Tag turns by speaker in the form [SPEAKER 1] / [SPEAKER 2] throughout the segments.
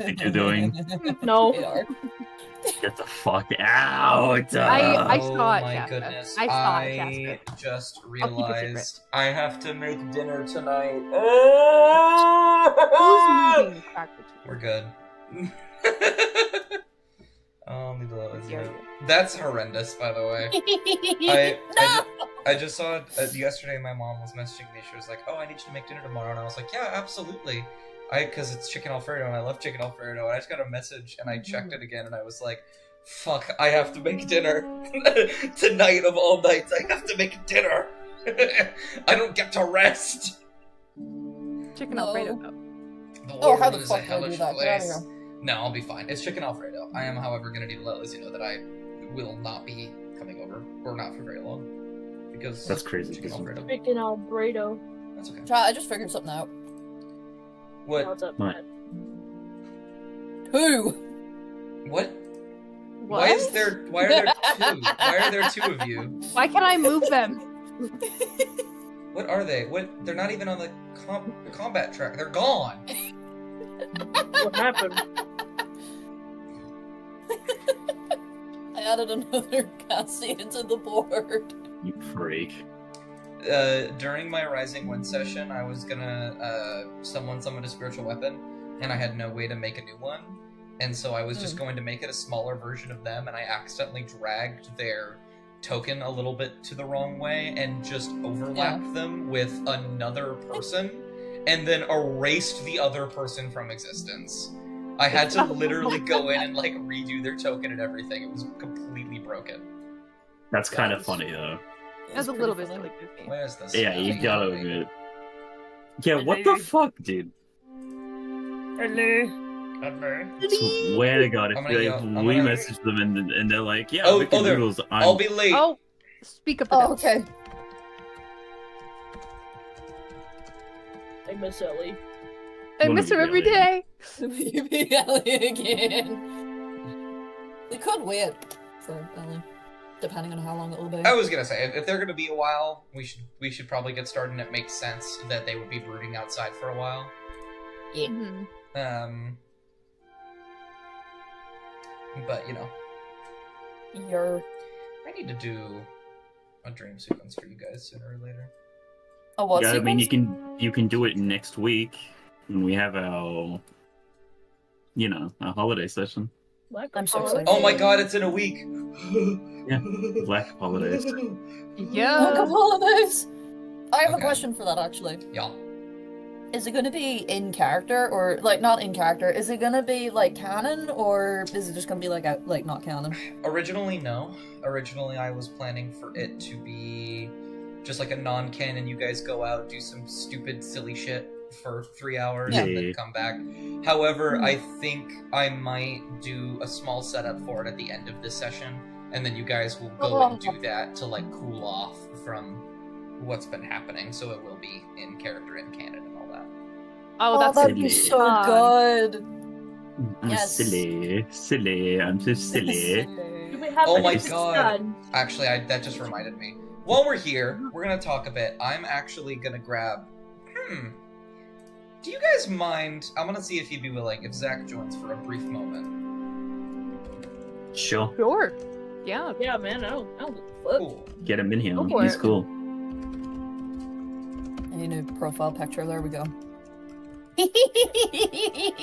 [SPEAKER 1] I think you're doing.
[SPEAKER 2] No.
[SPEAKER 3] They are.
[SPEAKER 1] Get the fuck out!
[SPEAKER 4] I
[SPEAKER 5] Oh
[SPEAKER 4] saw it,
[SPEAKER 5] my
[SPEAKER 4] Jasper.
[SPEAKER 5] goodness.
[SPEAKER 4] I saw it, Jasper.
[SPEAKER 5] Just
[SPEAKER 4] keep it
[SPEAKER 5] realized I have to make dinner tonight.
[SPEAKER 4] Who's moving backwards?
[SPEAKER 5] We're good. Leave the Lazy
[SPEAKER 4] Yeah.
[SPEAKER 5] note. That's horrendous, by the way. I just saw it yesterday. My mom was messaging me. She was like, "Oh, I need you to make dinner tomorrow," and I was like, "Yeah, absolutely." Because it's chicken Alfredo, and I love chicken Alfredo. And I just got a message, and I checked it again, and I was like, "Fuck! I have to make dinner tonight of all nights. I have to make dinner. I don't get to rest."
[SPEAKER 4] Chicken
[SPEAKER 3] No.
[SPEAKER 4] Alfredo. No.
[SPEAKER 5] The
[SPEAKER 3] Oh, how
[SPEAKER 5] world
[SPEAKER 3] the
[SPEAKER 5] is
[SPEAKER 3] fuck
[SPEAKER 5] a
[SPEAKER 3] do I do
[SPEAKER 5] hellish
[SPEAKER 3] that? Get out of
[SPEAKER 5] place.
[SPEAKER 3] here.
[SPEAKER 5] No, I'll be fine. It's chicken Alfredo. I am, however, going to need to let Lizzie know that I will not be coming over, or not for very long, because
[SPEAKER 1] That's crazy.
[SPEAKER 5] chicken Alfredo.
[SPEAKER 2] Freaking Alfredo.
[SPEAKER 5] That's okay.
[SPEAKER 3] Try, I just figured something out.
[SPEAKER 5] What?
[SPEAKER 2] What's up,
[SPEAKER 1] What?
[SPEAKER 2] Matt?
[SPEAKER 3] Who?
[SPEAKER 5] What?
[SPEAKER 4] What?
[SPEAKER 5] Why are there two? Why are there two of you?
[SPEAKER 4] Why can't I move them?
[SPEAKER 5] What are they? What? They're not even on the combat track. They're gone.
[SPEAKER 2] What happened?
[SPEAKER 3] I added another Cassie into the board.
[SPEAKER 1] You freak.
[SPEAKER 5] During my Rising Wind session, I was gonna summon a spiritual weapon, and I had no way to make a new one, and so I was just going to make it a smaller version of them, and I accidentally dragged their token a little bit to the wrong way and just overlapped them with another person, and then erased the other person from existence. I had to literally go in and like redo their token and everything. It was completely broken.
[SPEAKER 1] That's kind of funny though.
[SPEAKER 4] That's a little bit silly.
[SPEAKER 5] Where's this?
[SPEAKER 1] Yeah, you
[SPEAKER 5] fucking
[SPEAKER 1] gotta
[SPEAKER 5] thing?
[SPEAKER 1] admit. Yeah, what the fuck, dude? Swear to God, if
[SPEAKER 5] I'm gonna yell- I'm
[SPEAKER 1] we
[SPEAKER 5] gonna-
[SPEAKER 1] message them and they're like, yeah,
[SPEAKER 5] Oh,
[SPEAKER 1] we can
[SPEAKER 5] they're-
[SPEAKER 1] noodles.
[SPEAKER 5] I'll be late.
[SPEAKER 4] Oh, speak of the
[SPEAKER 3] Oh,
[SPEAKER 4] devil.
[SPEAKER 3] okay.
[SPEAKER 2] I miss Ellie.
[SPEAKER 4] I
[SPEAKER 1] Wanna
[SPEAKER 4] miss her
[SPEAKER 1] be
[SPEAKER 4] every
[SPEAKER 1] really-
[SPEAKER 4] day.
[SPEAKER 3] You beat Ellie again. We could wait for Ellie, depending on how long it will be.
[SPEAKER 5] I was gonna say, if they're gonna be a while, we should probably get started, and it makes sense that they would be brooding outside for a while.
[SPEAKER 4] Mhm.
[SPEAKER 5] But you know,
[SPEAKER 3] You're.
[SPEAKER 5] I need to do a dream sequence for you guys sooner or later.
[SPEAKER 3] Oh, what?
[SPEAKER 1] Yeah, I mean,
[SPEAKER 3] sequence?
[SPEAKER 1] you can do it next week when we have our, our holiday session.
[SPEAKER 2] Black
[SPEAKER 3] I'm so
[SPEAKER 2] Holiday.
[SPEAKER 3] excited.
[SPEAKER 5] Oh my god, it's in a week!
[SPEAKER 1] Yeah, Black holidays.
[SPEAKER 4] Yeah.
[SPEAKER 3] Welcome holidays. I have a
[SPEAKER 5] Okay.
[SPEAKER 3] question for that actually.
[SPEAKER 5] Yeah.
[SPEAKER 3] Is it going to be in character or like not in character? Is it going to be like canon or is it just going to be like not canon?
[SPEAKER 5] Originally, no. Originally, I was planning for it to be just like a non-canon. You guys go out, do some stupid, silly shit for 3 hours, and
[SPEAKER 1] Yeah.
[SPEAKER 5] then come back. However, I think I might do a small setup for it at the end of this session, and then you guys will go and do that to like cool off from what's been happening. So it will be in character, in canon, and all that.
[SPEAKER 4] Oh, that's
[SPEAKER 3] that'd be
[SPEAKER 1] silly.
[SPEAKER 3] so
[SPEAKER 4] fun.
[SPEAKER 3] good.
[SPEAKER 1] I'm
[SPEAKER 3] Yes.
[SPEAKER 1] silly. I'm so silly.
[SPEAKER 2] Do we have
[SPEAKER 5] Oh
[SPEAKER 2] any
[SPEAKER 5] my
[SPEAKER 2] pieces
[SPEAKER 5] God.
[SPEAKER 2] done?
[SPEAKER 5] Actually, that just reminded me. While we're here, we're gonna talk a bit. I'm actually gonna grab. Do you guys mind? I'm gonna see if you'd be willing if Zach joins for a brief moment.
[SPEAKER 1] Sure.
[SPEAKER 4] Sure. Yeah.
[SPEAKER 2] Yeah, man, I don't give a fuck.
[SPEAKER 5] Cool.
[SPEAKER 1] Get him in here.
[SPEAKER 4] Go for
[SPEAKER 1] He's
[SPEAKER 4] it.
[SPEAKER 1] cool.
[SPEAKER 3] I need a profile picture. There we go.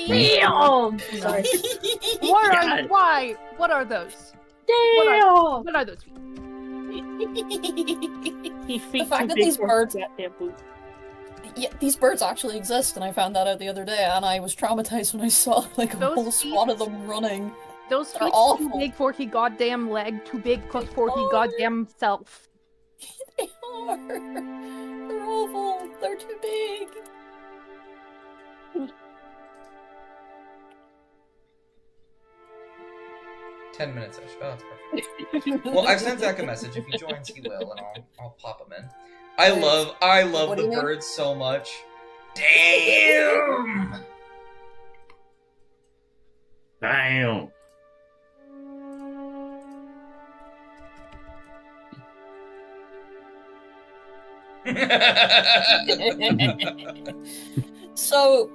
[SPEAKER 2] Damn! Sorry.
[SPEAKER 1] God.
[SPEAKER 4] What are those?
[SPEAKER 2] Damn!
[SPEAKER 4] What are those?
[SPEAKER 2] He feet
[SPEAKER 3] The fact
[SPEAKER 2] too
[SPEAKER 3] that
[SPEAKER 2] big
[SPEAKER 3] these
[SPEAKER 2] for
[SPEAKER 3] birds-
[SPEAKER 2] his goddamn boots.
[SPEAKER 3] Yeah, these birds actually exist, and I found that out the other day, and I was traumatized when I saw like a
[SPEAKER 4] Those
[SPEAKER 3] whole squad of
[SPEAKER 4] feet-
[SPEAKER 3] them running.
[SPEAKER 4] Those
[SPEAKER 3] They're
[SPEAKER 4] feet too
[SPEAKER 3] awful.
[SPEAKER 4] big for he goddamn leg, too big for he
[SPEAKER 3] Oh.
[SPEAKER 4] goddamn self.
[SPEAKER 3] They are. They're awful. They're too big.
[SPEAKER 5] Ten minutes ish. Oh, that's perfect. Well, I've sent Zach a message. If he joins, he will, and I'll pop him in. I love
[SPEAKER 3] What do
[SPEAKER 5] the
[SPEAKER 3] you mean?
[SPEAKER 5] birds so much. Damn!
[SPEAKER 1] Damn.
[SPEAKER 3] So,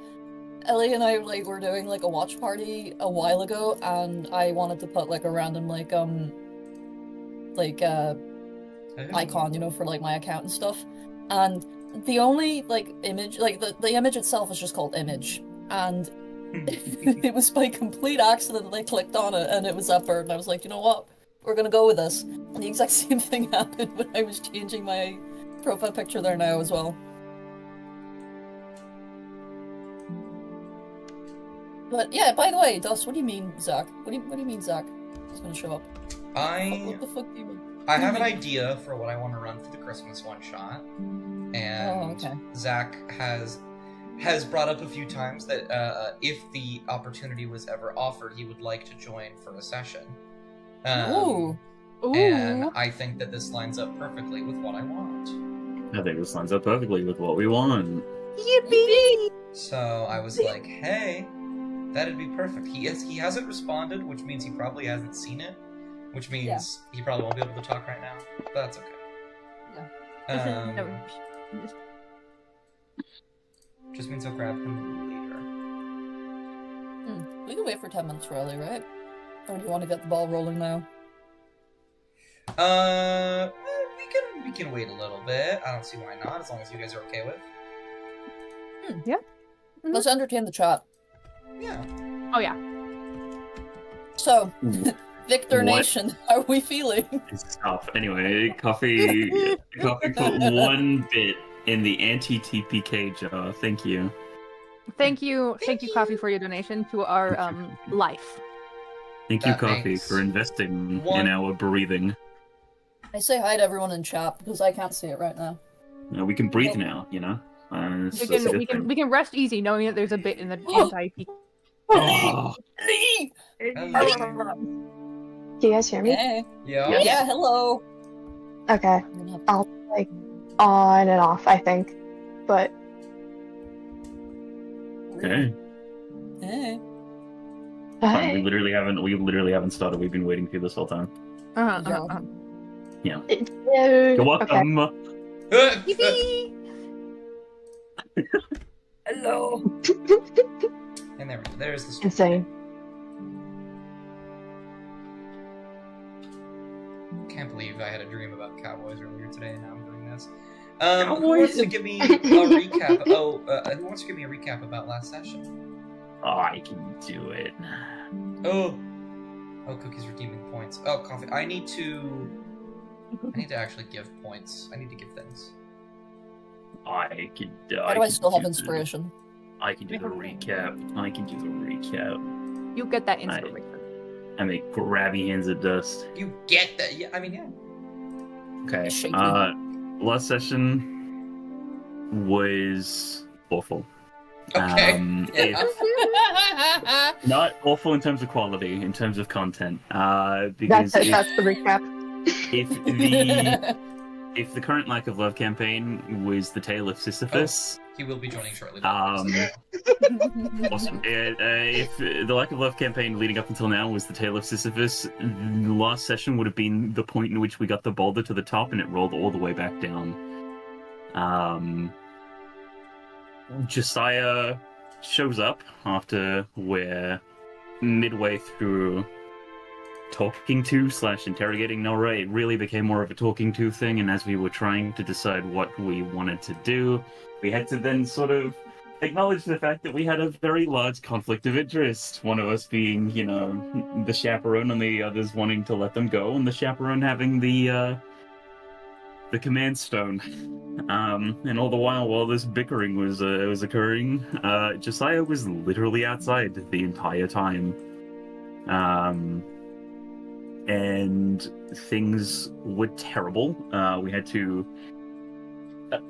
[SPEAKER 3] Ellie and I were doing like a watch party a while ago, and I wanted to put like a random icon, for like my account and stuff. And the only image, the image itself is just called image, and it was by complete accident that I clicked on it, and it was that bird, and I was like, you know what? We're gonna go with this. And the exact same thing happened when I was changing my profile picture there now as well. But yeah, by the way, Dust, what do you mean, Zach? What do you mean, Zach is gonna show up? What the fuck do you mean?
[SPEAKER 5] I have an idea for what I want to run for the Christmas one shot, and
[SPEAKER 3] okay.
[SPEAKER 5] Zach has brought up a few times that if the opportunity was ever offered, he would like to join for a session.
[SPEAKER 3] Ooh.
[SPEAKER 5] And I think that this lines up perfectly with what I want.
[SPEAKER 1] I think this lines up perfectly with what we want.
[SPEAKER 4] Yippee!
[SPEAKER 5] So I was like, hey, that'd be perfect. He hasn't responded, which means he probably hasn't seen it, which means he probably won't be able to talk right now. But that's okay.
[SPEAKER 3] Yeah.
[SPEAKER 5] Just means I'll grab him later.
[SPEAKER 3] We can wait for 10 minutes for Ellie, right? Or do you want to get the ball rolling now?
[SPEAKER 5] We can wait a little bit. I don't see why not, as long as you guys are okay with.
[SPEAKER 4] Yeah.
[SPEAKER 3] Let's entertain the chat.
[SPEAKER 5] Yeah.
[SPEAKER 4] Oh yeah.
[SPEAKER 3] So, Victor
[SPEAKER 1] What?
[SPEAKER 3] Nation, how are we feeling?
[SPEAKER 1] Stop. Anyway, Coffee put 1 bit in the anti-TPK jar. Thank you.
[SPEAKER 4] Thank you, Coffee, for your donation to our life.
[SPEAKER 1] Thank you,
[SPEAKER 5] That
[SPEAKER 1] Coffee,
[SPEAKER 5] makes
[SPEAKER 1] for investing
[SPEAKER 5] one-
[SPEAKER 1] in our breathing.
[SPEAKER 3] I say hi to everyone in chat because I can't see it right now.
[SPEAKER 1] We can breathe now, That's a good thing.
[SPEAKER 4] We can rest easy knowing that there's a bit in the anti.
[SPEAKER 1] Oh,
[SPEAKER 5] Hello.
[SPEAKER 6] Do you guys hear me?
[SPEAKER 3] Hey.
[SPEAKER 5] Yeah.
[SPEAKER 3] Yeah, hello.
[SPEAKER 6] Okay. On and off, I think. But
[SPEAKER 1] okay.
[SPEAKER 3] Hey.
[SPEAKER 1] Fine, we literally haven't started. We've been waiting for you this whole time.
[SPEAKER 3] Yeah.
[SPEAKER 1] You're welcome.
[SPEAKER 4] Yippee!
[SPEAKER 3] Hello.
[SPEAKER 5] And there we go. There's the
[SPEAKER 6] insane.
[SPEAKER 5] Can't believe I had a dream about cowboys earlier today, and now I'm doing this. Who
[SPEAKER 1] Cowboys?
[SPEAKER 5] wants to give me a recap? Who wants to give me a recap about last session?
[SPEAKER 1] Oh, I can do it.
[SPEAKER 5] Oh, Cookie's redeeming points. Oh, Coffee. I need to actually give points. I need to give things.
[SPEAKER 1] I can.
[SPEAKER 3] Why do I still have inspiration?
[SPEAKER 1] I can do the recap.
[SPEAKER 4] You get that inspiration.
[SPEAKER 1] I make grabby hands at Dust.
[SPEAKER 5] You get that? Yeah. I mean, yeah.
[SPEAKER 1] Okay.
[SPEAKER 3] Shake
[SPEAKER 1] Last session was awful.
[SPEAKER 5] Okay. Yeah.
[SPEAKER 1] Not awful in terms of quality, in terms of content. Because
[SPEAKER 6] That's it. That's the recap.
[SPEAKER 1] if the current Lack of Love campaign was the Tale of Sisyphus,
[SPEAKER 5] He will be joining shortly.
[SPEAKER 1] awesome. If the Lack of Love campaign leading up until now was the Tale of Sisyphus, the last session would have been the point in which we got the boulder to the top and it rolled all the way back down. Josiah shows up after we're midway through talking to / interrogating Nora. It really became more of a talking to thing, and as we were trying to decide what we wanted to do, we had to then sort of acknowledge the fact that we had a very large conflict of interest. One of us being, the chaperone, and the others wanting to let them go, and the chaperone having the command stone. And all the while this bickering was occurring, Josiah was literally outside the entire time. And things were terrible. We had to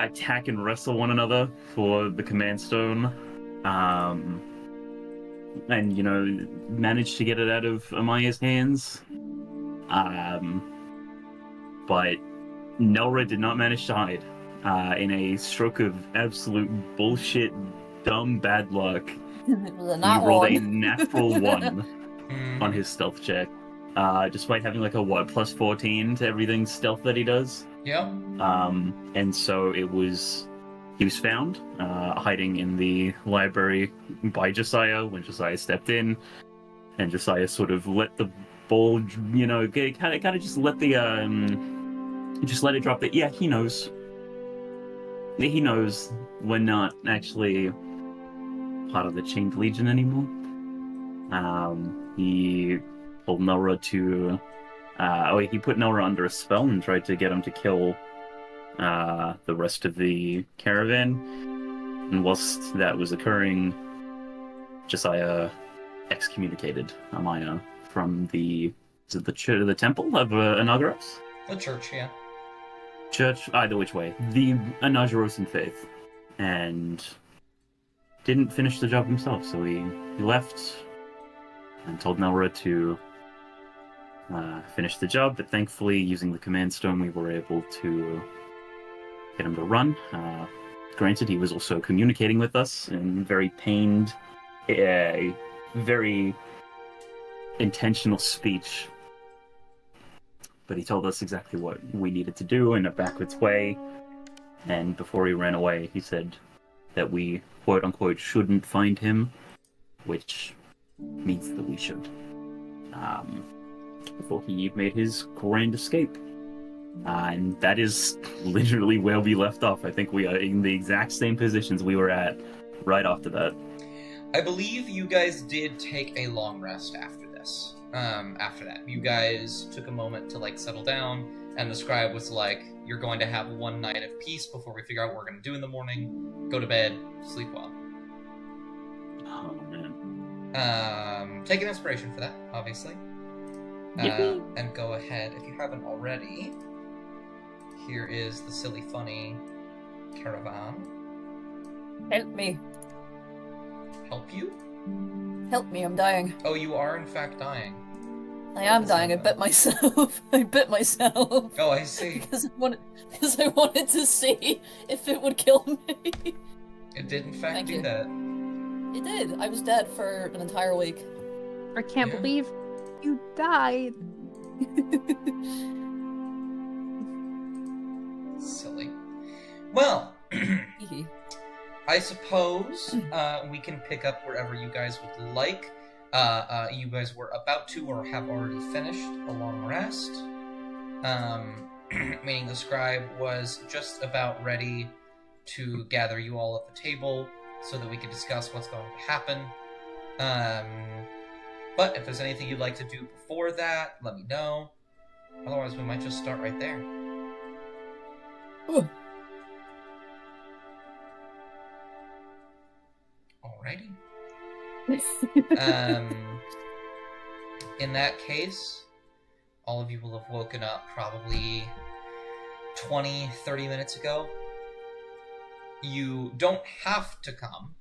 [SPEAKER 1] attack and wrestle one another for the command stone. And, managed to get it out of Amaya's hands. But Nelra did not manage to hide. In a stroke of absolute bullshit, dumb bad luck,
[SPEAKER 3] It was a
[SPEAKER 1] he
[SPEAKER 3] nat
[SPEAKER 1] rolled a
[SPEAKER 3] one.
[SPEAKER 1] natural 1 on his stealth check. Despite having plus 14 to everything stealth that he does.
[SPEAKER 5] Yep.
[SPEAKER 1] And so it was he was found hiding in the library by Josiah when Josiah stepped in, and Josiah sort of let the ball, you know, kind of just let the just let it drop. That yeah, he knows. He knows we're not actually part of the Chained Legion anymore. He told Nora to. He put Nora under a spell and tried to get him to kill the rest of the caravan. And whilst that was occurring, Josiah excommunicated Amaya from the temple of Anagros?
[SPEAKER 5] The church, yeah.
[SPEAKER 1] Church, either which way. The Anagerosan faith. And didn't finish the job himself, so he left and told Nelra to finish the job, but thankfully, using the command stone, we were able to get him to run. Granted, he was also communicating with us in very pained, very intentional speech. But he told us exactly what we needed to do in a backwards way. And before he ran away, he said that we, quote-unquote, shouldn't find him, which means that we should. Before he made his grand escape. And that is literally where we left off. I think we are in the exact same positions we were at right after that.
[SPEAKER 5] I believe you guys did take a long rest after this. After that, you guys took a moment to like settle down, and the scribe was like, "You're going to have one night of peace before we figure out what we're going to do in the morning. Go to bed, sleep well."
[SPEAKER 1] Oh man.
[SPEAKER 5] Take an inspiration for that, obviously. And go ahead, if you haven't already. Here is the silly funny caravan.
[SPEAKER 3] Help me.
[SPEAKER 5] Help you?
[SPEAKER 3] Help me, I'm dying.
[SPEAKER 5] Oh, you are in fact dying.
[SPEAKER 3] I am dying, I bit myself. I bit myself.
[SPEAKER 5] Oh, I see.
[SPEAKER 3] Because I wanted to see if it would kill me.
[SPEAKER 5] It did in fact
[SPEAKER 3] Thank
[SPEAKER 5] do
[SPEAKER 3] you.
[SPEAKER 5] that.
[SPEAKER 3] It did. I was dead for an entire week.
[SPEAKER 4] I can't
[SPEAKER 5] Yeah.
[SPEAKER 4] believe you died.
[SPEAKER 5] Silly. Well, I suppose we can pick up wherever you guys would like. You guys were about to or have already finished a long rest. Meaning the scribe was just about ready to gather you all at the table so that we could discuss what's going to happen. But if there's anything you'd like to do before that, let me know. Otherwise, we might just start right there.
[SPEAKER 3] Ooh.
[SPEAKER 5] Alrighty. In that case, all of you will have woken up probably 20, 30 minutes ago. You don't have to come,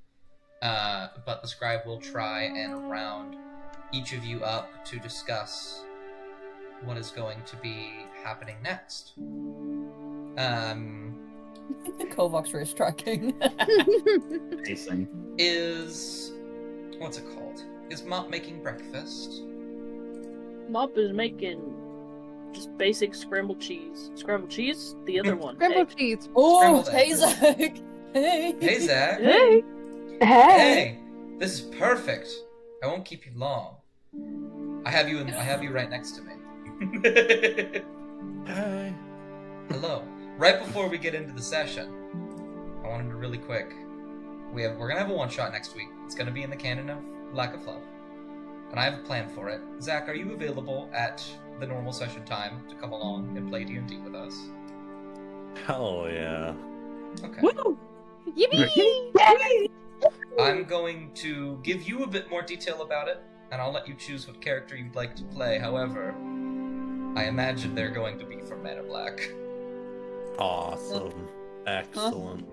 [SPEAKER 5] but the scribe will try and round each of you up to discuss what is going to be happening next.
[SPEAKER 3] Kovacs race tracking.
[SPEAKER 1] Pacing.
[SPEAKER 5] Is... what's it called? Is Mop making breakfast?
[SPEAKER 2] Mop is making just basic scrambled cheese. Scrambled cheese? The other one.
[SPEAKER 4] Scrambled
[SPEAKER 2] egg.
[SPEAKER 4] cheese.
[SPEAKER 3] Oh,
[SPEAKER 5] Scrambled
[SPEAKER 3] hey
[SPEAKER 5] eggs.
[SPEAKER 3] Zach. Hey.
[SPEAKER 5] Hey, Zach.
[SPEAKER 2] Hey!
[SPEAKER 6] Hey.
[SPEAKER 5] Hey, this is perfect. I won't keep you long. I have you right next to me.
[SPEAKER 7] Hey.
[SPEAKER 5] Hello. Right before we get into the session, I wanted to really quick. We're gonna have a one shot next week. It's gonna be in the canon of Lack of Love, and I have a plan for it. Zach, are you available at the normal session time to come along and play D&D with us?
[SPEAKER 7] Hell yeah.
[SPEAKER 5] Okay.
[SPEAKER 2] Woo!
[SPEAKER 4] Yippee!
[SPEAKER 5] I'm going to give you a bit more detail about it, and I'll let you choose what character you'd like to play. However, I imagine they're going to be from Man of Black.
[SPEAKER 7] Awesome. Excellent.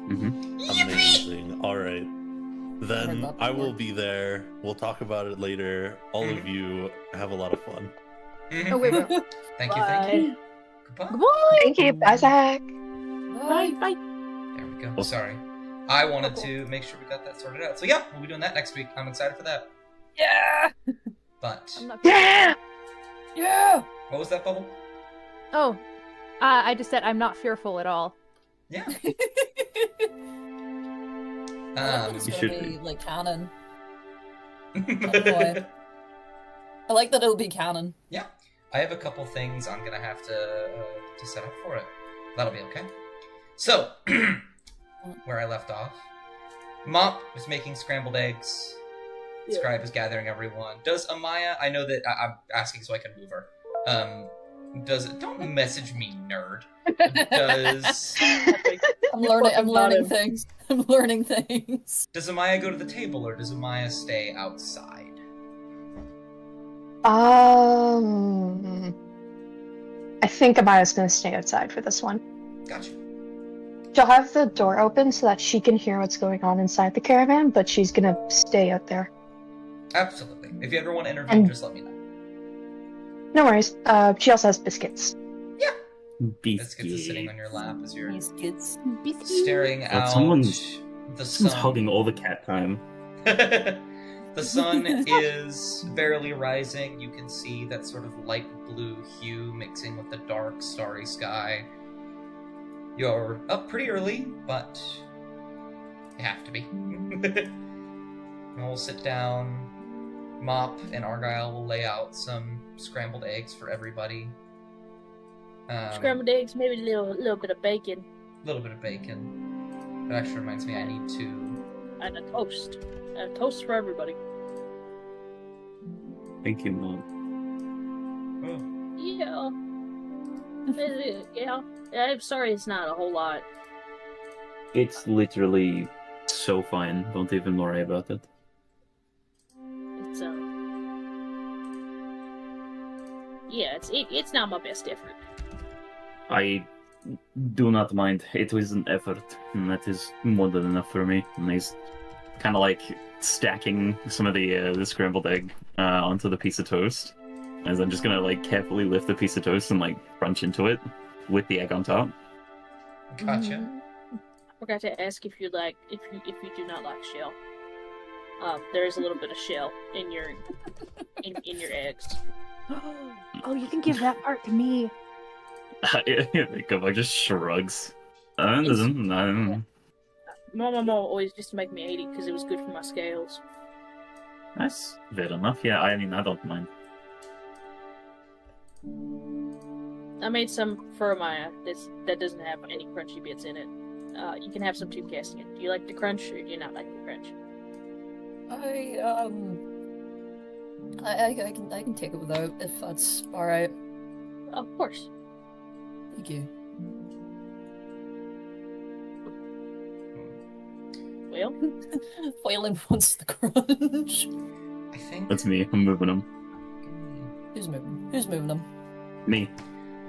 [SPEAKER 1] Mm-hmm.
[SPEAKER 7] Amazing. Alright.
[SPEAKER 3] Heard
[SPEAKER 7] Then
[SPEAKER 3] that
[SPEAKER 7] I will
[SPEAKER 3] before.
[SPEAKER 7] be there. We'll talk about it later. All of you have a lot of fun.
[SPEAKER 4] Oh, wait, wait.
[SPEAKER 5] Thank you, thank you. Goodbye.
[SPEAKER 4] Goodbye!
[SPEAKER 6] Thank you. Bye, Zach.
[SPEAKER 2] Bye, bye.
[SPEAKER 5] There we go. Sorry. I wanted to make sure we got that sorted out. So yeah, we'll be doing that next week. I'm excited for that.
[SPEAKER 3] Yeah.
[SPEAKER 5] But,
[SPEAKER 4] I'm not-
[SPEAKER 6] Yeah.
[SPEAKER 3] Yeah.
[SPEAKER 5] what was that, Bubble?
[SPEAKER 4] Oh, I just said I'm not fearful at all.
[SPEAKER 5] Yeah.
[SPEAKER 3] I like that it's
[SPEAKER 1] You
[SPEAKER 3] gonna
[SPEAKER 1] should
[SPEAKER 3] be
[SPEAKER 1] be.
[SPEAKER 3] like canon. Boy. I like that it'll be canon.
[SPEAKER 5] I have a couple things I'm gonna have to set up for it. That'll be okay. So, where I left off, Mop is making scrambled eggs.
[SPEAKER 2] Yeah.
[SPEAKER 5] Scribe is gathering everyone. Does Amaya? I know that I'm asking so I can move her. Don't message me, nerd. Does
[SPEAKER 3] I'm
[SPEAKER 2] You're
[SPEAKER 3] learning. I'm
[SPEAKER 2] fucking got
[SPEAKER 3] learning
[SPEAKER 2] him.
[SPEAKER 3] things. I'm learning things.
[SPEAKER 5] Amaya go to the table or does Amaya stay outside?
[SPEAKER 6] I think Amaya's gonna stay outside for this one.
[SPEAKER 5] Gotcha.
[SPEAKER 6] She'll have the door open so that she can hear what's going on inside the caravan, but she's gonna stay out there.
[SPEAKER 5] Absolutely. If you ever want to intervene,
[SPEAKER 6] And-
[SPEAKER 5] just let me know.
[SPEAKER 6] No worries. She also has biscuits.
[SPEAKER 5] Biscuits is sitting on your lap as you're
[SPEAKER 3] These kids.
[SPEAKER 5] staring out
[SPEAKER 1] someone's-
[SPEAKER 5] the
[SPEAKER 1] Someone's
[SPEAKER 5] sun.
[SPEAKER 1] hogging all the cat time.
[SPEAKER 5] The sun is barely rising. You can see that sort of light blue hue mixing with the dark, starry sky. You're up pretty early, but you have to be. And we'll sit down. Mop and Argyle will lay out some scrambled eggs for everybody.
[SPEAKER 2] Scrambled eggs, maybe a little bit of bacon
[SPEAKER 5] A little bit of bacon. That actually reminds me, I need to.
[SPEAKER 2] and a toast. And a toast for everybody.
[SPEAKER 1] Thank you, Mom.
[SPEAKER 5] Oh,
[SPEAKER 2] Yeah. Yeah. I'm sorry it's not a whole lot.
[SPEAKER 1] It's literally so fine. Don't even worry about it.
[SPEAKER 2] It's yeah, it's not my best effort.
[SPEAKER 1] I do not mind. It was an effort, and that is more than enough for me. And he's kind of like stacking some of the scrambled egg onto the piece of toast. As I'm just gonna like carefully lift the piece of toast and like crunch into it with the egg on top.
[SPEAKER 5] gotcha.
[SPEAKER 2] Forgot to ask if you like if you do not like shell. There is a little bit of shell in your in your eggs.
[SPEAKER 4] Oh, you can give that part to me.
[SPEAKER 1] Gumbo just shrugs.
[SPEAKER 2] My mama always used to make me eat it because it was good for my scales.
[SPEAKER 1] That's fair enough. Yeah, I mean, I don't mind.
[SPEAKER 2] I made some for Amaya that doesn't have any crunchy bits in it. You can have some too, Cassian. Do you like the crunch or do you not like the crunch?
[SPEAKER 3] I can take it without if that's all right.
[SPEAKER 2] Of course.
[SPEAKER 3] Thank you.
[SPEAKER 2] Well,
[SPEAKER 3] Whalen wants the crunch.
[SPEAKER 5] I think.
[SPEAKER 1] That's me. I'm moving him.
[SPEAKER 3] Who's moving? Who's moving them?
[SPEAKER 1] Me.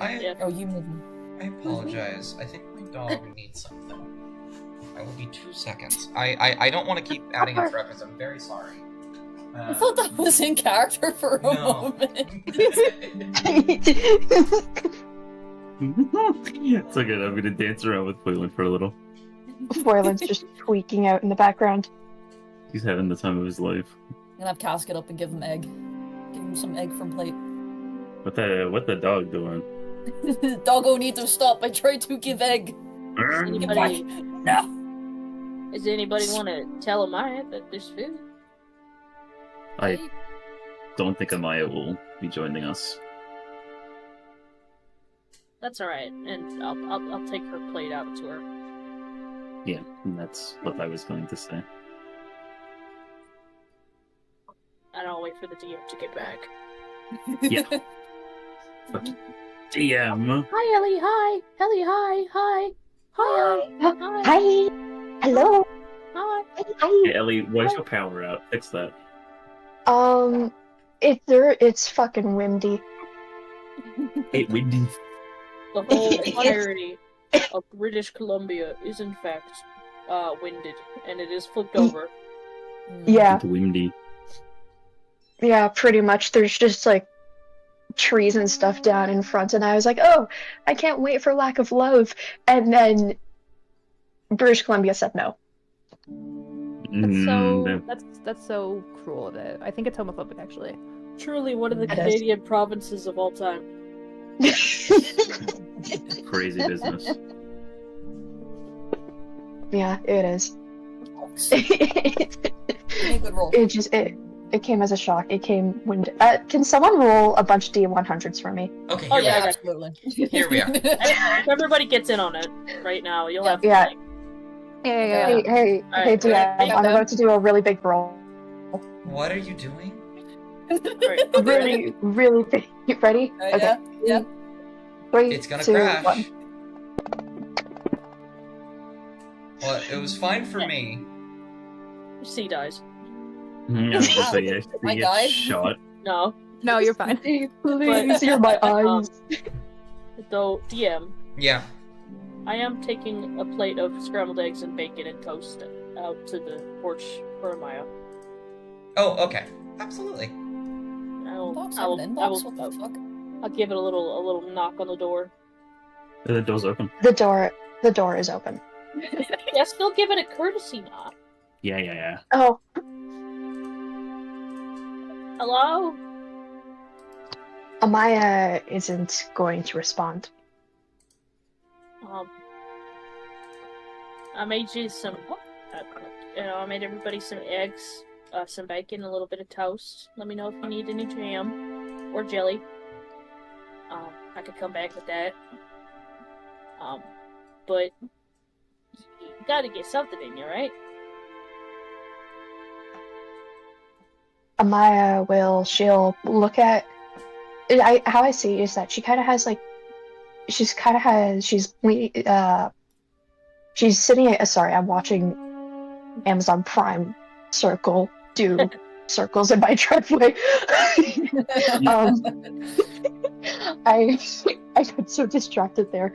[SPEAKER 2] yeah.
[SPEAKER 3] Oh, you moving?
[SPEAKER 5] I apologize. I think my dog needs something. I will be 2 seconds. I don't want to keep adding up for episodes. I'm very sorry.
[SPEAKER 3] I thought that was in character for a
[SPEAKER 5] No.
[SPEAKER 3] moment.
[SPEAKER 1] It's okay. I'm gonna dance around with Wayland for a little.
[SPEAKER 6] Foyland's just tweaking out in the background.
[SPEAKER 1] He's having the time of his life.
[SPEAKER 3] I'm gonna have Casket up and give him egg. Give him some egg from plate.
[SPEAKER 1] What the dog doing?
[SPEAKER 3] Doggo need to stop. I tried to give egg. Get back.
[SPEAKER 2] Anybody,
[SPEAKER 3] No.
[SPEAKER 2] does anybody want to tell Amaya that there's food?
[SPEAKER 1] I don't think Amaya will be joining us.
[SPEAKER 2] That's all right, and I'll take her plate out to her.
[SPEAKER 1] Yeah, and that's what I was going to say.
[SPEAKER 2] And I'll wait for the DM to get back.
[SPEAKER 1] Yeah. DM.
[SPEAKER 2] Hi, Ellie. Hi, Ellie. Hi, hi, hi, Ellie. Hi,
[SPEAKER 6] Hi! Hello!
[SPEAKER 2] hi.
[SPEAKER 6] Hi!
[SPEAKER 1] Hey, Ellie, why's your power out? Fix that.
[SPEAKER 6] It's fucking windy.
[SPEAKER 1] Hey, Windy.
[SPEAKER 2] The whole entirety of British Columbia is in fact winded, and it is flipped over.
[SPEAKER 6] Yeah,
[SPEAKER 1] It's windy.
[SPEAKER 6] yeah, pretty much. There's just like trees and stuff down in front, and I was like, oh, I can't wait for Lack of Love. And then British Columbia said no.
[SPEAKER 4] That's so cruel of it. I think it's homophobic, actually.
[SPEAKER 2] Truly one of the
[SPEAKER 6] It is.
[SPEAKER 2] Canadian provinces of all time.
[SPEAKER 1] Crazy business.
[SPEAKER 6] Yeah, it is.
[SPEAKER 3] box. Give me a good roll.
[SPEAKER 6] It came as a shock. It came when. Can someone roll a bunch of D100s for me?
[SPEAKER 5] Okay,
[SPEAKER 2] Oh,
[SPEAKER 5] here
[SPEAKER 2] yeah,
[SPEAKER 5] we are.
[SPEAKER 3] absolutely.
[SPEAKER 5] Here we are.
[SPEAKER 2] If everybody gets in on it right now, you'll have.
[SPEAKER 6] Yeah.
[SPEAKER 2] Like,
[SPEAKER 4] Yeah.
[SPEAKER 6] Hey,
[SPEAKER 2] Alright,
[SPEAKER 6] DM,
[SPEAKER 3] yeah.
[SPEAKER 6] I'm about to do a really big roll.
[SPEAKER 5] What are you doing?
[SPEAKER 2] alright, ready?
[SPEAKER 6] Really big. You ready? Okay.
[SPEAKER 3] Yeah.
[SPEAKER 6] 3,
[SPEAKER 5] It's gonna
[SPEAKER 6] 2,
[SPEAKER 5] crash.
[SPEAKER 6] 1.
[SPEAKER 5] Well, it was fine for me.
[SPEAKER 2] C dies.
[SPEAKER 1] I was gonna say, yeah,
[SPEAKER 3] My
[SPEAKER 1] you get
[SPEAKER 3] guy?
[SPEAKER 1] shot.
[SPEAKER 2] No.
[SPEAKER 4] No, you're fine.
[SPEAKER 6] Please, you're my eyes.
[SPEAKER 2] Though, DM,
[SPEAKER 5] Yeah.
[SPEAKER 2] I am taking a plate of scrambled eggs and bacon and toast out to the porch for Maya.
[SPEAKER 5] Oh, okay. Absolutely.
[SPEAKER 3] Box have an inbox? What the fuck?
[SPEAKER 2] I'll give it a little knock on the door.
[SPEAKER 1] The door's open.
[SPEAKER 6] The door is open.
[SPEAKER 2] Yeah, still give it a courtesy knock.
[SPEAKER 1] Yeah.
[SPEAKER 6] Oh,
[SPEAKER 2] Hello?
[SPEAKER 6] Amaya isn't going to respond.
[SPEAKER 2] I made you some. I made everybody some eggs, some bacon, a little bit of toast. Let me know if you need any jam or jelly. I could come back with that. But you gotta get something in you, right?
[SPEAKER 6] Amaya she'll look at. How I see it is that she kind of has like. She's sitting at. Sorry, I'm watching Amazon Prime Circle do circles in my driveway. I got so distracted there.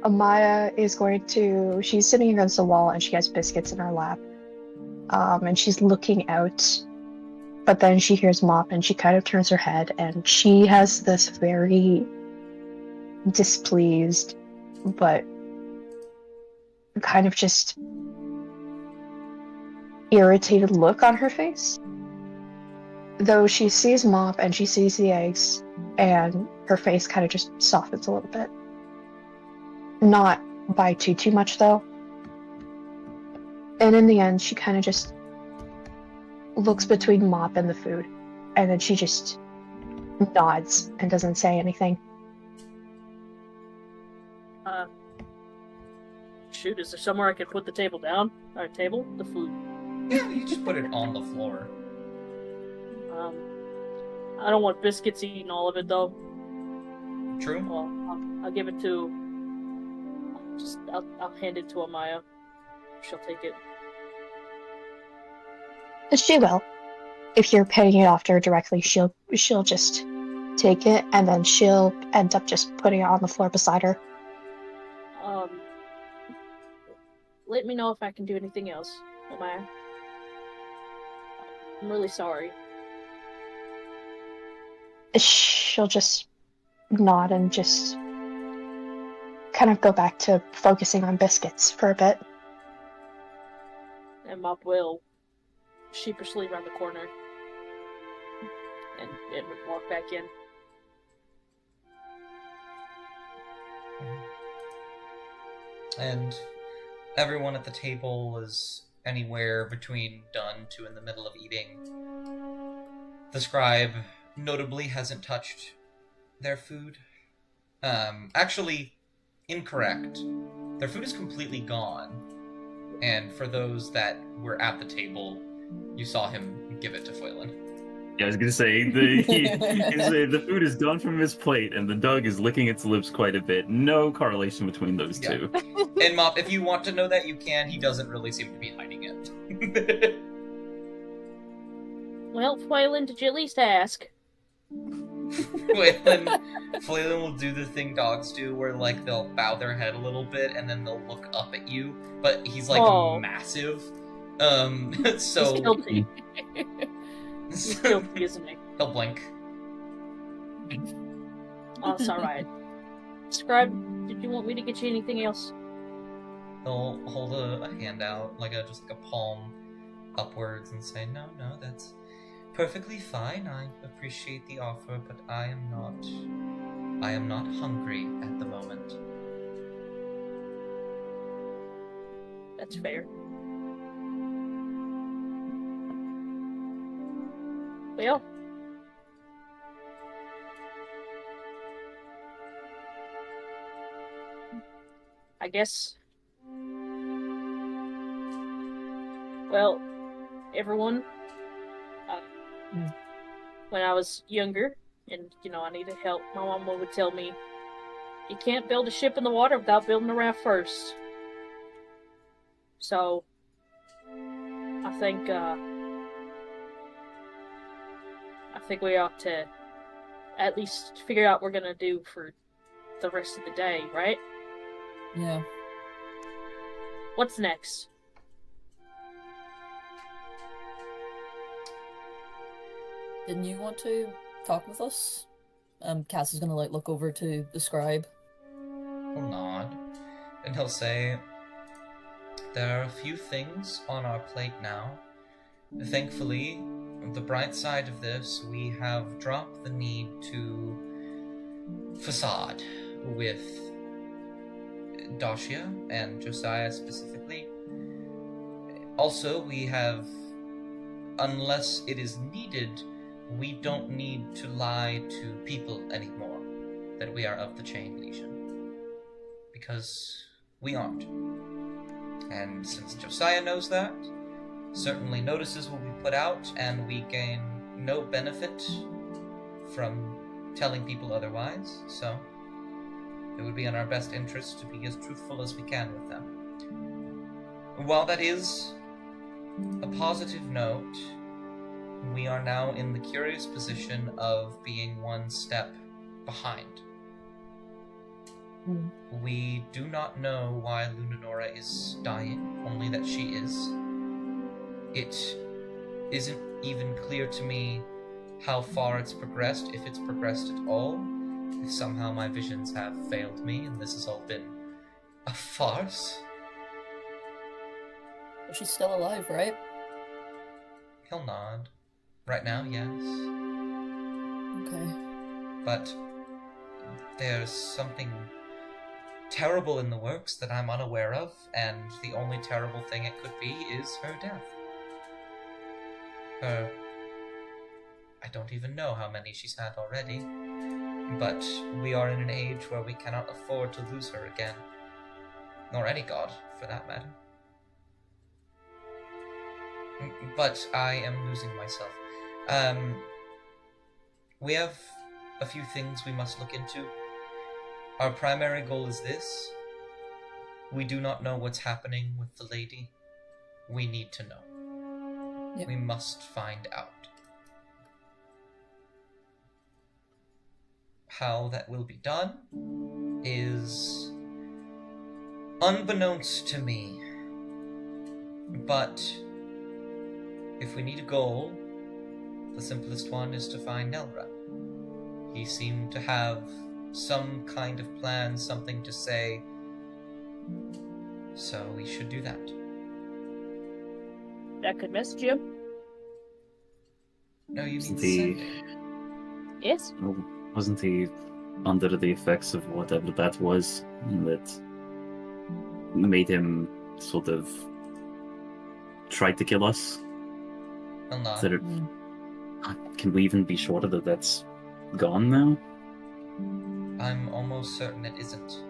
[SPEAKER 6] Amaya is going to. She's sitting against the wall and she has biscuits in her lap. And she's looking out, but then she hears Mop and she kind of turns her head and she has this very displeased, but kind of just irritated look on her face. Though she sees Mop and she sees the eggs, and her face kind of just softens a little bit. Not by too much though. And in the end, she kind of just looks between Mop and the food, and then she just nods and doesn't say anything.
[SPEAKER 2] Shoot, is there somewhere I could put the table down? Or table? The food.
[SPEAKER 5] Yeah, you just put it on the floor.
[SPEAKER 2] I don't want biscuits eating all of it, though.
[SPEAKER 5] True.
[SPEAKER 2] Well, I'll give it to... I'll hand it to Amaya. She'll take it.
[SPEAKER 6] She will. If you're paying it off to her directly, she'll just take it, and then she'll end up just putting it on the floor beside her.
[SPEAKER 2] Let me know if I can do anything else, Amaya. I'm really sorry.
[SPEAKER 6] She'll just nod and just kind of go back to focusing on biscuits for a bit.
[SPEAKER 2] And Mop will sheepishly around the corner and walk back in.
[SPEAKER 5] And everyone at the table is anywhere between done to in the middle of eating. The scribe notably hasn't touched their food. Actually, incorrect. Their food is completely gone. And for those that were at the table, you saw him give it to Foylan.
[SPEAKER 1] Yeah, I was gonna say the food is gone from his plate, and the dog is licking its lips quite a bit. No correlation between those two.
[SPEAKER 5] And Mop, if you want to know that, you can. He doesn't really seem to be hiding it.
[SPEAKER 2] Well, Foylan, did you at least ask?
[SPEAKER 5] Foylan will do the thing dogs do, where like they'll bow their head a little bit and then they'll look up at you. But he's like massive, so
[SPEAKER 2] He's guilty. He's guilty, isn't he?
[SPEAKER 5] He'll blink.
[SPEAKER 2] Oh, it's alright. Scribe, did you want me to get you anything else?
[SPEAKER 5] He'll hold a hand out, like just like a palm upwards, and say, "No, that's perfectly fine. I appreciate the offer, but I am not hungry at the moment."
[SPEAKER 2] That's fair. Well, I guess. Well, everyone, when I was younger and, I needed help, my mama would tell me, you can't build a ship in the water without building a raft first. So, I think we ought to at least figure out what we're gonna do for the rest of the day, right?
[SPEAKER 3] Yeah.
[SPEAKER 2] What's next?
[SPEAKER 3] Didn't you want to talk with us? Cass is gonna look over to the scribe.
[SPEAKER 5] He'll nod, and he'll say, there are a few things on our plate now. Thankfully, the bright side of this, we have dropped the need to facade with Dashia and Josiah specifically. Also, we have, unless it is needed, we don't need to lie to people anymore that we are of the Chain Legion. Because we aren't. And since Josiah knows that, certainly notices will be put out, and we gain no benefit from telling people otherwise, so it would be in our best interest to be as truthful as we can with them. While that is a positive note, we are now in the curious position of being one step behind. We do not know why Lunanora is dying, only that she is. It isn't even clear to me how far it's progressed, if it's progressed at all, if somehow my visions have failed me and this has all been a farce.
[SPEAKER 3] But she's still alive, right?
[SPEAKER 5] He'll nod. Right now, yes.
[SPEAKER 3] Okay.
[SPEAKER 5] But there's something terrible in the works that I'm unaware of, and the only terrible thing it could be is her death. I don't even know how many she's had already, but we are in an age where we cannot afford to lose her again. Nor any god, for that matter. But I am losing myself. We have a few things we must look into. Our primary goal is this. We do not know what's happening with the lady. We need to know.
[SPEAKER 3] Yep.
[SPEAKER 5] We must find out. How that will be done is unbeknownst to me. But if we need a goal, the simplest one is to find Nelra. He seemed to have some kind of plan, something to say, so we should do that.
[SPEAKER 2] That could message you.
[SPEAKER 5] No, you
[SPEAKER 1] Wasn't
[SPEAKER 5] mean
[SPEAKER 1] he,
[SPEAKER 5] send it.
[SPEAKER 2] Yes.
[SPEAKER 1] wasn't he under the effects of whatever that was that made him sort of try to kill us?
[SPEAKER 5] He'll nod.
[SPEAKER 1] Is it- Can we even be sure that that's gone now?
[SPEAKER 5] I'm almost certain it isn't.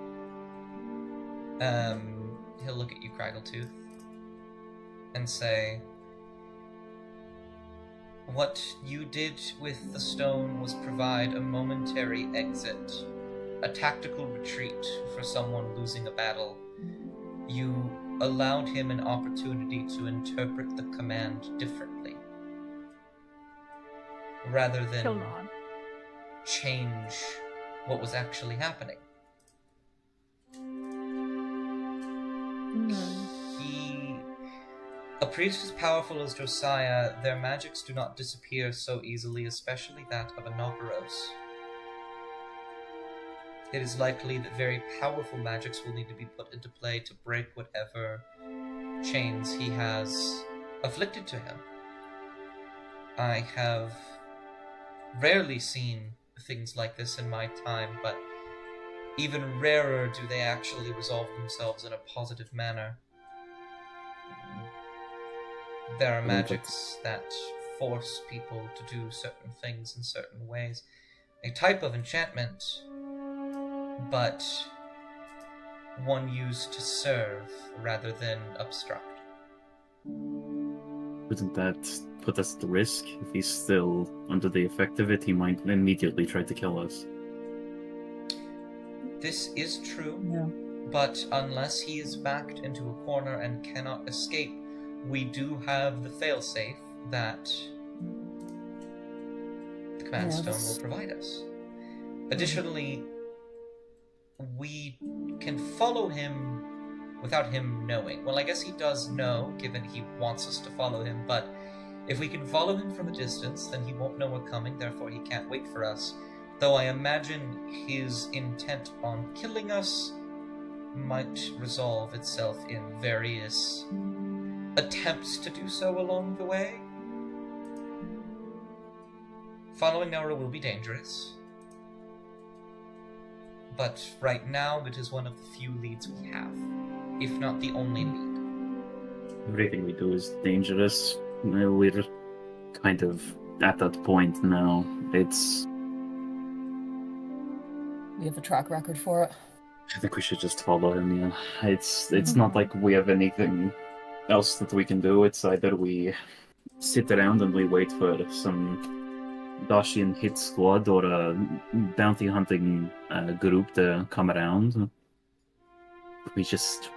[SPEAKER 5] He'll look at you, Craggletooth, and say, what you did with the stone was provide a momentary exit, a tactical retreat for someone losing a battle. You allowed him an opportunity to interpret the command differently, rather
[SPEAKER 4] He'll
[SPEAKER 5] than
[SPEAKER 4] nod.
[SPEAKER 5] change what was actually happening. A priest as powerful as Josiah, their magics do not disappear so easily, especially that of Inoperos. It is likely that very powerful magics will need to be put into play to break whatever chains he has afflicted to him. I have rarely seen things like this in my time, but even rarer do they actually resolve themselves in a positive manner. there are magics that force people to do certain things in certain ways. A type of enchantment, but one used to serve rather than obstruct.
[SPEAKER 1] Wouldn't that put us at risk? If he's still under the effect of it, he might immediately try to kill us.
[SPEAKER 5] This is true,
[SPEAKER 3] Yeah.
[SPEAKER 5] but unless he is backed into a corner and cannot escape, we do have the failsafe that the command
[SPEAKER 3] Yeah,
[SPEAKER 5] stone
[SPEAKER 3] that's-
[SPEAKER 5] will provide us. Additionally, we can follow him without him knowing. Well, I guess he does know, given he wants us to follow him, but if we can follow him from a distance, then he won't know we're coming, therefore he can't wait for us. Though I imagine his intent on killing us might resolve itself in various attempts to do so along the way. Following Nora will be dangerous, but right now it is one of the few leads we have, if not the only lead.
[SPEAKER 1] Everything we do is dangerous. We're kind of at that point now.
[SPEAKER 3] We have a track record for it.
[SPEAKER 1] I think we should just follow him, yeah. It's not like we have anything else that we can do. It's either we sit around and we wait for some Dacian hit squad or a bounty hunting group to come around. We just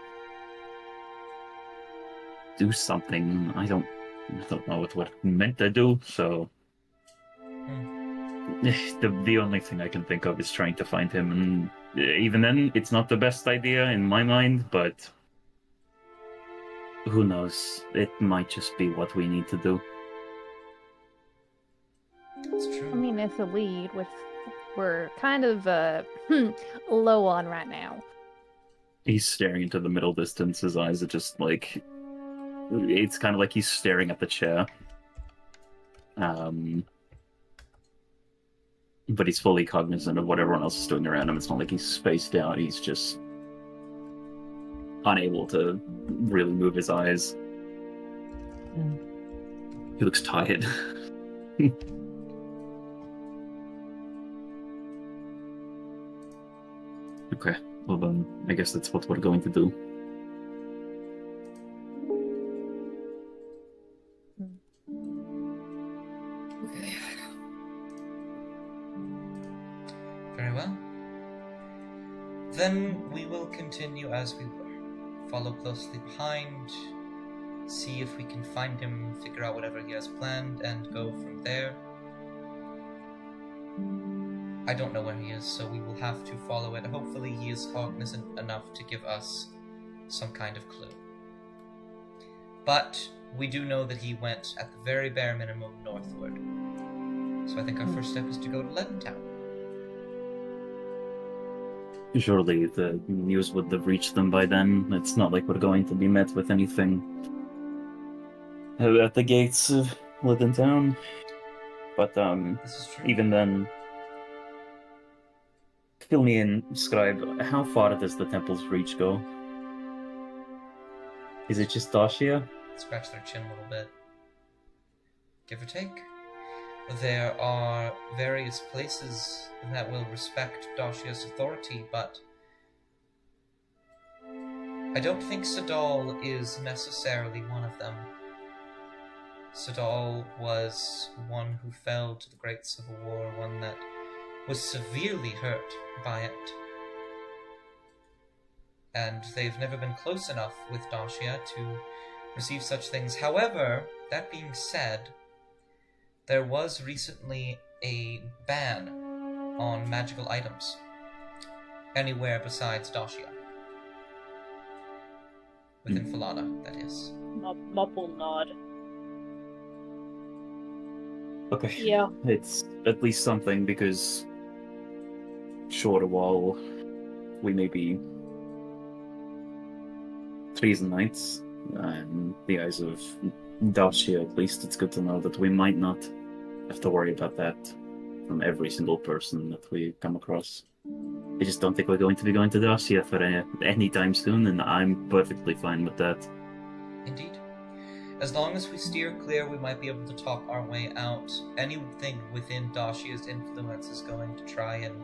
[SPEAKER 1] do something. I don't know what we're meant to do, so the only thing I can think of is trying to find him, and even then, it's not the best idea in my mind, but who knows? It might just be what we need to do.
[SPEAKER 5] That's true.
[SPEAKER 4] I mean, it's a lead, which we're kind of low on right now.
[SPEAKER 1] He's staring into the middle distance. His eyes are just like... It's kind of like he's staring at the chair. But he's fully cognizant of what everyone else is doing around him. It's not like he's spaced out. He's just unable to really move his eyes. He looks tired. Okay, well then, I guess that's what we're going to do.
[SPEAKER 3] Okay.
[SPEAKER 5] Very well. Then we will continue as we were. Follow closely behind, see if we can find him, figure out whatever he has planned, and go from there. I don't know where he is, so we will have to follow it. Hopefully he is cognizant enough to give us some kind of clue. But we do know that he went, at the very bare minimum, northward. So I think our first step is to go to Leadentown.
[SPEAKER 1] Surely the news would have reached them by then. It's not like we're going to be met with anything at the gates of Leadentown. But
[SPEAKER 5] This is true.
[SPEAKER 1] even then, fill me in, Scribe. How far does the temple's reach go? Is it just Dacia?
[SPEAKER 5] Scratch their chin a little bit. Give or take. There are various places that will respect Dacia's authority, but I don't think Sadal is necessarily one of them. Sadal was one who fell to the Great Civil War, one that was severely hurt by it. And they've never been close enough with Dacia to receive such things. However, that being said, there was recently a ban on magical items anywhere besides Dacia. Within Falana, that is.
[SPEAKER 2] Mop will nod.
[SPEAKER 1] Okay.
[SPEAKER 2] Yeah.
[SPEAKER 1] It's at least something, because sure, while we may be treason knights, in the eyes of Dacia at least, it's good to know that we might not have to worry about that from every single person that we come across. I just don't think we're going to be going to Dacia for any time soon, and I'm perfectly fine with that.
[SPEAKER 5] Indeed. As long as we steer clear, we might be able to talk our way out. Anything within Dashia's influence is going to try and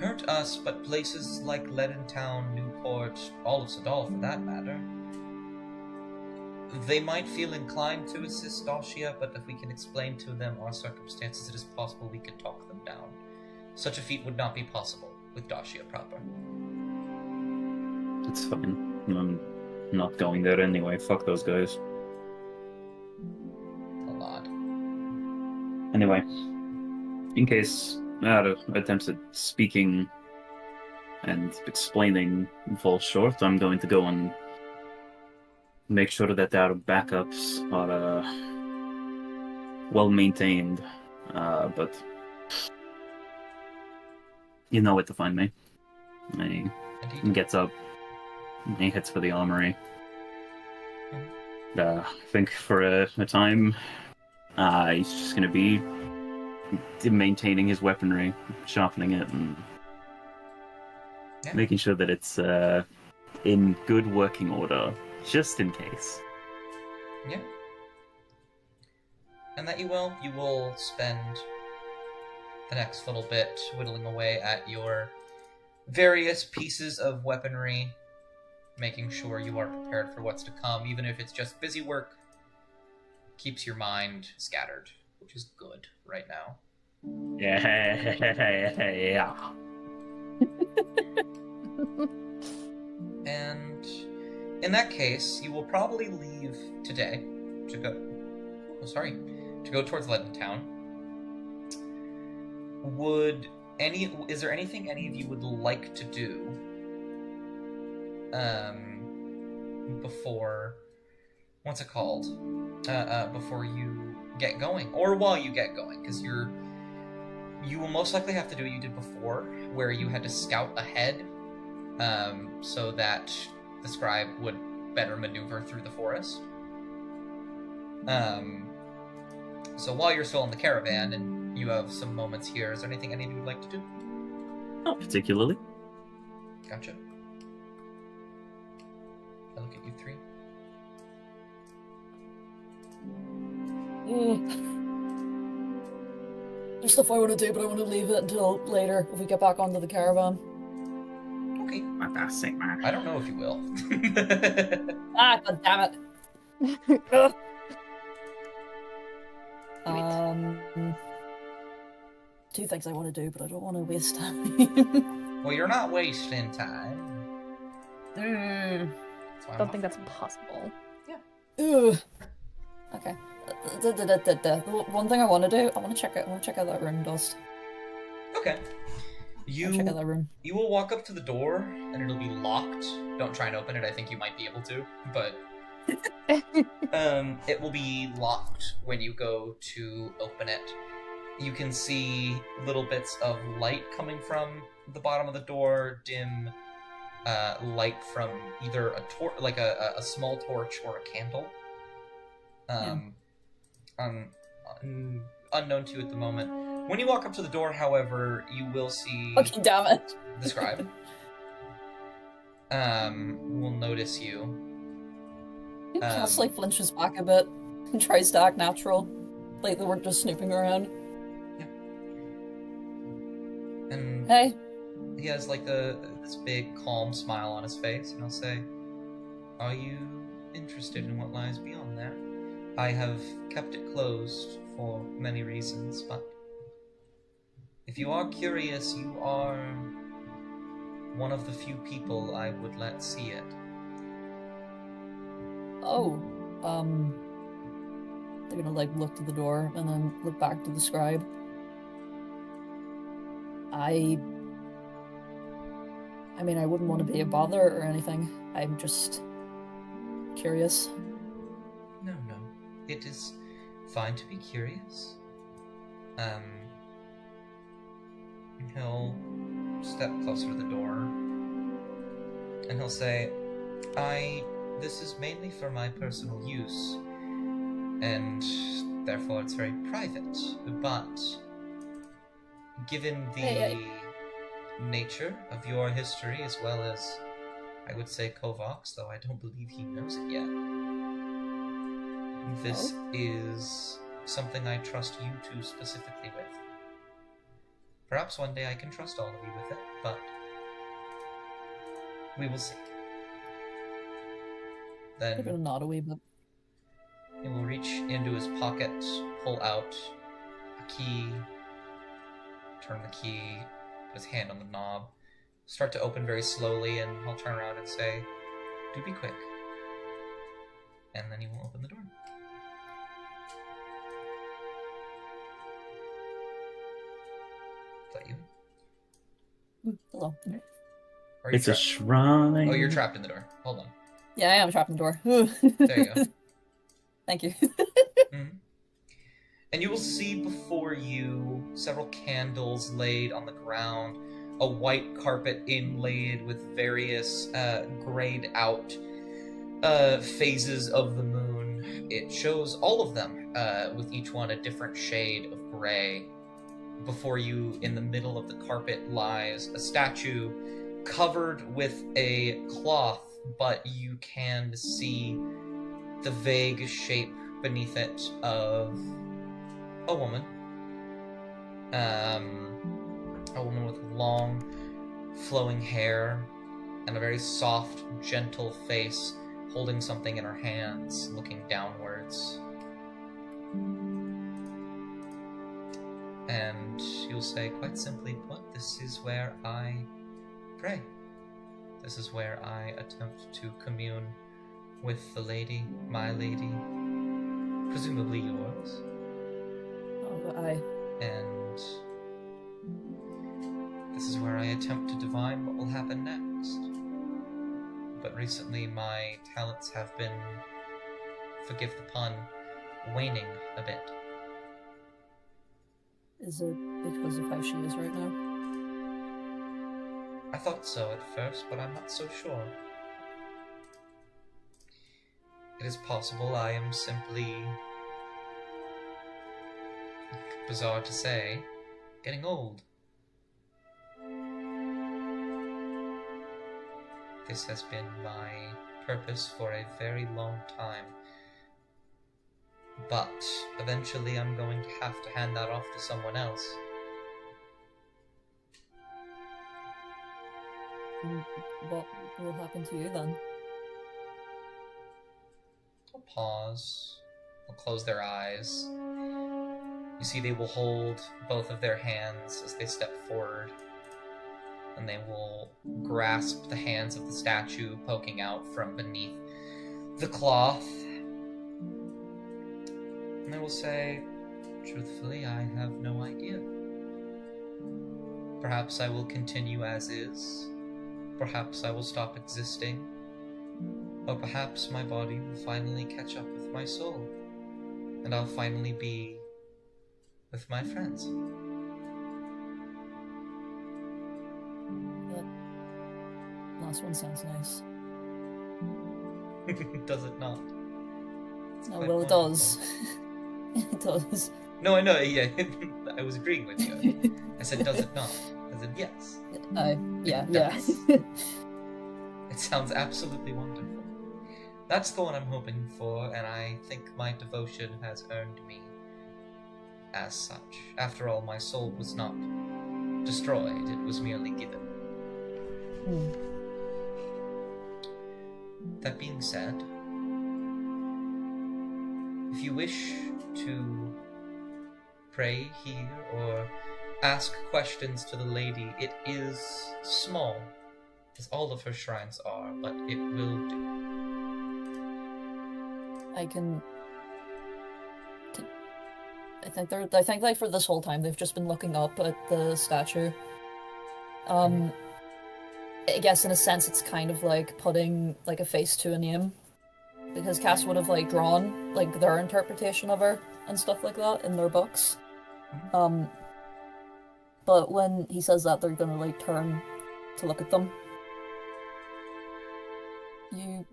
[SPEAKER 5] hurt us, but places like Leadentown, Newport, all of Sadal for that matter, they might feel inclined to assist Dashia, but if we can explain to them our circumstances, it is possible we could talk them down. Such a feat would not be possible with Dashia proper.
[SPEAKER 1] It's fine. I'm not going there anyway. Fuck those guys.
[SPEAKER 5] A lot.
[SPEAKER 1] Anyway, in case attempts at speaking and explaining fall short, I'm going to go and make sure that our backups are well maintained. But you know where to find me. He
[SPEAKER 5] Indeed.
[SPEAKER 1] gets up. He heads for the armory. I think for a time, he's just going to be maintaining his weaponry, sharpening it, and
[SPEAKER 5] Yeah.
[SPEAKER 1] making sure that it's in good working order, just in case.
[SPEAKER 5] Yeah. And that you will spend the next little bit whittling away at your various pieces of weaponry, making sure you are prepared for what's to come, even if it's just busy work. Keeps your mind scattered, which is good right now.
[SPEAKER 1] Yeah.
[SPEAKER 5] And in that case, you will probably leave today to go towards Leadentown. Is there anything any of you would like to do before before you get going, or while you get going? Because you will most likely have to do what you did before, where you had to scout ahead, so that the scribe would better maneuver through the forest. So while you're still in the caravan and you have some moments here, is there anything any of you would like to do?
[SPEAKER 1] Not particularly.
[SPEAKER 5] Gotcha. I look at you three.
[SPEAKER 3] There's stuff I want to do, but I want to leave it until later if we get back onto the caravan.
[SPEAKER 5] Okay.
[SPEAKER 1] Fantastic, man.
[SPEAKER 5] I don't know if you will.
[SPEAKER 3] Ah, god damn it. Two things I want to do, but I don't want to waste time.
[SPEAKER 5] Well, you're not wasting time.
[SPEAKER 3] Mm.
[SPEAKER 5] That's why I'm
[SPEAKER 4] Don't think
[SPEAKER 5] off.
[SPEAKER 4] that's possible.
[SPEAKER 3] Ugh. Okay. The one thing I want to do, I want to check out that room, Dust.
[SPEAKER 5] Okay.
[SPEAKER 3] Check out that room.
[SPEAKER 5] You will walk up to the door and it'll be locked. Don't try and open it. I think you might be able to, but it will be locked when you go to open it. You can see little bits of light coming from the bottom of the door, dim light from either a small torch or a candle. Unknown to you at the moment. When you walk up to the door, however, you will see
[SPEAKER 3] Okay, damn it.
[SPEAKER 5] the scribe. Will notice you.
[SPEAKER 3] Castley flinches back a bit and tries to act natural, like they weren't just snooping around.
[SPEAKER 5] And
[SPEAKER 3] Hey,
[SPEAKER 5] he has like this big, calm smile on his face, and he'll say, "Are you interested in what lies beyond that? I have kept it closed for many reasons, but if you are curious, you are one of the few people I would let see it."
[SPEAKER 3] they're gonna like look to the door and then look back to the scribe. I mean, I wouldn't want to be a bother or anything. I'm just curious.
[SPEAKER 5] No. It is fine to be curious. He'll step closer to the door, and he'll say, this is mainly for my personal use, and therefore it's very private, but given the
[SPEAKER 3] Hey.
[SPEAKER 5] nature of your history, as well as, I would say, Kovacs, though I don't believe he knows it yet, This is something I trust you two specifically with. Perhaps one day I can trust all of you with it, but we will see.
[SPEAKER 3] I'm gonna
[SPEAKER 5] Then
[SPEAKER 3] nod away, but
[SPEAKER 5] he will reach into his pocket, pull out a key, turn the key, put his hand on the knob, start to open very slowly, and he'll turn around and say, "Do be quick." And then he will open the door. Is that you?
[SPEAKER 3] hello.
[SPEAKER 5] Or are you
[SPEAKER 1] It's a
[SPEAKER 5] trapped?
[SPEAKER 1] shrine.
[SPEAKER 5] Oh, you're trapped in the door. Hold on.
[SPEAKER 3] Yeah, I am trapped in the door.
[SPEAKER 5] There you go.
[SPEAKER 3] Thank you.
[SPEAKER 5] Mhm. And you will see before you several candles laid on the ground, a white carpet inlaid with various grayed out phases of the moon. It shows all of them, with each one a different shade of gray. Before you, in the middle of the carpet, lies a statue covered with a cloth, but you can see the vague shape beneath it of a woman. A woman with long, flowing hair and a very soft, gentle face, holding something in her hands, looking downwards. And you'll say, quite simply put, this is where I pray. This is where I attempt to commune with the lady, my lady, presumably yours.
[SPEAKER 3] Oh, but I.
[SPEAKER 5] And this is where I attempt to divine what will happen next. But recently my talents have been, forgive the pun, waning a bit.
[SPEAKER 3] Is it because of how she is right now?
[SPEAKER 5] I thought so at first, but I'm not so sure. It is possible I am simply, bizarre to say, getting old. This has been my purpose for a very long time. But eventually I'm going to have to hand that off to someone else.
[SPEAKER 3] What will happen to you then?
[SPEAKER 5] They'll pause. They'll close their eyes. You see they will hold both of their hands as they step forward. And they will grasp the hands of the statue poking out from beneath the cloth. And they will say, truthfully, I have no idea. Perhaps I will continue as is. Perhaps I will stop existing. Or perhaps my body will finally catch up with my soul. And I'll finally be with my friends.
[SPEAKER 3] That last one sounds nice.
[SPEAKER 5] Does it not? It's
[SPEAKER 3] Oh,
[SPEAKER 5] quite
[SPEAKER 3] well, it
[SPEAKER 5] wonderful.
[SPEAKER 3] does. It does.
[SPEAKER 5] No, I know, yeah. I was agreeing with you. I said, does it not? I said, yes.
[SPEAKER 3] Yeah,
[SPEAKER 5] It
[SPEAKER 3] yeah.
[SPEAKER 5] does. It sounds absolutely wonderful. That's the one I'm hoping for, and I think my devotion has earned me as such. After all, my soul was not destroyed, it was merely given.
[SPEAKER 3] Hmm.
[SPEAKER 5] That being said, if you wish to pray here or ask questions to the lady, it is small, as all of her shrines are, but it will do.
[SPEAKER 3] I think like for this whole time they've just been looking up at the statue. I guess in a sense it's kind of like putting like a face to a name, because Cass would have like drawn like their interpretation of her and stuff like that in their books. But when he says that, they're gonna like turn to look at them. You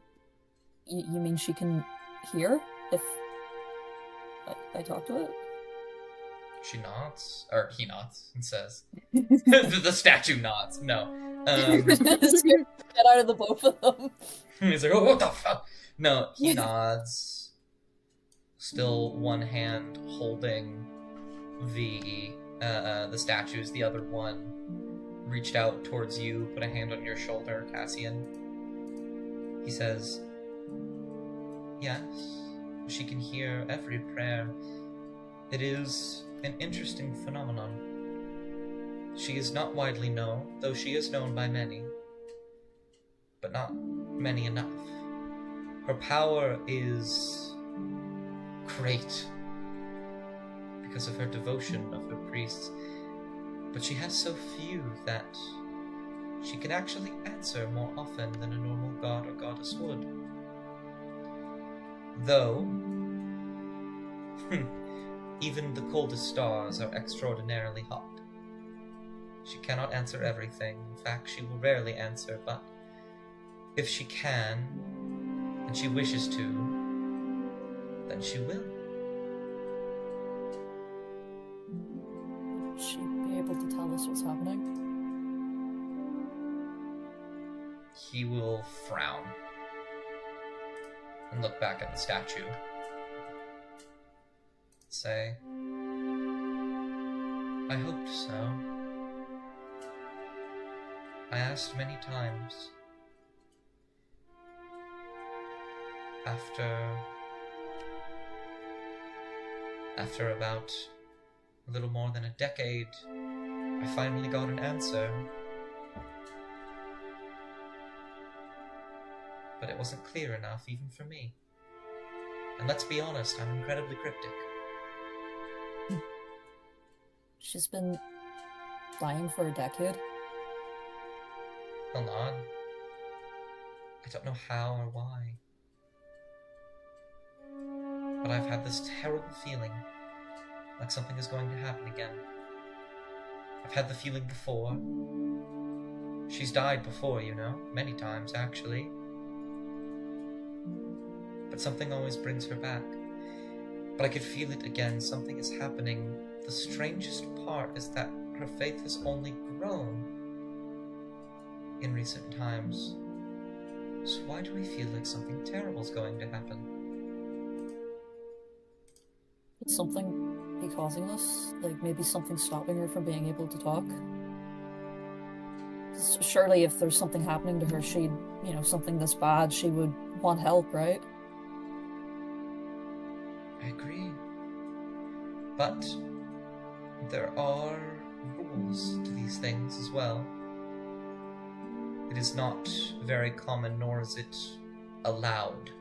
[SPEAKER 3] mean she can hear if I talk to it?
[SPEAKER 5] She nods, or he nods and says, the statue nods. No.
[SPEAKER 3] Get out of the both of them.
[SPEAKER 5] He's like, oh, what the fuck? No, he nods. still one hand holding the statues, the other one reached out towards you, put a hand on your shoulder, Cassian. He says, "Yes, she can hear every prayer. It is an interesting phenomenon. She is not widely known, though she is known by many, but not many enough. Her power is great because of her devotion of her priests, but she has so few that she can actually answer more often than a normal god or goddess would. Though, even the coldest stars are extraordinarily hot. She cannot answer everything. In fact, she will rarely answer, but if she can, and she wishes to, then she will."
[SPEAKER 3] Would she be able to tell us what's happening?
[SPEAKER 5] He will frown and look back at the statue. Say, "I hoped so. I asked many times. After about a little more than a decade, I finally got an answer. But it wasn't clear enough, even for me. And let's be honest, I'm incredibly cryptic."
[SPEAKER 3] She's been dying for a decade.
[SPEAKER 5] He'll nod. "I don't know how or why. But I've had this terrible feeling, like something is going to happen again. I've had the feeling before. She's died before, you know, many times actually. But something always brings her back. But I could feel it again, something is happening. The strangest part is that her faith has only grown in recent times. So why do I feel like something terrible is going to happen?"
[SPEAKER 3] Would something be causing this? Like maybe something stopping her from being able to talk? Surely if there's something happening to her, she'd, something this bad, she would want help, right?
[SPEAKER 5] I agree. But there are rules to these things as well. It is not very common, nor is it allowed,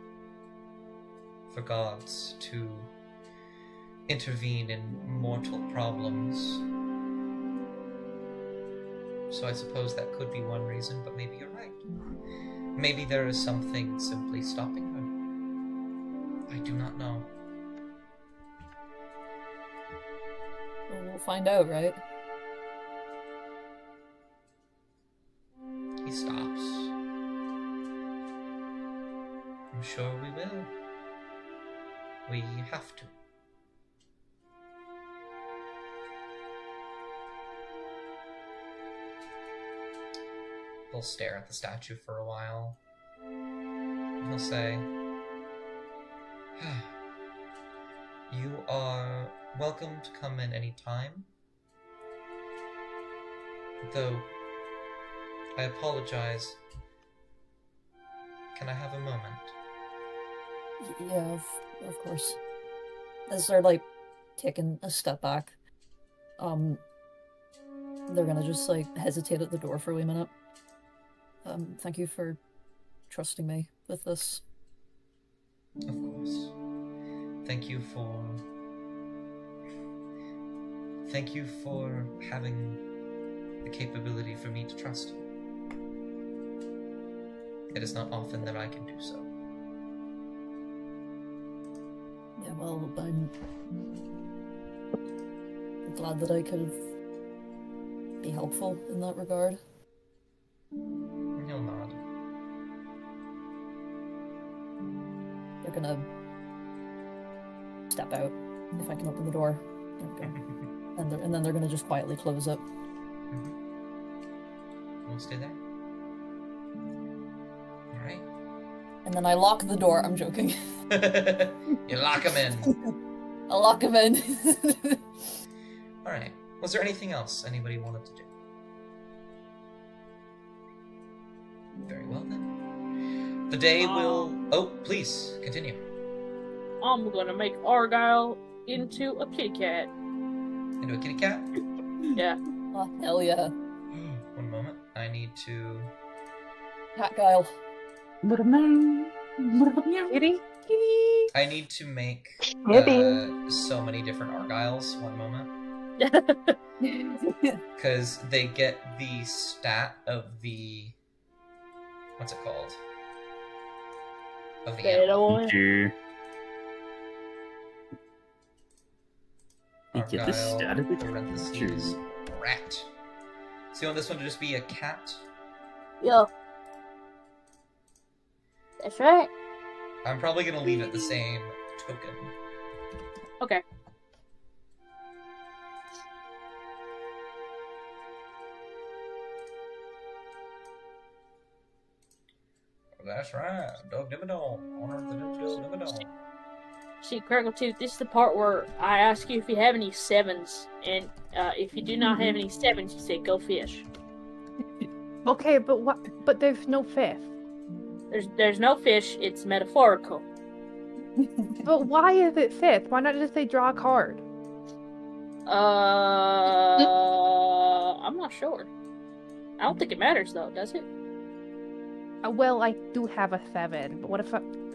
[SPEAKER 5] for gods to intervene in mortal problems. So I suppose that could be one reason, but maybe you're right. Maybe there is something simply stopping her. I do not know.
[SPEAKER 3] Well, we'll find out, right?
[SPEAKER 5] He stops. I'm sure we will. We have to. He'll stare at the statue for a while. And he'll say, "You are welcome to come in any time. Though, I apologize. Can I have a moment?"
[SPEAKER 3] Yeah, of course. As they're, taking a step back, they're gonna just, hesitate at the door for a wee minute. Thank you for trusting me with this.
[SPEAKER 5] Of course. Thank you for having the capability for me to trust you. It is not often that I can do so.
[SPEAKER 3] Yeah, well, I'm glad that I could be helpful in that regard.
[SPEAKER 5] He'll nod.
[SPEAKER 3] They're gonna step out, if I can open the door. There we go. And then they're gonna just quietly close it.
[SPEAKER 5] We'll stay there. Alright.
[SPEAKER 3] And then I lock the door. I'm joking.
[SPEAKER 5] You lock him in.
[SPEAKER 3] I lock him in.
[SPEAKER 5] Alright. Was there anything else anybody wanted to do? Very well then. The day will... Oh, please, continue.
[SPEAKER 2] I'm gonna make Argyle into a kitty cat.
[SPEAKER 5] Into a kitty cat?
[SPEAKER 2] Yeah.
[SPEAKER 3] Oh, hell yeah.
[SPEAKER 5] One moment. I need to...
[SPEAKER 3] Cat Guile.
[SPEAKER 4] Kitty?
[SPEAKER 5] I need to make so many different Argyles. One moment. Because they get the stat of the... What's it called? Of the animal.
[SPEAKER 1] You get the
[SPEAKER 5] Argyle,
[SPEAKER 1] stat of the
[SPEAKER 5] parentheses, rat. So you want this one to just be a cat?
[SPEAKER 2] Yeah. That's right.
[SPEAKER 5] I'm probably gonna leave it the same token.
[SPEAKER 2] Okay.
[SPEAKER 5] That's right, Dog Dimmadome, owner of the Dog Dimmadome.
[SPEAKER 2] See, Crackletooth, this is the part where I ask you if you have any sevens, and if you do not have any sevens, you say go fish.
[SPEAKER 4] Okay, but what? But there's no fifth.
[SPEAKER 2] There's no fish. It's metaphorical.
[SPEAKER 4] But why is it fifth? Why not just say draw a card?
[SPEAKER 2] I'm not sure. I don't think it matters though, does it?
[SPEAKER 4] Well, I do have a 7, but what if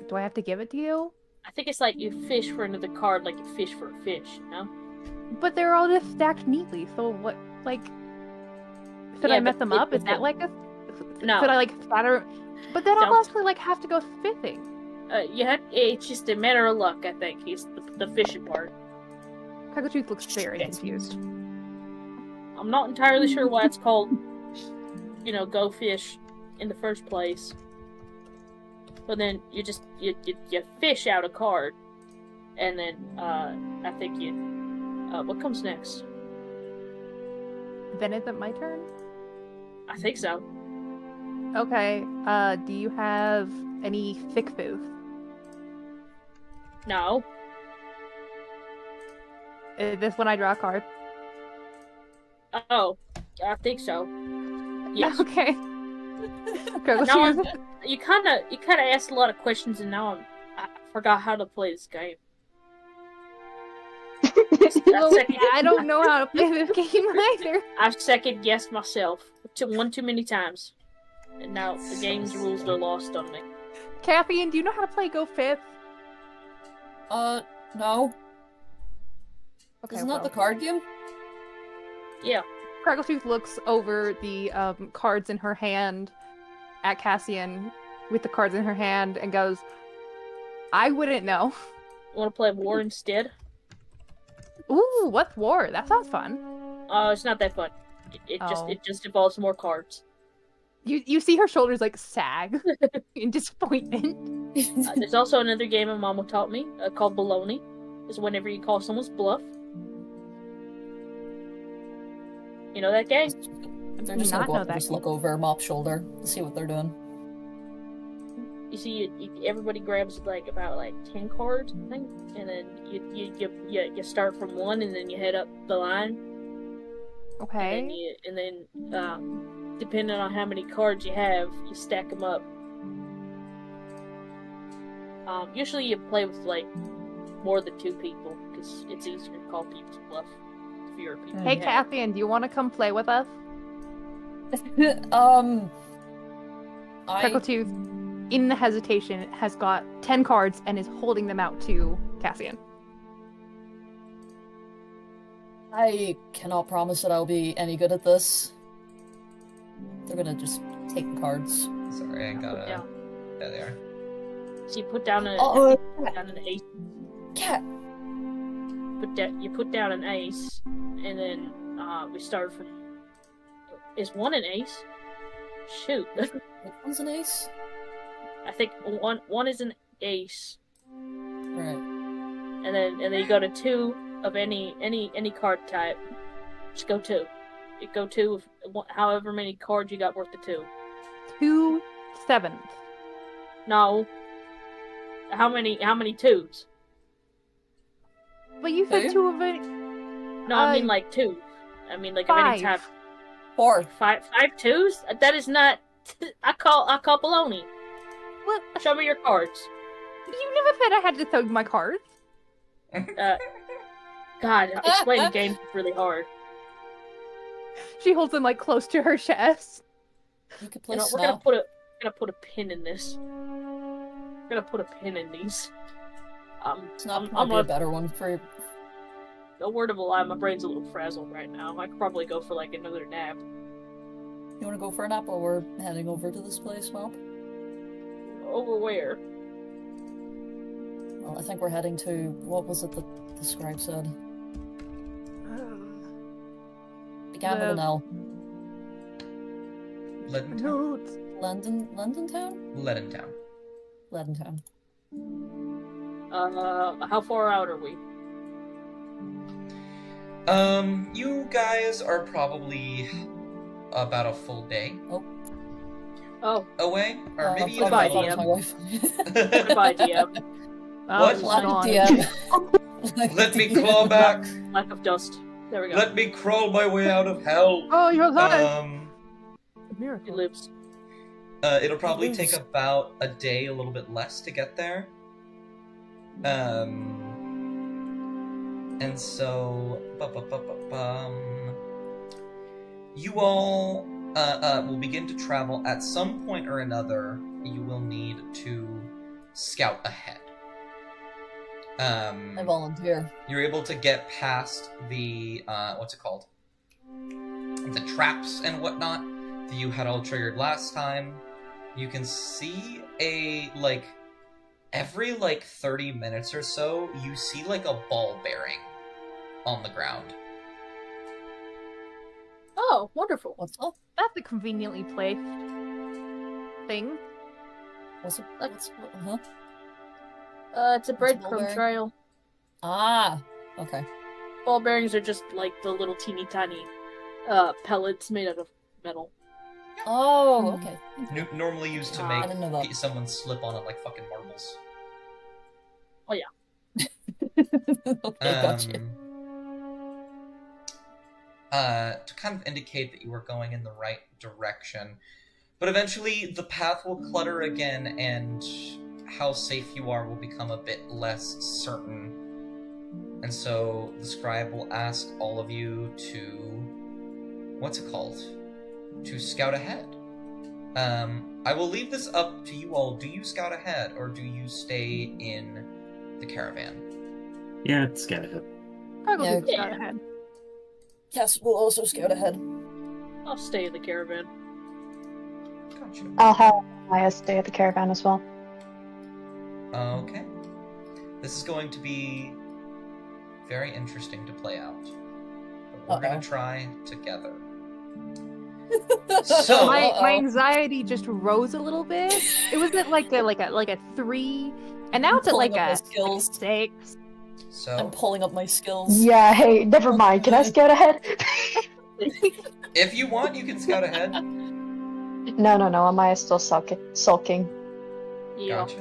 [SPEAKER 4] do I have to give it to you?
[SPEAKER 2] I think it's like you fish for another card, like you fish for a fish, you know?
[SPEAKER 4] But they're all just stacked neatly, so what, like... Should
[SPEAKER 2] Yeah,
[SPEAKER 4] I mess
[SPEAKER 2] but
[SPEAKER 4] them
[SPEAKER 2] it-
[SPEAKER 4] up? Is
[SPEAKER 2] it's
[SPEAKER 4] that
[SPEAKER 2] a-
[SPEAKER 4] like a...
[SPEAKER 2] No.
[SPEAKER 4] Should I, like, scatter... But then I'll
[SPEAKER 2] Don't.
[SPEAKER 4] actually, like, have to go fishing.
[SPEAKER 2] It's just a matter of luck, I think. It's the fishing part.
[SPEAKER 4] Crackletooth looks very confused.
[SPEAKER 2] I'm not entirely sure why it's called, go fish in the first place. But then you just you fish out a card, and then I think you. What comes next?
[SPEAKER 4] Then is it my turn?
[SPEAKER 2] I think so.
[SPEAKER 4] Okay, do you have any fixes?
[SPEAKER 2] No.
[SPEAKER 4] Is this when I draw a card?
[SPEAKER 2] Oh, I think so. Yes.
[SPEAKER 4] Okay.
[SPEAKER 2] Now
[SPEAKER 4] Crackletooth.
[SPEAKER 2] you kind of asked a lot of questions, and now I forgot how to play this game.
[SPEAKER 4] Well, I don't know how to play this game either.
[SPEAKER 2] I've second guessed myself one too many times, and now the game's rules are lost on me.
[SPEAKER 4] Caffeine, do you know how to play Go Fifth?
[SPEAKER 3] No.
[SPEAKER 4] Okay,
[SPEAKER 3] Isn't
[SPEAKER 4] well.
[SPEAKER 3] that the card game?
[SPEAKER 2] Yeah.
[SPEAKER 4] Crackletooth looks over the cards in her hand at Cassian with the cards in her hand and goes, I wouldn't know.
[SPEAKER 2] Want to play war instead?
[SPEAKER 4] Ooh, what's war? That sounds fun.
[SPEAKER 2] It's not that fun. It
[SPEAKER 4] Oh.
[SPEAKER 2] just involves more cards.
[SPEAKER 4] You see her shoulders like sag in disappointment.
[SPEAKER 2] There's also another game my mama taught me called Baloney. Is whenever you call someone's bluff. You know that game?
[SPEAKER 3] I'm
[SPEAKER 4] do
[SPEAKER 3] just gonna
[SPEAKER 4] not
[SPEAKER 3] go
[SPEAKER 4] know
[SPEAKER 3] up and
[SPEAKER 4] that
[SPEAKER 3] just
[SPEAKER 4] game.
[SPEAKER 3] look over Mop's shoulder to see what they're doing.
[SPEAKER 2] You see, everybody grabs about 10 cards, I think, and then you start from 1, and then you head up the line,
[SPEAKER 4] Okay.
[SPEAKER 2] and then depending on how many cards you have, you stack them up. Usually you play with more than 2 people because it's easier to call people's bluff. Fewer people.
[SPEAKER 4] Hey,
[SPEAKER 2] you have.
[SPEAKER 4] Cassian, do you want to come play with us? Crackletooth, in the hesitation, has got 10 cards and is holding them out to Cassian.
[SPEAKER 3] I cannot promise that I'll be any good at this. They're gonna just take the cards.
[SPEAKER 5] Sorry, I
[SPEAKER 2] Put
[SPEAKER 5] gotta.
[SPEAKER 2] down.
[SPEAKER 5] There they are.
[SPEAKER 2] So you put down
[SPEAKER 3] Oh,
[SPEAKER 2] down an ace.
[SPEAKER 3] cat!
[SPEAKER 2] You put down an ace, and then we start from. Is 1 an ace? Shoot,
[SPEAKER 3] Which one's an ace?
[SPEAKER 2] I think one is an ace,
[SPEAKER 3] Right.
[SPEAKER 2] and then you go to 2 of any card type. Just go 2. You go 2 of however many cards you got worth the 2.
[SPEAKER 4] 2 7s.
[SPEAKER 2] No, How many twos?
[SPEAKER 4] But you said
[SPEAKER 3] Two?
[SPEAKER 4] two of it.
[SPEAKER 2] No, I mean like two. I mean like of any
[SPEAKER 4] Five.
[SPEAKER 2] type.
[SPEAKER 3] 4.
[SPEAKER 2] Five twos? That is not. I call baloney.
[SPEAKER 4] What?
[SPEAKER 2] Show me your cards.
[SPEAKER 4] You never said I had to throw my cards.
[SPEAKER 2] God, explaining games is really hard.
[SPEAKER 4] She holds them like close to her chest.
[SPEAKER 3] You could play
[SPEAKER 2] You know,
[SPEAKER 3] Snap.
[SPEAKER 2] we're gonna put a pin in this. We're gonna put a pin in these.
[SPEAKER 3] Snap
[SPEAKER 2] I'm
[SPEAKER 3] might be a
[SPEAKER 2] a
[SPEAKER 3] better one for.
[SPEAKER 2] no word of a lie. My brain's a little frazzled right now. I could probably go for like another nap.
[SPEAKER 3] You want to go for a nap while we're heading over to this place, Mom?
[SPEAKER 2] Over where?
[SPEAKER 3] Well, I think we're heading to. What was it that the scribe said? Began with an L.
[SPEAKER 5] Leaden Town.
[SPEAKER 4] Notes.
[SPEAKER 3] London town?
[SPEAKER 5] Leaden Town.
[SPEAKER 3] Leaden town.
[SPEAKER 2] How far out are we?
[SPEAKER 5] You guys are probably about a full day
[SPEAKER 2] Oh,
[SPEAKER 5] away, or maybe even
[SPEAKER 2] goodbye,
[SPEAKER 5] a little.
[SPEAKER 2] DM.
[SPEAKER 3] my wife.
[SPEAKER 2] goodbye, DM.
[SPEAKER 4] Oh,
[SPEAKER 5] What?
[SPEAKER 4] it's
[SPEAKER 3] Like
[SPEAKER 4] gone.
[SPEAKER 3] DM.
[SPEAKER 5] Let me claw back.
[SPEAKER 2] Lack of dust. There we go.
[SPEAKER 5] Let me crawl my way out of hell.
[SPEAKER 4] Oh, you're alive.
[SPEAKER 2] He
[SPEAKER 4] Miracle.
[SPEAKER 2] lives.
[SPEAKER 5] It'll probably
[SPEAKER 3] Moves.
[SPEAKER 5] take about a day, a little bit less, to get there. And so, you all will begin to travel. At some point or another, you will need to scout ahead.
[SPEAKER 3] I volunteer.
[SPEAKER 5] You're able to get past the what's it called? The traps and whatnot that you had all triggered last time. You can see every 30 minutes or so, you see like a ball bearing on the ground.
[SPEAKER 2] Oh, wonderful.
[SPEAKER 3] What's up?
[SPEAKER 4] That's a conveniently placed thing.
[SPEAKER 3] What's it? What's huh?
[SPEAKER 2] It's a
[SPEAKER 3] What's a ball
[SPEAKER 2] breadcrumb
[SPEAKER 3] bearing?
[SPEAKER 2] trail.
[SPEAKER 3] Ah. Okay.
[SPEAKER 2] Ball bearings are just like the little teeny tiny pellets made out of metal.
[SPEAKER 3] Oh. Okay.
[SPEAKER 5] Normally used to
[SPEAKER 2] I
[SPEAKER 5] make
[SPEAKER 3] didn't know that.
[SPEAKER 5] someone slip on it like fucking marbles.
[SPEAKER 3] Okay. Gotcha.
[SPEAKER 5] To kind of indicate that you are going in the right direction. But eventually, the path will clutter again, and how safe you are will become a bit less certain. And so, the scribe will ask all of you to... what's it called? To scout ahead. I will leave this up to you all. Do you scout ahead, or do you stay in the caravan?
[SPEAKER 1] Yeah, it's scout ahead.
[SPEAKER 4] Probably
[SPEAKER 3] Yeah.
[SPEAKER 4] just got ahead.
[SPEAKER 3] Yes, we'll also scout ahead.
[SPEAKER 2] I'll stay in the caravan.
[SPEAKER 5] Gotcha.
[SPEAKER 6] I'll have Maya stay at the caravan as well.
[SPEAKER 5] Okay. This is going to be very interesting to play out. But we're
[SPEAKER 3] Uh-oh.
[SPEAKER 5] going to try together. So-
[SPEAKER 4] My anxiety just rose a little bit. It was at like a 3, and now it's at
[SPEAKER 3] Pulling
[SPEAKER 4] like
[SPEAKER 3] up my
[SPEAKER 4] a
[SPEAKER 3] skills.
[SPEAKER 4] 6.
[SPEAKER 3] I'm
[SPEAKER 5] So,
[SPEAKER 3] pulling up my skills.
[SPEAKER 6] Yeah, hey, never mind. Can I scout ahead?
[SPEAKER 5] if you want, you can scout ahead.
[SPEAKER 6] No, Amaya's still sulking.
[SPEAKER 2] Yeah.
[SPEAKER 5] Gotcha.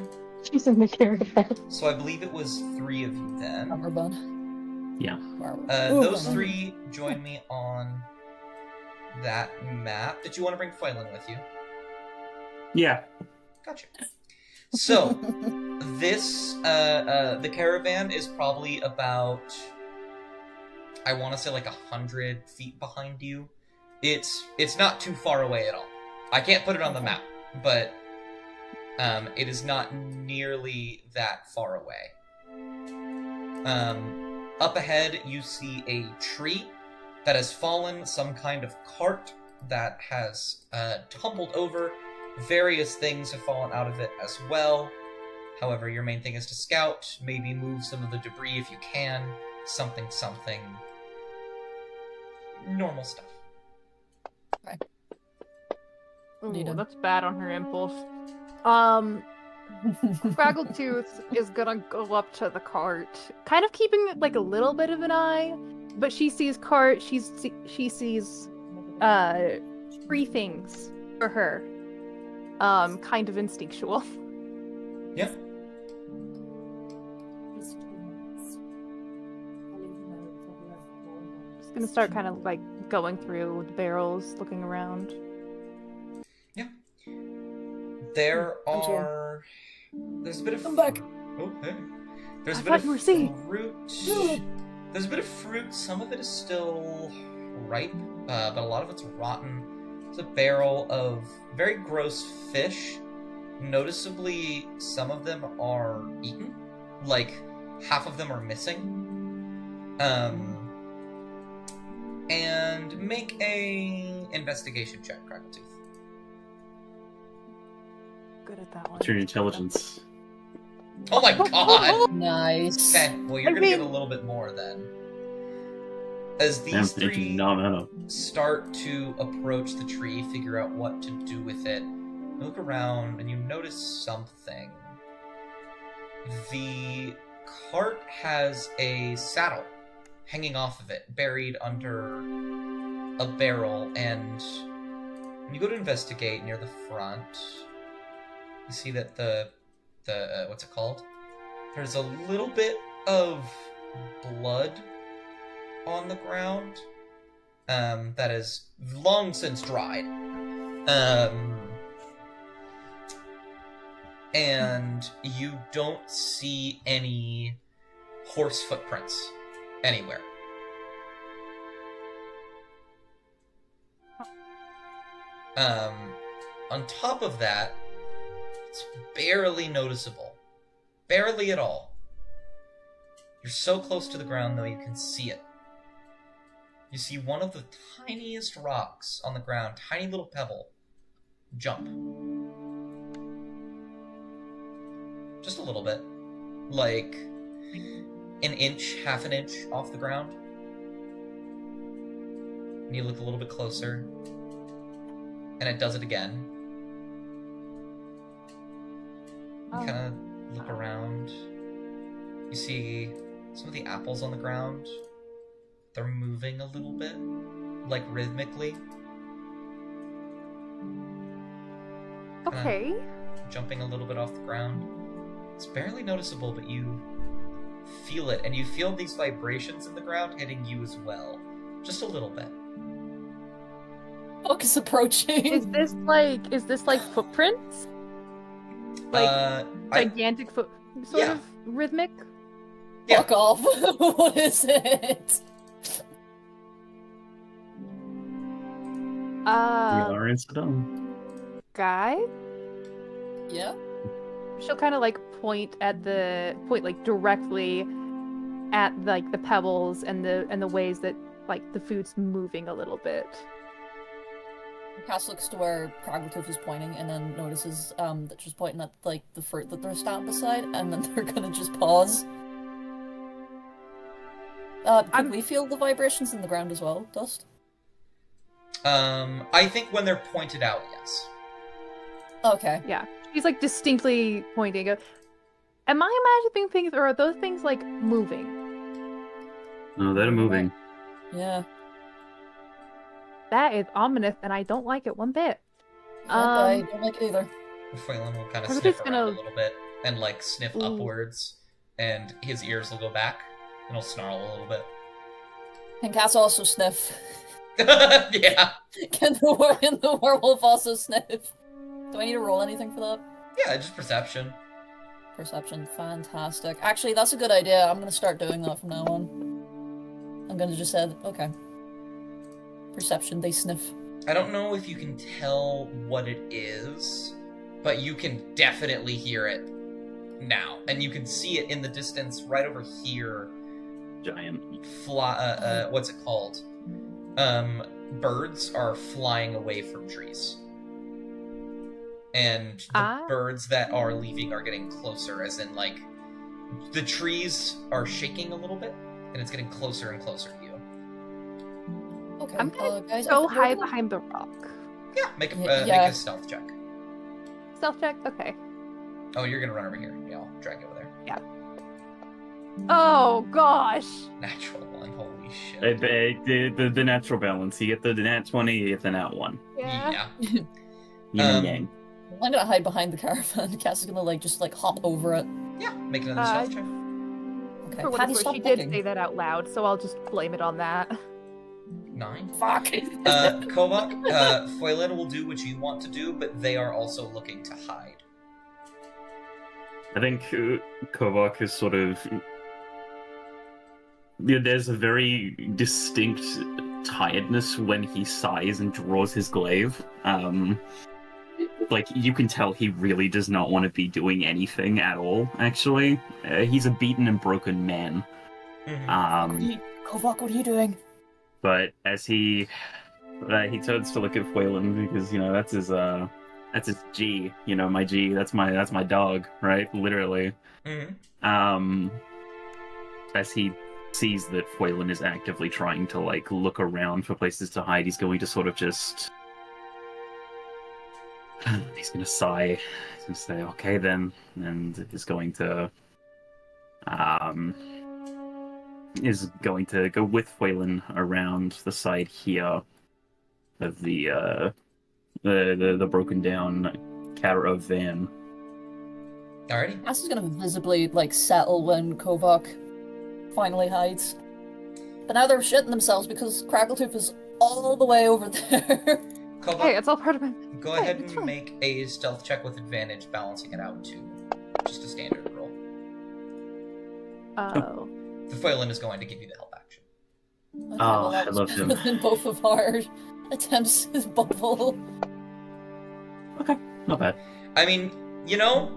[SPEAKER 6] She's in the caravan.
[SPEAKER 5] So I believe it was 3 of you then.
[SPEAKER 3] Rubber bun.
[SPEAKER 1] Yeah.
[SPEAKER 3] Where are we?
[SPEAKER 5] Those
[SPEAKER 3] Ooh,
[SPEAKER 5] 3 join me on that map. Did you want to bring Foylin with you?
[SPEAKER 1] Yeah.
[SPEAKER 5] Gotcha. So, this, the caravan is probably about, I want to say like 100 feet behind you. It's not too far away at all. I can't put it on the map, but it is not nearly that far away. Up ahead, you see a tree that has fallen, some kind of cart that has tumbled over. Various things have fallen out of it as well. However, your main thing is to scout, maybe move some of the debris if you can. Something. Normal stuff.
[SPEAKER 4] Ooh,
[SPEAKER 3] Needed.
[SPEAKER 4] that's bad on her impulse. Fraggletooth is gonna go up to the cart, kind of keeping like a little bit of an eye, but she sees cart. She sees 3 things for her. Kind of instinctual.
[SPEAKER 5] Yep.
[SPEAKER 4] gonna start kind of like going through the barrels, looking around.
[SPEAKER 5] There
[SPEAKER 3] I'm sorry.
[SPEAKER 5] are. There's a bit of.
[SPEAKER 3] Come back.
[SPEAKER 5] Oh, hey. There's
[SPEAKER 4] I
[SPEAKER 5] a bit
[SPEAKER 4] thought
[SPEAKER 5] of
[SPEAKER 4] you were seeing.
[SPEAKER 5] fruit. There's a bit of fruit. Some of it is still ripe, but a lot of it's rotten. There's a barrel of very gross fish. Noticeably, some of them are eaten. Like, half of them are missing. And make a investigation check, Crackletooth.
[SPEAKER 4] Good at that one.
[SPEAKER 1] What's your intelligence?
[SPEAKER 5] Oh my god!
[SPEAKER 3] Nice.
[SPEAKER 5] Okay, well you're
[SPEAKER 4] I
[SPEAKER 5] gonna get a
[SPEAKER 4] mean-
[SPEAKER 5] little bit more then. As these three
[SPEAKER 1] No.
[SPEAKER 5] start to approach the tree, figure out what to do with it, you look around and you notice something. The cart has a saddle hanging off of it, buried under a barrel, and when you go to investigate near the front, you see that the what's it called? There's a little bit of blood on the ground that is long since dried. And you don't see any horse footprints anywhere. On top of that, it's barely noticeable. Barely at all. You're so close to the ground, though, you can see it. You see one of the tiniest rocks on the ground, tiny little pebble, jump. Just a little bit. Like an inch, half an inch off the ground. And you look a little bit closer. And it does it again. You kind of look around. You see some of the apples on the ground. They're moving a little bit, like rhythmically.
[SPEAKER 4] Okay.
[SPEAKER 5] Jumping a little bit off the ground. It's barely noticeable, but you feel it, and you feel these vibrations in the ground hitting you as well. Just a little bit.
[SPEAKER 3] Fuck is approaching.
[SPEAKER 4] Is this like footprints? Like gigantic sort
[SPEAKER 5] Yeah.
[SPEAKER 4] of rhythmic?
[SPEAKER 5] Yeah.
[SPEAKER 3] Fuck off. What is it?
[SPEAKER 1] We are in Saddam.
[SPEAKER 4] Guy?
[SPEAKER 3] Yeah.
[SPEAKER 4] She'll kind of like point like directly at like the pebbles and the ways that like the food's moving a little bit.
[SPEAKER 3] Cass looks to where Craggletooth is pointing and then notices that she's pointing at like the fruit that they're standing beside, and then they're gonna just pause. Can we feel the vibrations in the ground as well, Dust?
[SPEAKER 5] I think when they're pointed out, yes.
[SPEAKER 3] Okay.
[SPEAKER 4] Yeah. She's like distinctly pointing. Am I imagining things, or are those things like moving?
[SPEAKER 1] No, they're moving.
[SPEAKER 3] Yeah.
[SPEAKER 4] That is ominous, and I don't like it one bit.
[SPEAKER 3] But I don't like it either.
[SPEAKER 5] Phelan will kind of
[SPEAKER 4] I'm
[SPEAKER 5] sniff
[SPEAKER 4] just
[SPEAKER 5] around
[SPEAKER 4] gonna-
[SPEAKER 5] a little bit and like sniff
[SPEAKER 4] Ooh.
[SPEAKER 5] upwards, and his ears will go back and he'll snarl a little bit.
[SPEAKER 3] Can Cass also sniff?
[SPEAKER 5] Yeah.
[SPEAKER 3] Can the werewolf also sniff? Do I need to roll anything for that?
[SPEAKER 5] Yeah, just perception.
[SPEAKER 3] Perception, fantastic. Actually, that's a good idea. I'm gonna start doing that from now on. I'm gonna just say, okay. Perception, they sniff.
[SPEAKER 5] I don't know if you can tell what it is, but you can definitely hear it now, and you can see it in the distance right over here.
[SPEAKER 1] Giant.
[SPEAKER 5] What's it called? Birds are flying away from trees. And the birds that are leaving are getting closer, as in, like, the trees are shaking a little bit, and it's getting closer and closer to you.
[SPEAKER 3] Okay,
[SPEAKER 4] I'm gonna
[SPEAKER 3] guys,
[SPEAKER 4] go
[SPEAKER 3] I
[SPEAKER 4] hide
[SPEAKER 3] think
[SPEAKER 4] behind the rock.
[SPEAKER 5] Yeah, make a
[SPEAKER 3] Yeah.
[SPEAKER 5] make a stealth check.
[SPEAKER 4] Stealth check? Okay.
[SPEAKER 5] Oh, you're gonna run over here. Yeah, I'll drag you over there.
[SPEAKER 4] Oh gosh.
[SPEAKER 5] Natural one, holy shit.
[SPEAKER 1] The natural balance. You get the nat 20, you get the nat 1.
[SPEAKER 4] Yeah.
[SPEAKER 1] Yin and yang.
[SPEAKER 3] I'm gonna hide behind the caravan. Cass is gonna just hop over it.
[SPEAKER 5] Yeah, make another stealth check.
[SPEAKER 3] Okay,
[SPEAKER 4] For what
[SPEAKER 3] Patty,
[SPEAKER 4] it's worth,
[SPEAKER 3] stop
[SPEAKER 4] she did
[SPEAKER 3] looking.
[SPEAKER 4] say that out loud, so I'll just blame it on that.
[SPEAKER 5] 9.
[SPEAKER 3] Fuck.
[SPEAKER 5] Kovak, Foylin will do what you want to do, but they are also looking to hide.
[SPEAKER 1] I think Kovak is sort of... Yeah, there's a very distinct tiredness when he sighs and draws his glaive. Like, you can tell he really does not want to be doing anything at all, actually. He's a beaten and broken man.
[SPEAKER 3] Kovak, what are you doing?
[SPEAKER 1] But as he turns to look at Phelan, because, you know, that's his G, you know, my G, that's my dog, right? Literally. As he sees that Phelan is actively trying to, like, look around for places to hide, he's going to sort of just... He's going to sigh. He's going to say, okay then, and is going to go with Phelan around the side here of the broken down caravan.
[SPEAKER 5] Alrighty.
[SPEAKER 3] Ass is gonna visibly, like, settle when Kovak finally hides. But now they're shitting themselves because Crackletooth is all the way over there.
[SPEAKER 5] Kovak,
[SPEAKER 4] Hey, it's all part of my...
[SPEAKER 5] go
[SPEAKER 4] Hey,
[SPEAKER 5] ahead
[SPEAKER 4] it's
[SPEAKER 5] and
[SPEAKER 4] fine.
[SPEAKER 5] make a stealth check with advantage, balancing it out to just a standard roll.
[SPEAKER 4] Oh.
[SPEAKER 5] The Foylin is going to give you the help action.
[SPEAKER 3] Okay,
[SPEAKER 1] Oh,
[SPEAKER 3] that
[SPEAKER 1] I
[SPEAKER 3] was
[SPEAKER 1] love
[SPEAKER 3] better
[SPEAKER 1] him.
[SPEAKER 3] than both of our attempts as Bubble.
[SPEAKER 1] Okay, not bad.
[SPEAKER 5] I mean, you know,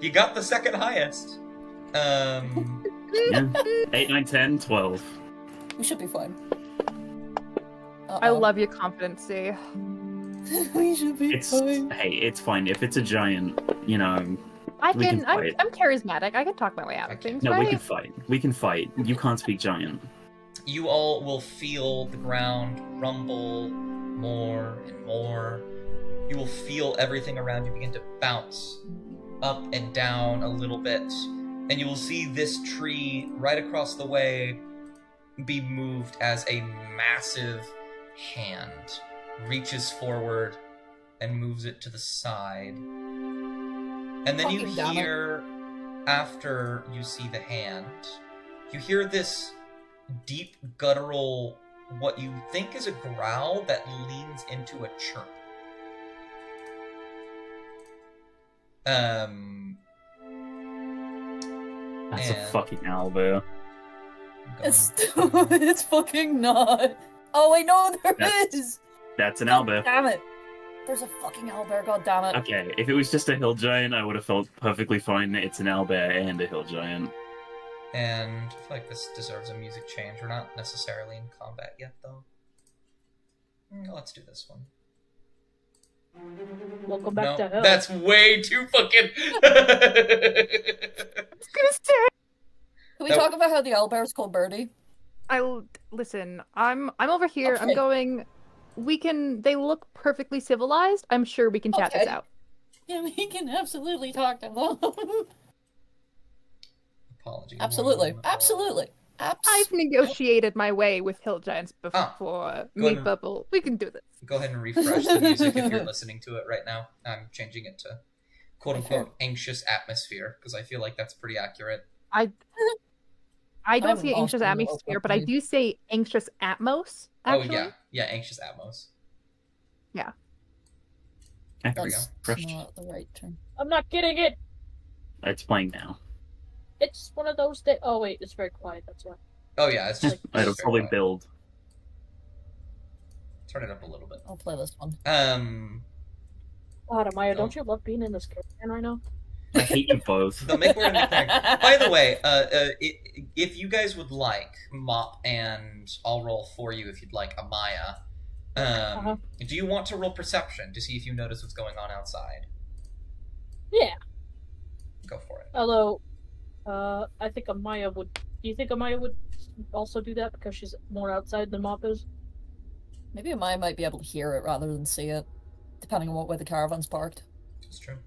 [SPEAKER 5] you got the second highest.
[SPEAKER 1] Yeah. 8, 9, 10, 12.
[SPEAKER 3] We should be fine.
[SPEAKER 4] I love your confidence, C.
[SPEAKER 3] We should be fine.
[SPEAKER 1] Hey, it's fine. If it's a giant, you know,
[SPEAKER 4] I
[SPEAKER 1] We can
[SPEAKER 4] can.
[SPEAKER 1] fight.
[SPEAKER 4] I'm charismatic. I can talk my way out
[SPEAKER 5] I
[SPEAKER 4] of
[SPEAKER 5] can-
[SPEAKER 4] things,
[SPEAKER 1] no,
[SPEAKER 4] right?
[SPEAKER 1] we can fight. We can fight. You can't speak giant.
[SPEAKER 5] You all will feel the ground rumble more and more. You will feel everything around you begin to bounce up and down a little bit. And you will see this tree right across the way be moved as a massive hand reaches forward and moves it to the side. And then you
[SPEAKER 3] Fucking damn it.
[SPEAKER 5] hear, after you see the hand, you hear this deep guttural, what you think is a growl that leans into a chirp.
[SPEAKER 1] That's a
[SPEAKER 5] And-
[SPEAKER 1] fucking owlbear.
[SPEAKER 3] It's it's fucking not. Oh wait, no, there
[SPEAKER 1] That's-
[SPEAKER 3] is.
[SPEAKER 1] That's an
[SPEAKER 3] God
[SPEAKER 1] owlbear.
[SPEAKER 3] damn it! There's a fucking owlbear. God damn it!
[SPEAKER 1] Okay, if it was just a hill giant, I would have felt perfectly fine. It's an owlbear and a hill giant.
[SPEAKER 5] And I feel like this deserves a music change. We're not necessarily in combat yet, though. Let's do this one.
[SPEAKER 2] Welcome back to
[SPEAKER 5] No,
[SPEAKER 2] hell.
[SPEAKER 5] that's way too fucking.
[SPEAKER 4] was gonna say.
[SPEAKER 3] Can we
[SPEAKER 5] Nope.
[SPEAKER 3] talk about how the owlbear is called Birdie?
[SPEAKER 4] Listen. I'm over here. I'm
[SPEAKER 3] Okay.
[SPEAKER 4] going. We can. They look perfectly civilized. I'm sure we can chat this
[SPEAKER 3] Okay.
[SPEAKER 4] out.
[SPEAKER 3] Yeah, we can absolutely talk to them.
[SPEAKER 5] Apologies.
[SPEAKER 3] Absolutely, absolutely,
[SPEAKER 4] I've negotiated my way with hill giants before.
[SPEAKER 5] Go
[SPEAKER 4] Me,
[SPEAKER 5] ahead.
[SPEAKER 4] Bubble. We can do this.
[SPEAKER 5] Go ahead and refresh the music if you're listening to it right now. I'm changing it to quote unquote anxious atmosphere because I feel like that's pretty accurate.
[SPEAKER 4] I don't
[SPEAKER 3] I'm
[SPEAKER 4] see anxious
[SPEAKER 3] awesome,
[SPEAKER 4] atmosphere, but I
[SPEAKER 3] okay.
[SPEAKER 4] do say anxious atmos. Actually.
[SPEAKER 5] Oh yeah, anxious atmos.
[SPEAKER 1] Okay,
[SPEAKER 5] There we
[SPEAKER 3] That's
[SPEAKER 5] go.
[SPEAKER 1] Fresh.
[SPEAKER 3] not the right term.
[SPEAKER 2] I'm not getting it.
[SPEAKER 1] It's playing now.
[SPEAKER 2] It's one of those days. Oh wait, it's very quiet. That's why.
[SPEAKER 5] Oh yeah, it's just.
[SPEAKER 1] It'll
[SPEAKER 5] just
[SPEAKER 1] probably
[SPEAKER 5] very quiet.
[SPEAKER 1] build.
[SPEAKER 5] Turn it up a little bit.
[SPEAKER 3] I'll play this one.
[SPEAKER 2] God, Amaya,
[SPEAKER 5] Oh.
[SPEAKER 2] don't you love being in this caravan right now?
[SPEAKER 1] I hate you both.
[SPEAKER 5] They'll make more in the thing. By the way, if you guys would like Mop, and I'll roll for you if you'd like Amaya. Do you want to roll perception to see if you notice what's going on outside?
[SPEAKER 2] Yeah.
[SPEAKER 5] Go for it.
[SPEAKER 2] Although, I think Amaya would. Do you think Amaya would also do that because she's more outside than Mop is?
[SPEAKER 3] Maybe Amaya might be able to hear it rather than see it, depending on what way the caravan's parked.
[SPEAKER 5] It's true.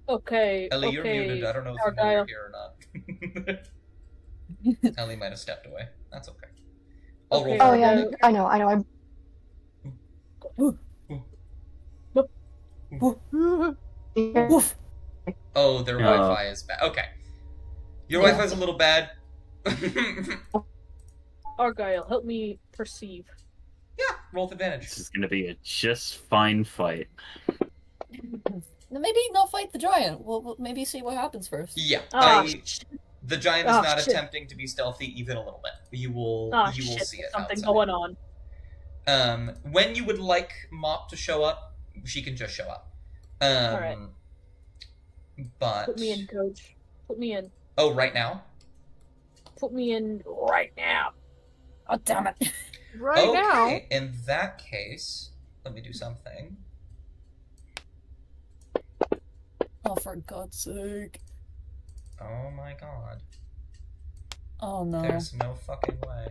[SPEAKER 2] Okay.
[SPEAKER 5] Ellie,
[SPEAKER 2] okay.
[SPEAKER 5] you're muted. I don't know if you know
[SPEAKER 2] Argyle.
[SPEAKER 5] you're here or not. Ellie might have stepped away. That's okay. I'll roll
[SPEAKER 2] Okay.
[SPEAKER 5] for
[SPEAKER 6] Oh
[SPEAKER 5] you.
[SPEAKER 6] yeah, I know.
[SPEAKER 3] Woof.
[SPEAKER 5] Oh, their
[SPEAKER 1] Oh.
[SPEAKER 5] Wi-Fi is bad. Okay. Your
[SPEAKER 3] Yeah.
[SPEAKER 5] Wi-Fi's a little bad.
[SPEAKER 2] Argyle, help me perceive.
[SPEAKER 5] Yeah, roll with advantage.
[SPEAKER 1] This is gonna be a just fine fight.
[SPEAKER 3] Maybe not fight the giant. We'll maybe see what happens first.
[SPEAKER 5] Yeah,
[SPEAKER 2] Oh,
[SPEAKER 5] the giant is
[SPEAKER 2] Oh,
[SPEAKER 5] not
[SPEAKER 2] shit.
[SPEAKER 5] attempting to be stealthy even a little bit. You will
[SPEAKER 2] shit,
[SPEAKER 5] see it.
[SPEAKER 2] there's something
[SPEAKER 5] outside.
[SPEAKER 2] going on.
[SPEAKER 5] When you would like Mop to show up, she can just show up.
[SPEAKER 2] Alright.
[SPEAKER 5] But
[SPEAKER 2] Put me in, coach. Put me in.
[SPEAKER 5] oh, right now.
[SPEAKER 2] Put me in right now.
[SPEAKER 3] Oh damn it!
[SPEAKER 4] Right now.
[SPEAKER 5] Okay, in that case, let me do something.
[SPEAKER 3] Oh, for God's sake!
[SPEAKER 5] Oh my god.
[SPEAKER 3] Oh no!
[SPEAKER 5] There's no fucking way.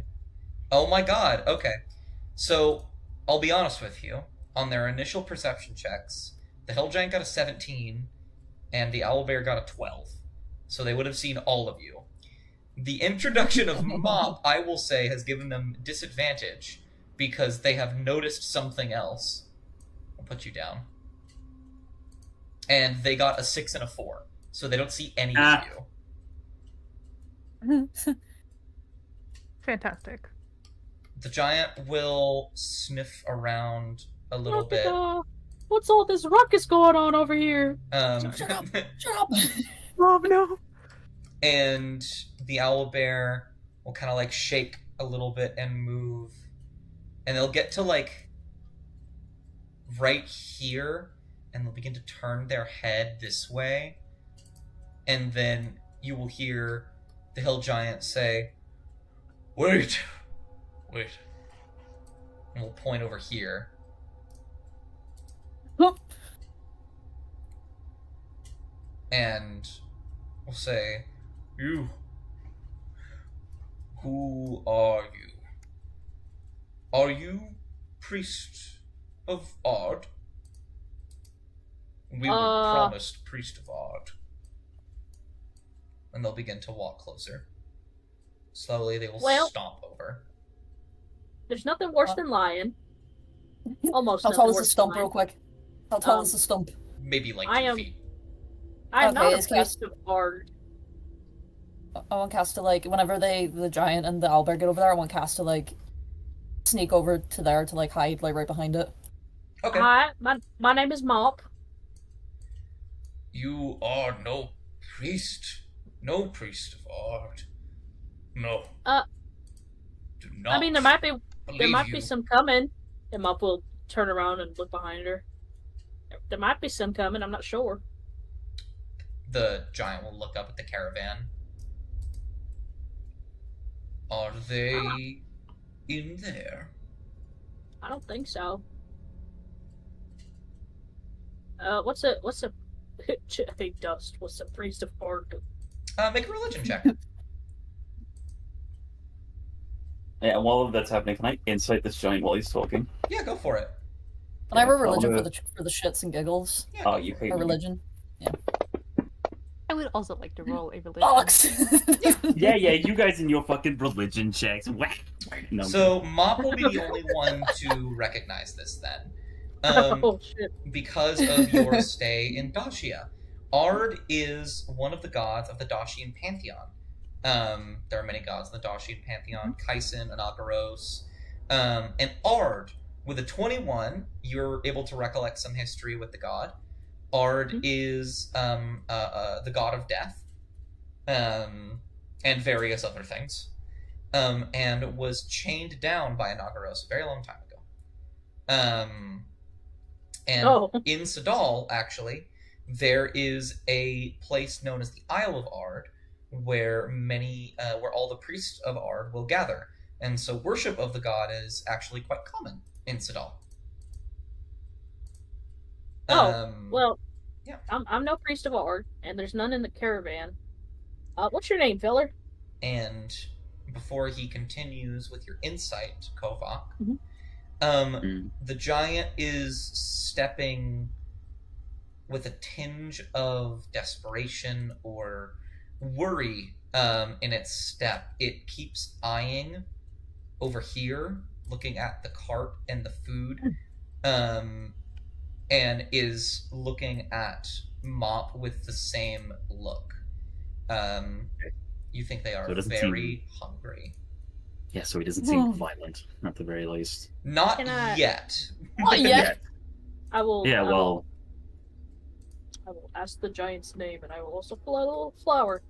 [SPEAKER 5] Oh my god, okay. So, I'll be honest with you. On their initial perception checks, the Hill Giant got a 17, and the Owlbear got a 12. So they would have seen all of you. The introduction of Mop, I will say, has given them disadvantage, because they have noticed something else. I'll put you down. And they got a 6 and a 4, so they don't see any of you.
[SPEAKER 4] Fantastic.
[SPEAKER 5] The giant will sniff around a little bit.
[SPEAKER 2] What's all this ruckus going on over here?
[SPEAKER 3] Shut up! Shut up!
[SPEAKER 4] Oh no.
[SPEAKER 5] And the owlbear will kind of like shake a little bit and move, and they'll get to like right here, and they'll begin to turn their head this way, and then you will hear the hill giant say, "Wait, wait," and we'll point over here. And we'll say, "You, who are you? Are you priest of Ard? We were promised priest of Ard." And they'll begin to walk closer. Slowly they will stomp over.
[SPEAKER 2] There's nothing worse than lying. Almost
[SPEAKER 3] How
[SPEAKER 2] nothing
[SPEAKER 3] tall is the
[SPEAKER 2] worse than
[SPEAKER 3] stump,
[SPEAKER 2] lying.
[SPEAKER 3] real quick? How tall is the stump?
[SPEAKER 5] Maybe like 2
[SPEAKER 2] I am-
[SPEAKER 5] feet.
[SPEAKER 2] I'm
[SPEAKER 3] Okay,
[SPEAKER 2] not
[SPEAKER 3] it's
[SPEAKER 2] a priest of Ard.
[SPEAKER 3] I want Cass to, like, whenever the giant and the owlbear get over there, I want Cass to, like, sneak over to there to, like, hide, like, right behind it.
[SPEAKER 5] Okay.
[SPEAKER 2] Hi, my name is Mop.
[SPEAKER 5] You are no priest. No priest of Ard. No. Do not.
[SPEAKER 2] I mean, there might be
[SPEAKER 5] believe
[SPEAKER 2] some coming. And Mop will turn around and look behind her. There might be some coming. I'm not sure.
[SPEAKER 5] The giant will look up at the caravan. Are they in there?
[SPEAKER 2] I don't think so. What's a hey, Dust? What's a priest of Ard?
[SPEAKER 5] Make a religion check.
[SPEAKER 1] Yeah, and while all of that's happening, can I insight this giant while he's talking?
[SPEAKER 5] Yeah, go for it.
[SPEAKER 3] Can I roll
[SPEAKER 1] Yeah,
[SPEAKER 3] religion
[SPEAKER 1] I'll
[SPEAKER 3] for the shits and giggles?
[SPEAKER 5] Yeah,
[SPEAKER 1] Oh,
[SPEAKER 5] go
[SPEAKER 1] you
[SPEAKER 5] for
[SPEAKER 1] hate
[SPEAKER 5] it.
[SPEAKER 3] Or
[SPEAKER 1] me.
[SPEAKER 3] religion?
[SPEAKER 4] I would also like to roll a religion.
[SPEAKER 3] Bollocks!
[SPEAKER 1] Yeah, you guys and your fucking religion checks. Whack. No,
[SPEAKER 5] So Mop will be the only one to recognize this then.
[SPEAKER 2] Oh shit!
[SPEAKER 5] Because of your stay in Dacia. Ard is one of the gods of the Dacian pantheon. There are many gods in the Dacian pantheon: Kaisen, Anagaros. And Ard, with a 21, you're able to recollect some history with the god. Ard is the god of death, and various other things, and was chained down by Anagaros a very long time ago. And in Sadal, actually, there is a place known as the Isle of Ard, where where all the priests of Ard will gather, and so worship of the god is actually quite common in Sadal.
[SPEAKER 2] Well,
[SPEAKER 5] yeah.
[SPEAKER 2] I'm no priest of Ard, and there's none in the caravan. What's your name, feller?
[SPEAKER 5] And before he continues with your insight, Kovak, the giant is stepping with a tinge of desperation or worry in its step. It keeps eyeing over here, looking at the cart and the food, and is looking at Mop with the same look. You think they are
[SPEAKER 1] So it doesn't
[SPEAKER 5] very hungry.
[SPEAKER 1] Yeah, so he doesn't seem violent, at the very least.
[SPEAKER 5] Not
[SPEAKER 2] Can I-
[SPEAKER 5] yet.
[SPEAKER 3] Not yet.
[SPEAKER 2] I will.
[SPEAKER 1] Yeah, well,
[SPEAKER 2] I will ask the giant's name, and I will also pull out a little flower.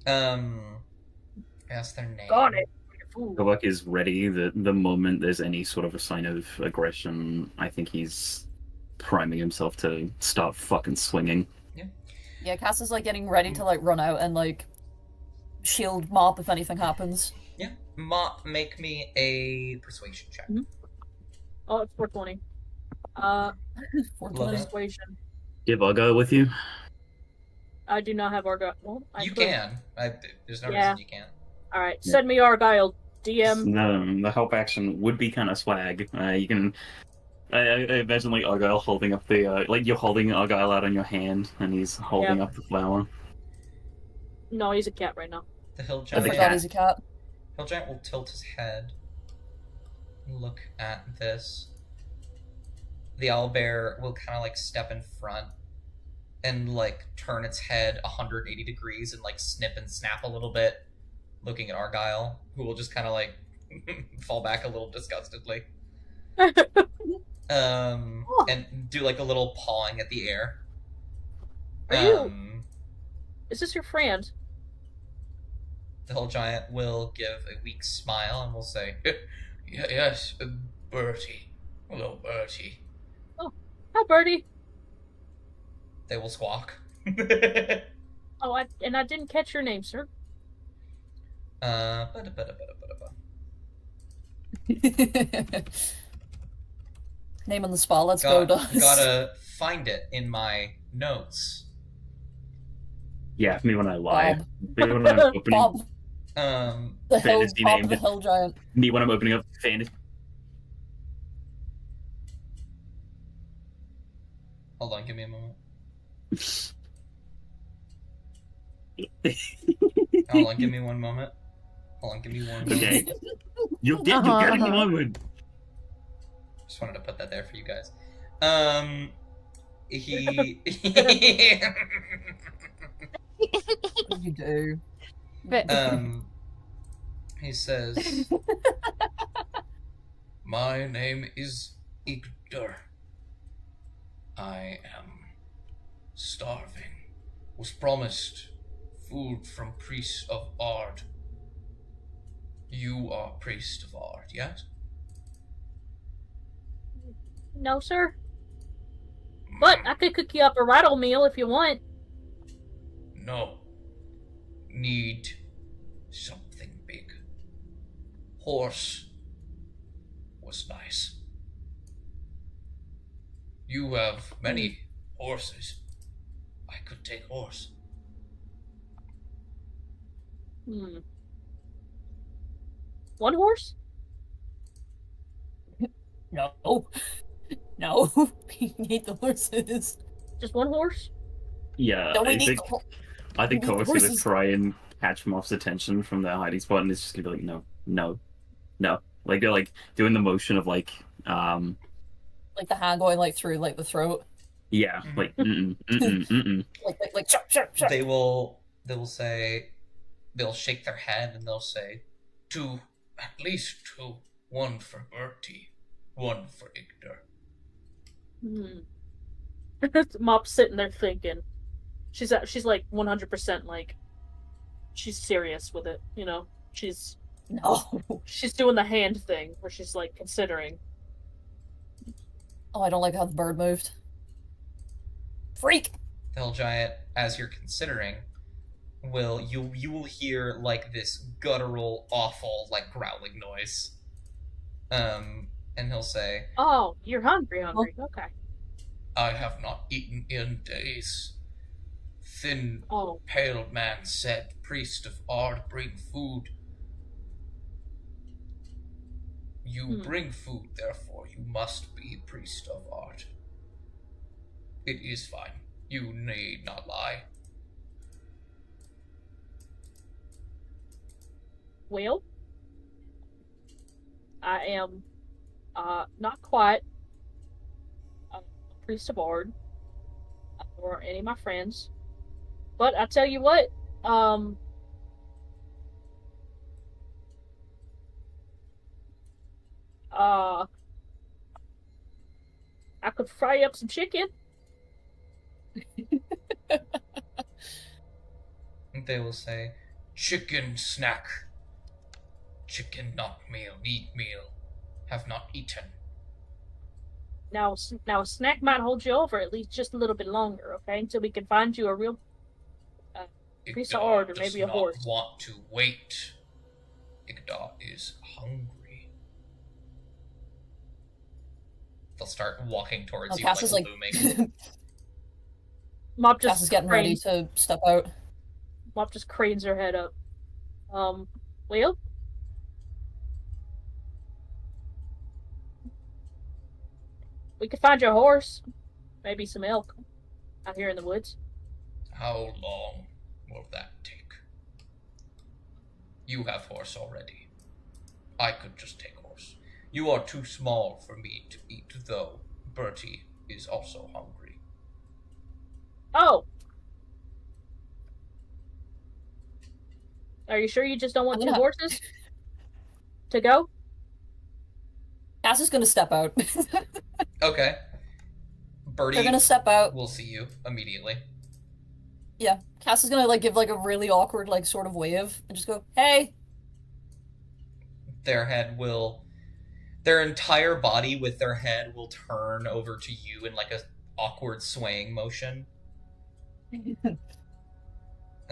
[SPEAKER 5] Ask their name.
[SPEAKER 2] Got it. Ooh.
[SPEAKER 1] Kobak is ready. The moment there's any sort of a sign of aggression, I think he's priming himself to start fucking swinging.
[SPEAKER 3] Yeah, Cass is like getting ready to like run out and like shield Mop if anything happens.
[SPEAKER 5] Yeah. Mop, make me a persuasion check.
[SPEAKER 2] Oh, it's 420.
[SPEAKER 5] Love it.
[SPEAKER 2] Persuasion.
[SPEAKER 1] Do you have Argyle with you?
[SPEAKER 2] I do not have Argyle. Well, I
[SPEAKER 5] You
[SPEAKER 2] could.
[SPEAKER 5] can. There's no
[SPEAKER 2] Yeah.
[SPEAKER 5] reason you can't.
[SPEAKER 2] All right, send me Argyle, DM.
[SPEAKER 1] No, the help action would be kind of swag. You can. I imagine like Argyle holding up the like you're holding Argyle out on your hand, and he's holding up the flower.
[SPEAKER 2] No, he's a cat right now.
[SPEAKER 5] The hill
[SPEAKER 3] I
[SPEAKER 5] giant.
[SPEAKER 3] forgot he's a cat.
[SPEAKER 5] Hill giant will tilt his head. Look at this. The owlbear will kind of like step in front and like turn its head 180 degrees and like snip and snap a little bit, looking at Argyle, who will just kind of like fall back a little disgustedly. And do like a little pawing at the air.
[SPEAKER 2] Are you? Is this your friend?
[SPEAKER 5] The hill giant will give a weak smile and will say, "Yes, Bertie. Hello, Bertie."
[SPEAKER 2] Hi, Birdie.
[SPEAKER 5] They will squawk.
[SPEAKER 2] Oh, I didn't catch your name, sir.
[SPEAKER 3] Name on the spot, let's go, Dust.
[SPEAKER 5] Gotta find it in my notes.
[SPEAKER 1] Yeah, me when I lie.
[SPEAKER 3] Bob.
[SPEAKER 1] Me when I'm opening.
[SPEAKER 3] Bob, the hill,
[SPEAKER 1] Fantasy
[SPEAKER 3] Bob
[SPEAKER 1] name.
[SPEAKER 3] the hill giant.
[SPEAKER 1] Me when I'm opening up fantasy.
[SPEAKER 5] Hold on, give me a moment. Hold on, give me one moment. Hold on, give me one moment.
[SPEAKER 1] Okay. You're getting one word.
[SPEAKER 5] Just wanted to put that there for you guys. He
[SPEAKER 3] What do you do?
[SPEAKER 4] But
[SPEAKER 5] he says, "My name is Igdur. I am starving. Was promised food from priest of Ard. You are priest of Ard, yes?
[SPEAKER 2] No, sir. But I could cook you up a rattle meal if you want.
[SPEAKER 5] No. Need something big. Horse was nice. You have many horses. I could take horse.
[SPEAKER 2] One horse?
[SPEAKER 3] No. No. We need the horses.
[SPEAKER 2] Just one horse?
[SPEAKER 1] Yeah,
[SPEAKER 3] No, we
[SPEAKER 1] I
[SPEAKER 3] need
[SPEAKER 1] think
[SPEAKER 3] the ho-
[SPEAKER 1] I think
[SPEAKER 3] we need
[SPEAKER 1] Kova's gonna
[SPEAKER 3] horses.
[SPEAKER 1] try and catch Moff's attention from their hiding spot, and it's just gonna be like, no. Like they're like doing the motion of like,
[SPEAKER 3] like the hand going like through like the throat.
[SPEAKER 1] yeah,
[SPEAKER 5] Mhm.
[SPEAKER 1] like mm.
[SPEAKER 3] Like sharp.
[SPEAKER 5] They will say, they'll shake their head and they'll say, two, at least two. One for Bertie, one for Igdur.
[SPEAKER 2] Mop's sitting there thinking. She's like 100% like she's serious with it, you know. She's doing the hand thing where she's like considering.
[SPEAKER 3] Oh, I don't like how the bird moved. Freak.
[SPEAKER 5] The hill giant, as you're considering, you will hear like this guttural, awful, like growling noise. And he'll say,
[SPEAKER 2] Oh, you're hungry. Okay.
[SPEAKER 5] I have not eaten in days. Thin,
[SPEAKER 2] Oh,
[SPEAKER 5] pale man said, priest of Ard, bring food. You bring food, therefore you must be priest of Ard. It is fine. You need not lie.
[SPEAKER 2] well, I am not quite a priest of Ard or any of my friends, but I tell you what, I could fry up some chicken.
[SPEAKER 5] They will say, chicken snack. Chicken not meal, eat meal. Have not eaten.
[SPEAKER 2] Now a snack might hold you over at least just a little bit longer, okay? Until we can find you a real piece of art or maybe a horse.
[SPEAKER 5] Does not want to wait. Igdar is hungry. They'll start walking towards you,
[SPEAKER 3] Cass is like
[SPEAKER 5] looming.
[SPEAKER 2] Mop
[SPEAKER 3] Cass
[SPEAKER 2] just
[SPEAKER 3] is getting ready to step out.
[SPEAKER 2] Mop just cranes her head up. Will? We could find your horse. Maybe some elk. Out here in the woods.
[SPEAKER 5] How long will that take? You have horse already. I could just take horse. You are too small for me to eat, though. Bertie is also hungry.
[SPEAKER 2] Oh! Are you sure you just don't want two horses? To go?
[SPEAKER 3] Cass is gonna step out.
[SPEAKER 5] Okay. Bertie
[SPEAKER 3] They're gonna step out.
[SPEAKER 5] will see you immediately.
[SPEAKER 3] Yeah, Cass is gonna like give like a really awkward like sort of wave and just go, "Hey."
[SPEAKER 5] Their entire body with their head will turn over to you in like a awkward swaying motion.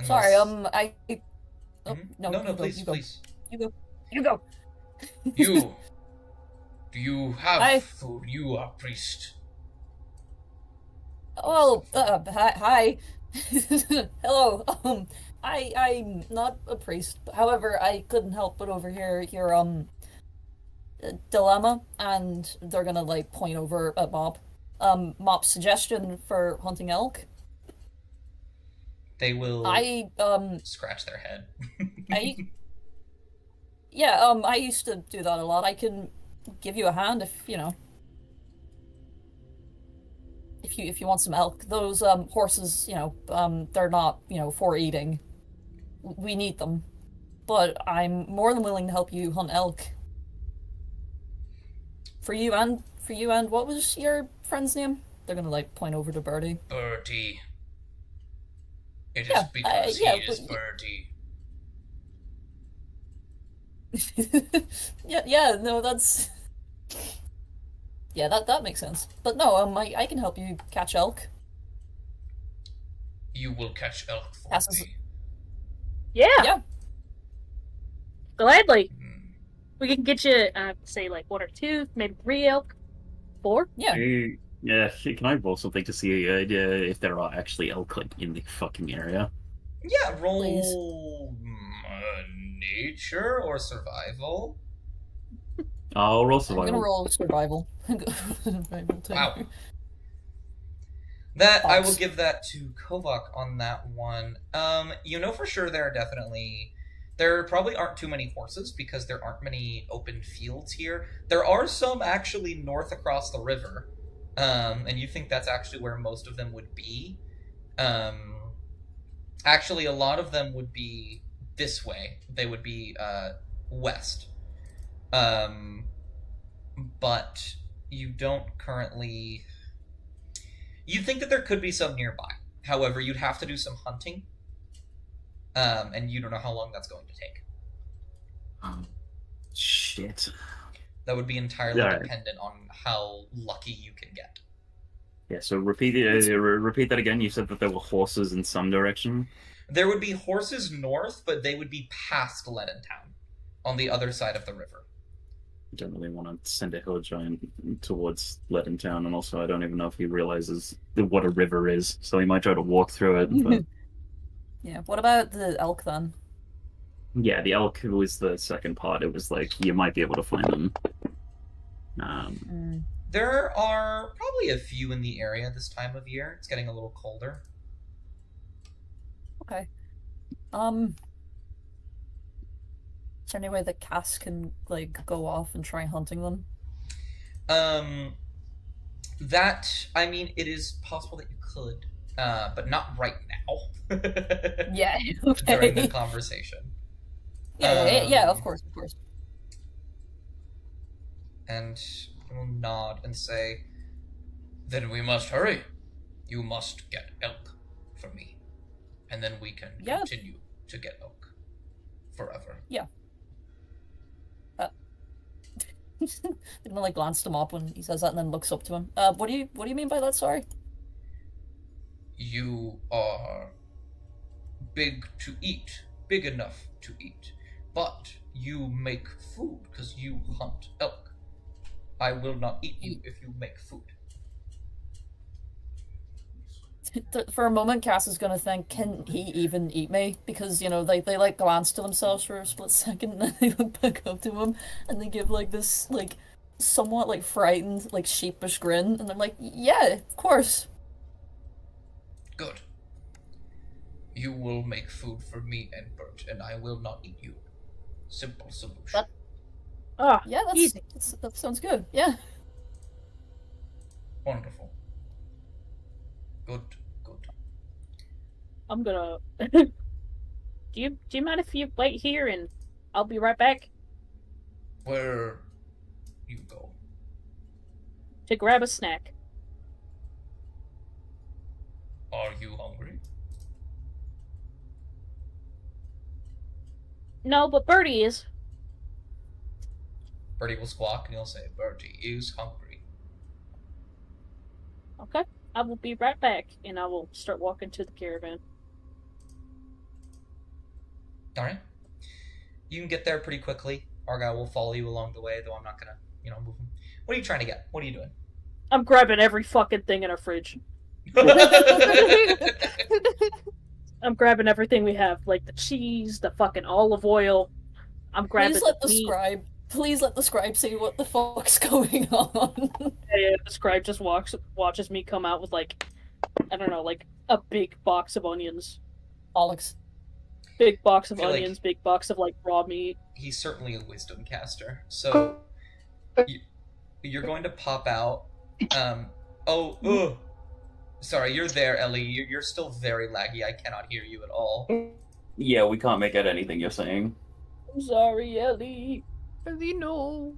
[SPEAKER 3] Sorry, I. Oh,
[SPEAKER 5] Mhm.
[SPEAKER 3] no,
[SPEAKER 5] no,
[SPEAKER 3] you go,
[SPEAKER 5] please,
[SPEAKER 3] you go.
[SPEAKER 5] please.
[SPEAKER 3] You go. You go.
[SPEAKER 5] You. Do you have
[SPEAKER 3] Hi.
[SPEAKER 5] food? You are priest.
[SPEAKER 3] Oh, hi. Hello. I'm not a priest. However, I couldn't help but overhear your dilemma, and they're gonna like point over at Mop. Mop's suggestion for hunting elk.
[SPEAKER 5] They will
[SPEAKER 3] I
[SPEAKER 5] scratch their head.
[SPEAKER 3] I used to do that a lot. I can give you a hand if you know. If you want some elk, those horses, you know, they're not, you know, for eating. We need them, but I'm more than willing to help you hunt elk. For you and what was your friend's name? They're gonna like point over to Bertie.
[SPEAKER 5] Bertie. It is
[SPEAKER 3] Yeah,
[SPEAKER 5] because
[SPEAKER 3] yeah,
[SPEAKER 5] he is
[SPEAKER 3] but-
[SPEAKER 5] Bertie.
[SPEAKER 3] yeah, no, that's. Yeah, that makes sense. But no, I can help you catch elk.
[SPEAKER 5] You will catch elk for
[SPEAKER 3] Cass is-
[SPEAKER 5] me.
[SPEAKER 2] Yeah.
[SPEAKER 3] Yeah.
[SPEAKER 2] Gladly.
[SPEAKER 5] Hmm.
[SPEAKER 2] We can get you, say, like 1 or 2, maybe 3 elk. 4?
[SPEAKER 3] Yeah.
[SPEAKER 1] Yeah, can I roll something to see if there are actually elk like in the fucking area?
[SPEAKER 5] Yeah, roll nature or survival.
[SPEAKER 1] I'll roll
[SPEAKER 3] I'm
[SPEAKER 1] survival.
[SPEAKER 3] gonna roll survival. Survival too.
[SPEAKER 5] Wow. That I will
[SPEAKER 3] Fox.
[SPEAKER 5] give that to Kovac on that one. You know for sure there probably aren't too many horses because there aren't many open fields here. There are some actually north across the river. And you think that's actually where most of them would be. Actually a lot of them would be this way. They would be west. But you don't currently. You think that there could be some nearby. However, you'd have to do some hunting. And you don't know how long that's going to take.
[SPEAKER 1] Shit.
[SPEAKER 5] That would be entirely
[SPEAKER 1] Yeah.
[SPEAKER 5] dependent on how lucky you can get.
[SPEAKER 1] Yeah, so repeat that again. You said that there were horses in some direction.
[SPEAKER 5] There would be horses north, but they would be past Leadentown, on the other side of the river.
[SPEAKER 1] I don't really want to send a hill giant towards Leadentown, and also I don't even know if he realizes what a river is, so he might try to walk through it. But
[SPEAKER 3] Yeah. What about the elk then?
[SPEAKER 1] yeah, the elk was the second part. It was like you might be able to find them.
[SPEAKER 5] There are probably a few in the area this time of year. It's getting a little colder.
[SPEAKER 3] Okay. Is there any way that Cass can like go off and try hunting them?
[SPEAKER 5] I mean, it is possible that you could, but not right now.
[SPEAKER 3] Yeah.
[SPEAKER 5] During the
[SPEAKER 3] Okay.
[SPEAKER 5] conversation.
[SPEAKER 3] Yeah, of course.
[SPEAKER 5] And he will nod and say, "Then we must hurry. You must get elk for me. And then we can continue to get elk. Forever."
[SPEAKER 3] Yeah. Gonna like glance him up when he says that and then looks up to him. What do you mean by that, sorry?
[SPEAKER 5] You are big to eat. Big enough to eat. But you make food because you hunt elk. I will not eat you if you make food.
[SPEAKER 3] For a moment, Cass is gonna think, can he even eat me? Because, you know, they like glance to themselves for a split second and then they look back up to him and they give like this like somewhat like frightened, like sheepish grin, and I'm like, yeah, of course.
[SPEAKER 5] Good. You will make food for me and Bert, and I will not eat you. Simple solution.
[SPEAKER 3] Yeah, that sounds good. Yeah.
[SPEAKER 5] Wonderful. Good.
[SPEAKER 2] I'm gonna. Do you mind if you wait here and I'll be right back
[SPEAKER 5] Where you go?
[SPEAKER 2] to grab a snack?
[SPEAKER 5] Are you hungry?
[SPEAKER 2] No, but Bertie is.
[SPEAKER 5] Bertie will squawk and he'll say, "Bertie is hungry."
[SPEAKER 2] Okay, I will be right back, and I will start walking to the caravan.
[SPEAKER 5] Alright. You can get there pretty quickly. Argyle will follow you along the way, though I'm not gonna, move him. What are you trying to get? What are you doing?
[SPEAKER 2] I'm grabbing every fucking thing in our fridge. I'm grabbing everything we have, like the cheese, the fucking olive oil. I'm grabbing
[SPEAKER 3] Please let the scribe see what the fuck's going on.
[SPEAKER 2] Yeah, the scribe just watches me come out with like, I don't know, like a big box of onions.
[SPEAKER 3] Alex.
[SPEAKER 2] Big box of
[SPEAKER 5] I feel
[SPEAKER 2] onions,
[SPEAKER 5] like
[SPEAKER 2] big box of like raw meat.
[SPEAKER 5] He's certainly a wisdom caster. So you're going to pop out. Sorry, you're there, Ellie. You're still very laggy. I cannot hear you at all.
[SPEAKER 1] Yeah, we can't make out anything you're saying.
[SPEAKER 2] I'm sorry, Ellie.
[SPEAKER 4] Ellie, no.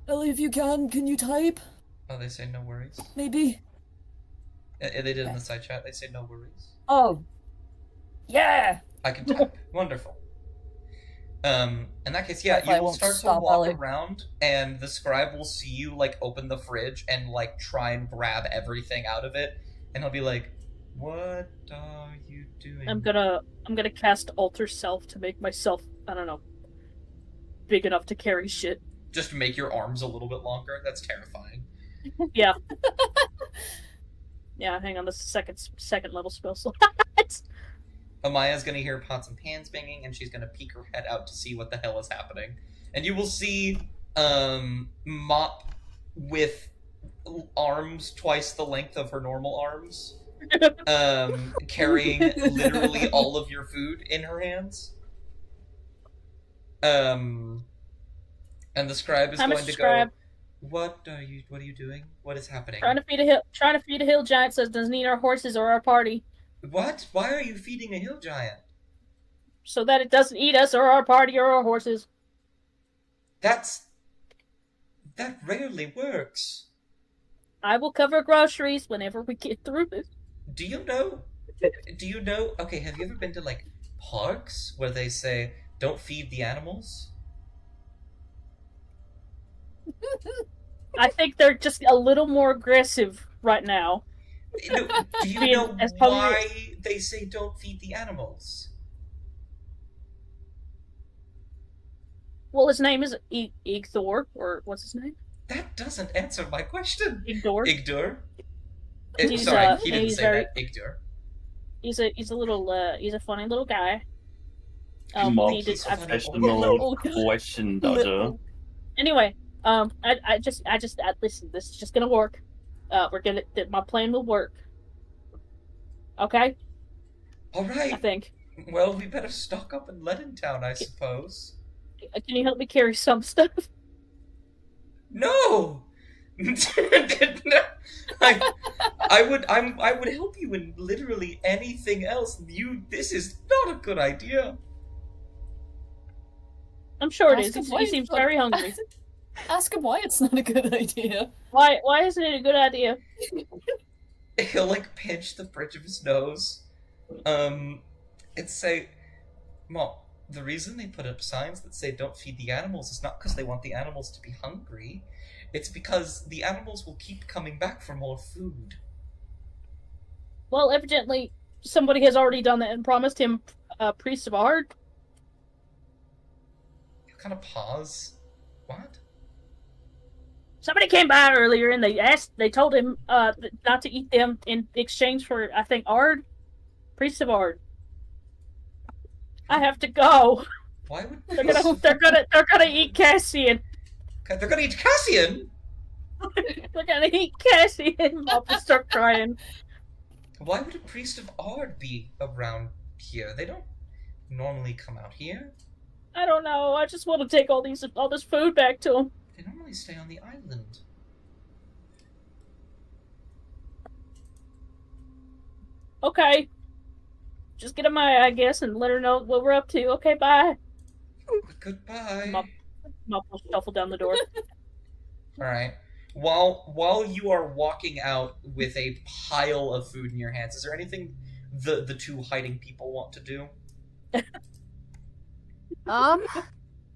[SPEAKER 3] Ellie, if you can you type?
[SPEAKER 5] Oh, they say no worries.
[SPEAKER 3] Maybe.
[SPEAKER 5] They did in the side chat. They say no worries.
[SPEAKER 3] Oh. Yeah!
[SPEAKER 5] I can type. Wonderful. In that case, yeah, you will start to walk around, and the scribe will see you, like, open the fridge and, like, try and grab everything out of it, and he'll be like, "What are you doing?"
[SPEAKER 2] I'm gonna cast Alter Self to make myself, I don't know, big enough to carry shit.
[SPEAKER 5] Just make your arms a little bit longer? That's terrifying.
[SPEAKER 2] Yeah. Yeah, hang on, this is second level spell slot.
[SPEAKER 5] Amaya's gonna hear pots and pans banging, and she's gonna peek her head out to see what the hell is happening. And you will see Mop with arms twice the length of her normal arms, carrying literally all of your food in her hands. And the scribe is going to go, What are you doing? What is happening?
[SPEAKER 2] Trying to feed a hill giant says doesn't eat our horses or our party.
[SPEAKER 5] What? Why are you feeding a hill giant?
[SPEAKER 2] So that it doesn't eat us or our party or our horses.
[SPEAKER 5] That rarely works.
[SPEAKER 2] I will cover groceries whenever we get through this.
[SPEAKER 5] Do you know? Okay, have you ever been to, like, parks where they say, don't feed the animals?
[SPEAKER 2] I think they're just a little more aggressive right now.
[SPEAKER 5] Do you know why they say don't feed the animals?
[SPEAKER 2] Well, his name is Igthor, or what's his name?
[SPEAKER 5] That doesn't answer my question.
[SPEAKER 2] Igdor.
[SPEAKER 5] Sorry, he didn't say that. Igdor.
[SPEAKER 2] He's a funny little guy.
[SPEAKER 1] Professional question dodger.
[SPEAKER 2] Anyway, I just listen. This is just gonna work. My plan will work. Okay.
[SPEAKER 5] All right.
[SPEAKER 2] I think.
[SPEAKER 5] Well, we better stock up in Leadentown, I suppose.
[SPEAKER 2] Can you help me carry some stuff?
[SPEAKER 5] No. I would help you in literally anything else. This is not a good idea.
[SPEAKER 2] I'm sure it is. He seems very hungry.
[SPEAKER 3] Ask him why it's not a good idea.
[SPEAKER 2] Why isn't it a good idea?
[SPEAKER 5] He'll like pinch the bridge of his nose, and say, "Mom, the reason they put up signs that say don't feed the animals is not because they want the animals to be hungry. It's because the animals will keep coming back for more food."
[SPEAKER 2] Well, evidently somebody has already done that and promised him Priest of Ard.
[SPEAKER 5] You kind of pause. What?
[SPEAKER 2] Somebody came by earlier and they told him not to eat them in exchange for, I think, Ard. Priest of Ard. I have to go.
[SPEAKER 5] Why would
[SPEAKER 2] They're gonna eat Cassian.
[SPEAKER 5] They're gonna eat Cassian?
[SPEAKER 2] They're gonna eat Cassian. I'll just start crying.
[SPEAKER 5] Why would a priest of Ard be around here? They don't normally come out here.
[SPEAKER 2] I don't know. I just want to take all this food back to them.
[SPEAKER 5] They normally stay on the island.
[SPEAKER 2] Okay. Just get a Maya, I guess, and let her know what we're up to. Okay, bye.
[SPEAKER 5] Goodbye.
[SPEAKER 2] Mop will shuffle down the door.
[SPEAKER 5] Alright. While you are walking out with a pile of food in your hands, is there anything the two hiding people want to do?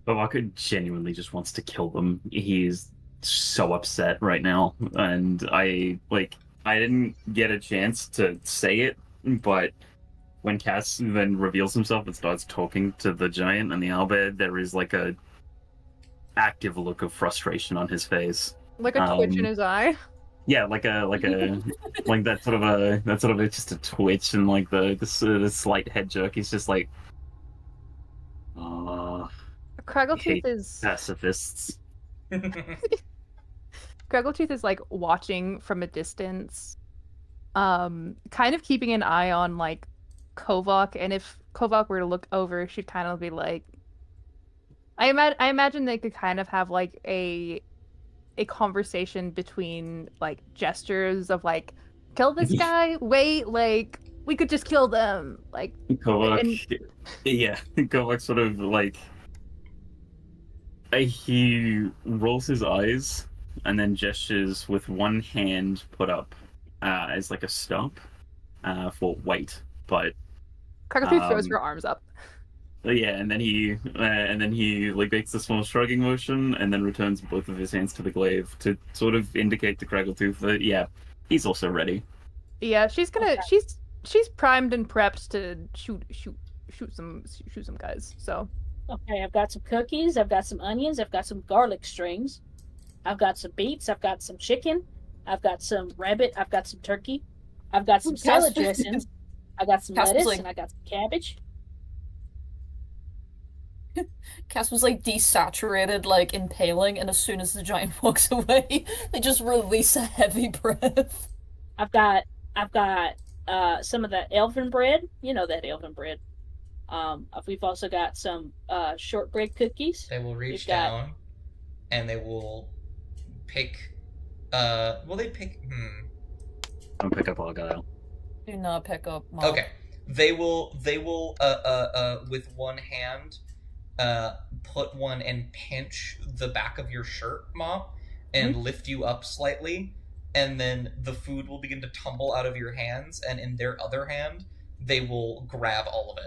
[SPEAKER 1] Bavaka genuinely just wants to kill them. He's so upset right now, and I didn't get a chance to say it, but when Cass then reveals himself and starts talking to the giant and the owlbear, there is like a active look of frustration on his face.
[SPEAKER 4] Like a twitch in his eye.
[SPEAKER 1] Yeah, like that sort of just a twitch and like the slight head jerk. He's just like,
[SPEAKER 4] Craggletooth is
[SPEAKER 1] pacifists.
[SPEAKER 4] Craggletooth is like watching from a distance, kind of keeping an eye on like Kovok, and if Kovok were to look over, she'd kind of be like, I imagine they could kind of have like a conversation between like gestures of like, kill this guy, wait, like we could just kill them, like
[SPEAKER 1] Kovok, yeah, Kovok sort of like he rolls his eyes and then gestures with one hand put up as like a stump for wait, but
[SPEAKER 4] Craggletooth throws her arms up.
[SPEAKER 1] Yeah, and then he like makes a small shrugging motion and then returns both of his hands to the glaive to sort of indicate to Craggletooth that yeah, he's also ready.
[SPEAKER 4] Yeah, she's gonna she's primed and prepped to shoot some guys. So
[SPEAKER 2] okay, I've got some cookies, I've got some onions, I've got some garlic strings, I've got some beets, I've got some chicken, I've got some rabbit, I've got some turkey, I've got some salad dressings, I got some lettuce, and I got some cabbage.
[SPEAKER 3] Cass was like desaturated, like impaling, and as soon as the giant walks away, they just release a heavy breath.
[SPEAKER 2] I've got some of that elven bread. You know that elven bread. We've also got some shortbread cookies.
[SPEAKER 5] They will reach down, and they will pick. Will they pick?
[SPEAKER 1] Don't pick up Argyle.
[SPEAKER 3] Do not pick up Mop.
[SPEAKER 5] Okay. They will with one hand put one and pinch the back of your shirt, Mop, and lift you up slightly, and then the food will begin to tumble out of your hands, and in their other hand they will grab all of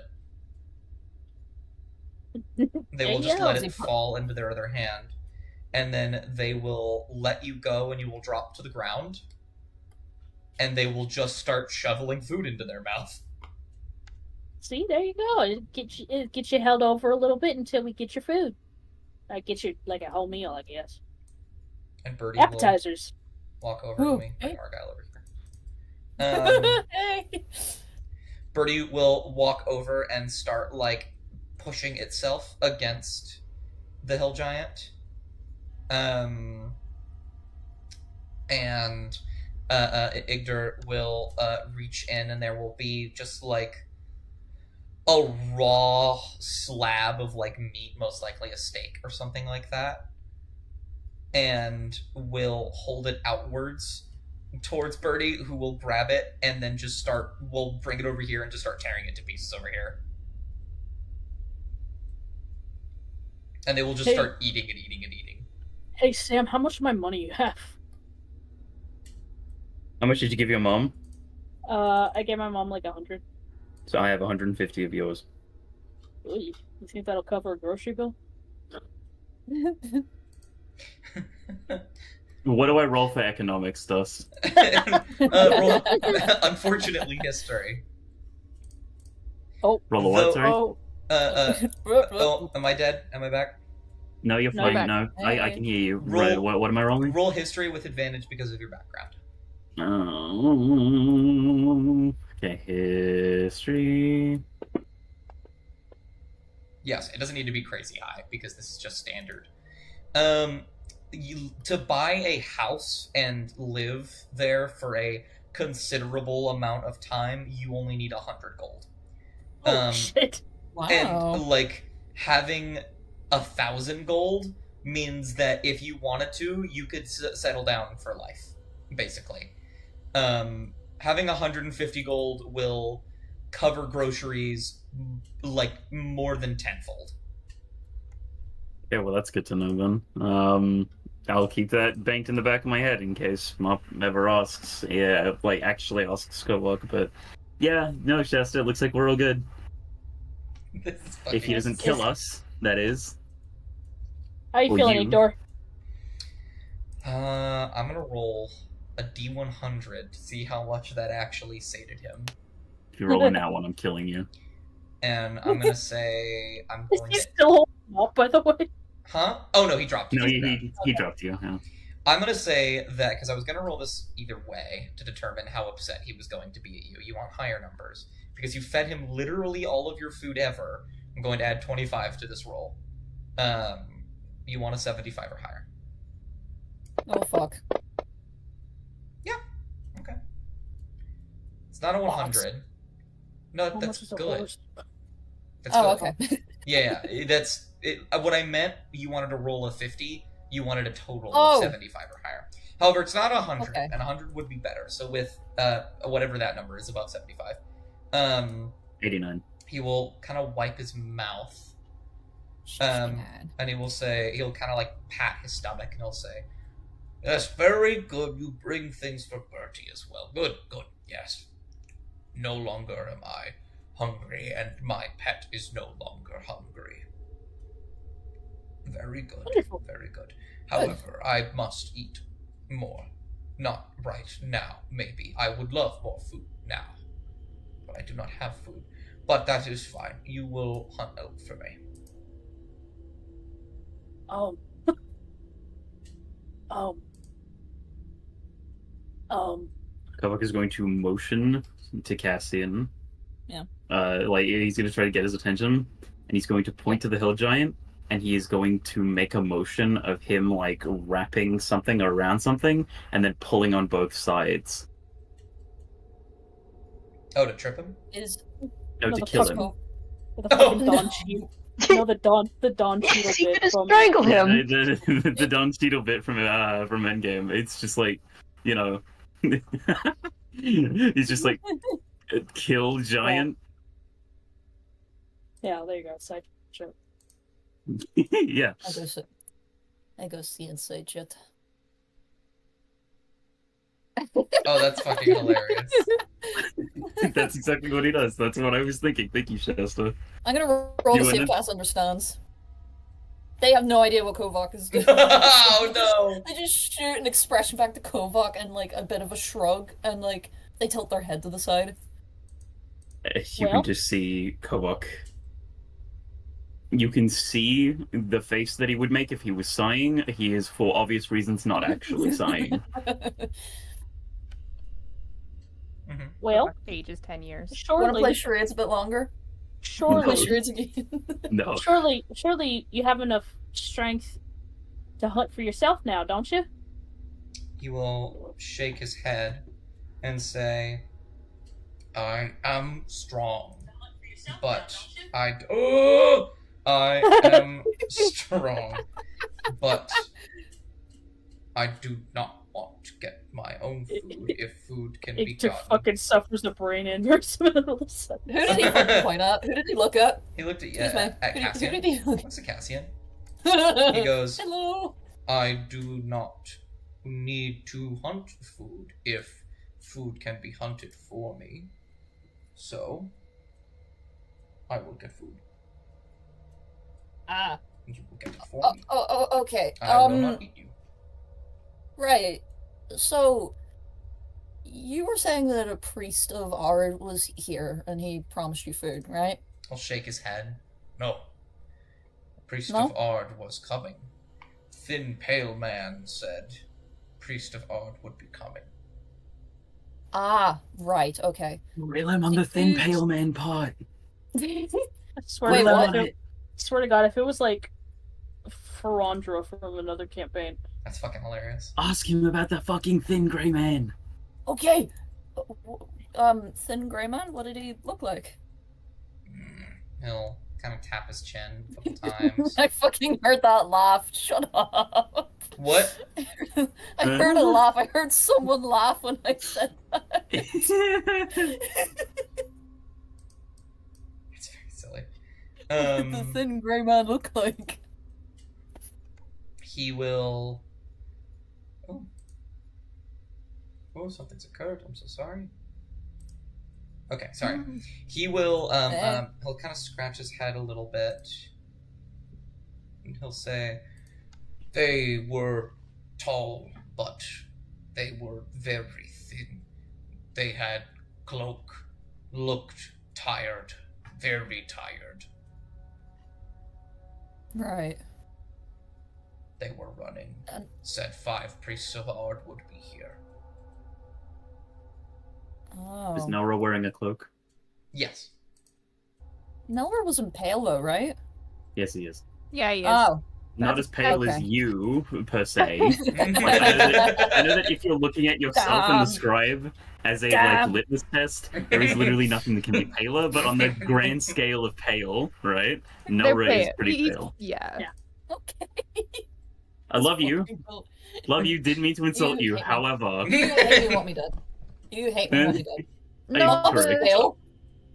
[SPEAKER 5] it. They will just let it fall into their other hand, and then they will let you go and you will drop to the ground, and they will just start shoveling food into their mouth.
[SPEAKER 2] See, there you go. It gets you held over a little bit until we get your food. Like get you like a whole meal, I guess.
[SPEAKER 5] And Birdie
[SPEAKER 2] appetizers.
[SPEAKER 5] Will walk over to me. Bring Argyle over here.
[SPEAKER 3] Hey.
[SPEAKER 5] Birdie will walk over and start like pushing itself against the hill giant. And Igdur will reach in, and there will be just like a raw slab of like meat, most likely a steak or something like that, and will hold it outwards towards Birdie, who will grab it and then just will bring it over here and just start tearing it to pieces over here. And they will just start eating and eating and eating.
[SPEAKER 2] Hey Sam, how much of my money you have?
[SPEAKER 1] How much did you give your mom?
[SPEAKER 2] I gave my mom like 100.
[SPEAKER 1] So I have 150 of yours.
[SPEAKER 2] Ooh, you think that'll cover a grocery bill?
[SPEAKER 1] What do I roll for economics, Dust?
[SPEAKER 5] Roll, unfortunately, history.
[SPEAKER 2] Oh,
[SPEAKER 1] Roll a what,
[SPEAKER 5] Though-
[SPEAKER 1] sorry?
[SPEAKER 5] Oh, am I dead? Am I back?
[SPEAKER 1] No, you're
[SPEAKER 2] No,
[SPEAKER 1] fine.
[SPEAKER 2] back.
[SPEAKER 1] No, I can hear you.
[SPEAKER 5] Roll-
[SPEAKER 1] Right, what am I rolling?
[SPEAKER 5] Roll history with advantage because of your background.
[SPEAKER 1] Okay, history.
[SPEAKER 5] Yes, it doesn't need to be crazy high because this is just standard. To buy a house and live there for a considerable amount of time, you only need 100 gold.
[SPEAKER 2] oh shit.
[SPEAKER 3] Wow.
[SPEAKER 5] And like having 1,000 gold means that if you wanted to, you could settle down for life, basically. Having 150 gold will cover groceries like more than tenfold.
[SPEAKER 1] Yeah, well, that's good to know then. I'll keep that banked in the back of my head in case Mop ever asks. Yeah, like actually asks Skovok, but yeah, no, Shasta, it looks like we're all good.
[SPEAKER 5] This is
[SPEAKER 1] If he
[SPEAKER 5] fucking-
[SPEAKER 1] doesn't kill us, that is.
[SPEAKER 2] How you
[SPEAKER 1] Or
[SPEAKER 2] feeling,
[SPEAKER 1] you.
[SPEAKER 2] Igor?
[SPEAKER 5] I'm gonna roll a D100 to see how much that actually sated him.
[SPEAKER 1] If you roll in that one, I'm killing you.
[SPEAKER 5] And I'm gonna say I'm
[SPEAKER 2] Is
[SPEAKER 5] going
[SPEAKER 2] he
[SPEAKER 5] to...
[SPEAKER 2] still holding up, by the way?
[SPEAKER 5] Huh? Oh no, he dropped.
[SPEAKER 1] No,
[SPEAKER 5] to the ground.
[SPEAKER 1] he dropped you. Yeah.
[SPEAKER 5] I'm gonna say that because I was gonna roll this either way to determine how upset he was going to be at you. You want higher numbers because you fed him literally all of your food ever. I'm going to add 25 to this roll. You want a 75 or higher.
[SPEAKER 3] Oh fuck.
[SPEAKER 5] Okay. It's not a 100. No,
[SPEAKER 2] How much
[SPEAKER 5] that's
[SPEAKER 2] is the
[SPEAKER 5] good.
[SPEAKER 2] horse?
[SPEAKER 5] That's
[SPEAKER 3] Oh,
[SPEAKER 5] good.
[SPEAKER 3] okay.
[SPEAKER 5] Yeah, that's it. What I meant, you wanted to roll a 50. You wanted a total
[SPEAKER 3] Oh.
[SPEAKER 5] of 75 or higher. However, it's not 100,
[SPEAKER 3] Okay.
[SPEAKER 5] and 100 would be better. So with whatever that number is above 75,
[SPEAKER 1] 89.
[SPEAKER 5] he will kind of wipe his mouth,
[SPEAKER 3] Man.
[SPEAKER 5] and he will say, he'll kind of like pat his stomach, and he'll say, "Yes, very good. You bring things for Bertie as well. Good, good. Yes. No longer am I hungry, and my pet is no longer hungry. Very good.
[SPEAKER 2] Wonderful.
[SPEAKER 5] Very good. However, I must eat more. Not right now, maybe. I would love more food now. But I do not have food. But that is fine. You will hunt out for me."
[SPEAKER 2] Um.
[SPEAKER 1] Kovak is going to motion to Cassian.
[SPEAKER 3] Yeah.
[SPEAKER 1] Like he's going to try to get his attention, and he's going to point to the hill giant, and he is going to make a motion of him like wrapping something around something, and then pulling on both sides.
[SPEAKER 5] Oh, to trip him?
[SPEAKER 3] Is
[SPEAKER 1] No,
[SPEAKER 2] No,
[SPEAKER 1] to
[SPEAKER 2] the
[SPEAKER 1] kill
[SPEAKER 2] fuck
[SPEAKER 1] him.
[SPEAKER 2] no. With
[SPEAKER 5] Oh,
[SPEAKER 2] the fucking
[SPEAKER 3] no.
[SPEAKER 2] Don Cheadle. You know the Don Cheadle
[SPEAKER 6] He
[SPEAKER 2] bit
[SPEAKER 6] could
[SPEAKER 2] from
[SPEAKER 6] strangle
[SPEAKER 1] Yeah,
[SPEAKER 6] him.
[SPEAKER 1] the Don Cheadle bit from Endgame. It's just like, you know, he's just like kill giant.
[SPEAKER 2] Yeah, there you go. Side joke.
[SPEAKER 1] Yeah,
[SPEAKER 3] I go see inside shit.
[SPEAKER 5] Oh, that's fucking hilarious.
[SPEAKER 1] that's exactly what he does. That's what I was thinking. Thank you, Shasta.
[SPEAKER 3] I'm gonna roll
[SPEAKER 1] You
[SPEAKER 3] to see
[SPEAKER 1] in
[SPEAKER 3] if
[SPEAKER 1] it?
[SPEAKER 3] class understands. They have no idea what Kovak is doing.
[SPEAKER 5] Oh no!
[SPEAKER 3] They just shoot an expression back to Kovak and like a bit of a shrug, and like they tilt their head to the side.
[SPEAKER 1] You
[SPEAKER 2] Well?
[SPEAKER 1] can just see Kovak. You can see the face that he would make if he was sighing. He is, for obvious reasons, not actually sighing.
[SPEAKER 5] Mhm.
[SPEAKER 2] Well,
[SPEAKER 4] Age is 10 years.
[SPEAKER 3] Wanna play
[SPEAKER 2] surely,
[SPEAKER 3] charades a bit longer?
[SPEAKER 2] surely,
[SPEAKER 3] Play charades again.
[SPEAKER 1] No.
[SPEAKER 2] surely you have enough strength to hunt for yourself now, don't you?
[SPEAKER 5] He will shake his head and say, "I am strong, but I am strong, but I do not want to get my own food if food can be
[SPEAKER 2] It just
[SPEAKER 5] gotten."
[SPEAKER 2] fucking suffers a brain aneurysm all of a sudden.
[SPEAKER 3] Who did he fucking point at? Who did he look at?
[SPEAKER 5] He looked at,
[SPEAKER 3] Excuse me.
[SPEAKER 5] at
[SPEAKER 3] Who
[SPEAKER 5] Cassian.
[SPEAKER 3] did he look
[SPEAKER 5] Looks at Cassian.
[SPEAKER 3] at?
[SPEAKER 5] He goes,
[SPEAKER 3] Hello.
[SPEAKER 5] I do not need to hunt food if food can be hunted for me. So, I will get food.
[SPEAKER 3] Ah.
[SPEAKER 5] You will get it for me.
[SPEAKER 3] Okay.
[SPEAKER 5] I will not eat you.
[SPEAKER 3] Right. So, you were saying that a priest of Ard was here and he promised you food, right?
[SPEAKER 5] I'll shake his head. No. The priest
[SPEAKER 3] No?
[SPEAKER 5] of Ard was coming. Thin, pale man said priest of Ard would be coming.
[SPEAKER 3] Ah, right, okay.
[SPEAKER 1] Grill him on the thin pale man part.
[SPEAKER 2] I swear
[SPEAKER 3] Wait,
[SPEAKER 2] to God,
[SPEAKER 3] what?
[SPEAKER 2] swear to God, if it was like Ferandra from another campaign.
[SPEAKER 5] That's fucking hilarious.
[SPEAKER 1] Ask him about the fucking thin grey man.
[SPEAKER 3] Okay. Thin grey man, what did he look like?
[SPEAKER 5] He'll kind of tap his chin a couple times.
[SPEAKER 3] I fucking heard that laugh. Shut up.
[SPEAKER 5] What?
[SPEAKER 3] I heard a laugh. I heard someone laugh when I said that.
[SPEAKER 5] It's very silly.
[SPEAKER 3] The thin grey man look like.
[SPEAKER 5] He will. Oh, something's occurred. I'm so sorry. Okay, sorry. He will. He'll kind of scratch his head a little bit, and he'll say, "They were tall, but they were very thin. They had cloak, looked tired, very tired.
[SPEAKER 3] Right.
[SPEAKER 5] They were running.
[SPEAKER 3] And-
[SPEAKER 5] Said 5 priests of Ard would be here."
[SPEAKER 3] Oh.
[SPEAKER 1] Is Nora wearing a cloak?
[SPEAKER 5] Yes.
[SPEAKER 3] Nelver wasn't pale though, right?
[SPEAKER 1] Yes, he is.
[SPEAKER 4] Yeah, he is.
[SPEAKER 3] Oh.
[SPEAKER 1] Not as pale as
[SPEAKER 3] okay.
[SPEAKER 1] you, per se. I know that if you're looking at yourself in the scribe as a
[SPEAKER 3] Damn.
[SPEAKER 1] litmus test, there is literally nothing that can be paler, but on the grand scale of pale, right?
[SPEAKER 4] They're
[SPEAKER 1] Nora is
[SPEAKER 4] pale.
[SPEAKER 1] pretty
[SPEAKER 4] He's-
[SPEAKER 1] pale.
[SPEAKER 4] Yeah.
[SPEAKER 3] Okay.
[SPEAKER 1] I love you.
[SPEAKER 3] Fucking cool.
[SPEAKER 1] Love you, didn't mean to insult you, however.
[SPEAKER 3] You hate me what me did. You hate me what me did.
[SPEAKER 1] No,
[SPEAKER 3] Mop is
[SPEAKER 1] correct.
[SPEAKER 3] pale.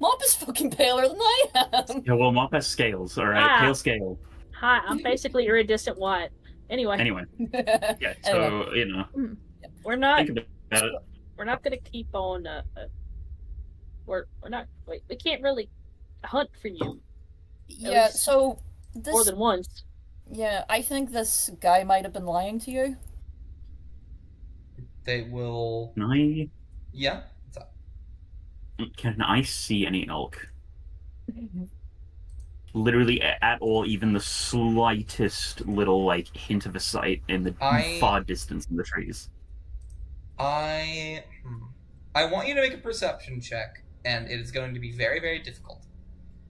[SPEAKER 3] Mop is fucking paler than I am.
[SPEAKER 1] Yeah, well, Mop has scales, alright?
[SPEAKER 2] Ah.
[SPEAKER 1] Pale scale.
[SPEAKER 2] Hi, I'm basically iridescent white. Anyway,
[SPEAKER 1] Anyway, yeah, so,
[SPEAKER 3] Anyway.
[SPEAKER 1] you know,
[SPEAKER 2] we're not
[SPEAKER 1] think about it.
[SPEAKER 2] we're not gonna keep on. We're not. We can't really hunt for you
[SPEAKER 3] Yeah,
[SPEAKER 2] least
[SPEAKER 3] so
[SPEAKER 2] more
[SPEAKER 3] this
[SPEAKER 2] than once.
[SPEAKER 3] yeah, I think this guy might have been lying to you.
[SPEAKER 5] They will.
[SPEAKER 1] Can I,
[SPEAKER 5] Yeah. What's up?
[SPEAKER 1] can I see any elk? Literally at all, even the slightest little, hint of a sight in the far distance in the trees.
[SPEAKER 5] I want you to make a perception check, and it is going to be very, very difficult.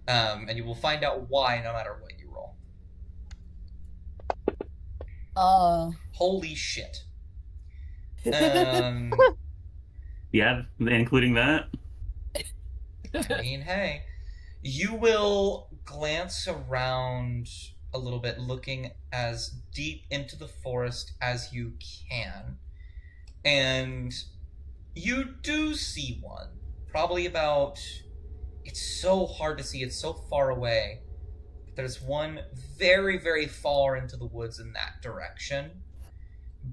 [SPEAKER 5] And you will find out why no matter what you roll. Holy shit.
[SPEAKER 1] Yeah, including that?
[SPEAKER 5] I mean, hey. You will glance around a little bit, looking as deep into the forest as you can. And you do see one. Probably about... It's so hard to see, it's so far away. There's one very, very far into the woods in that direction.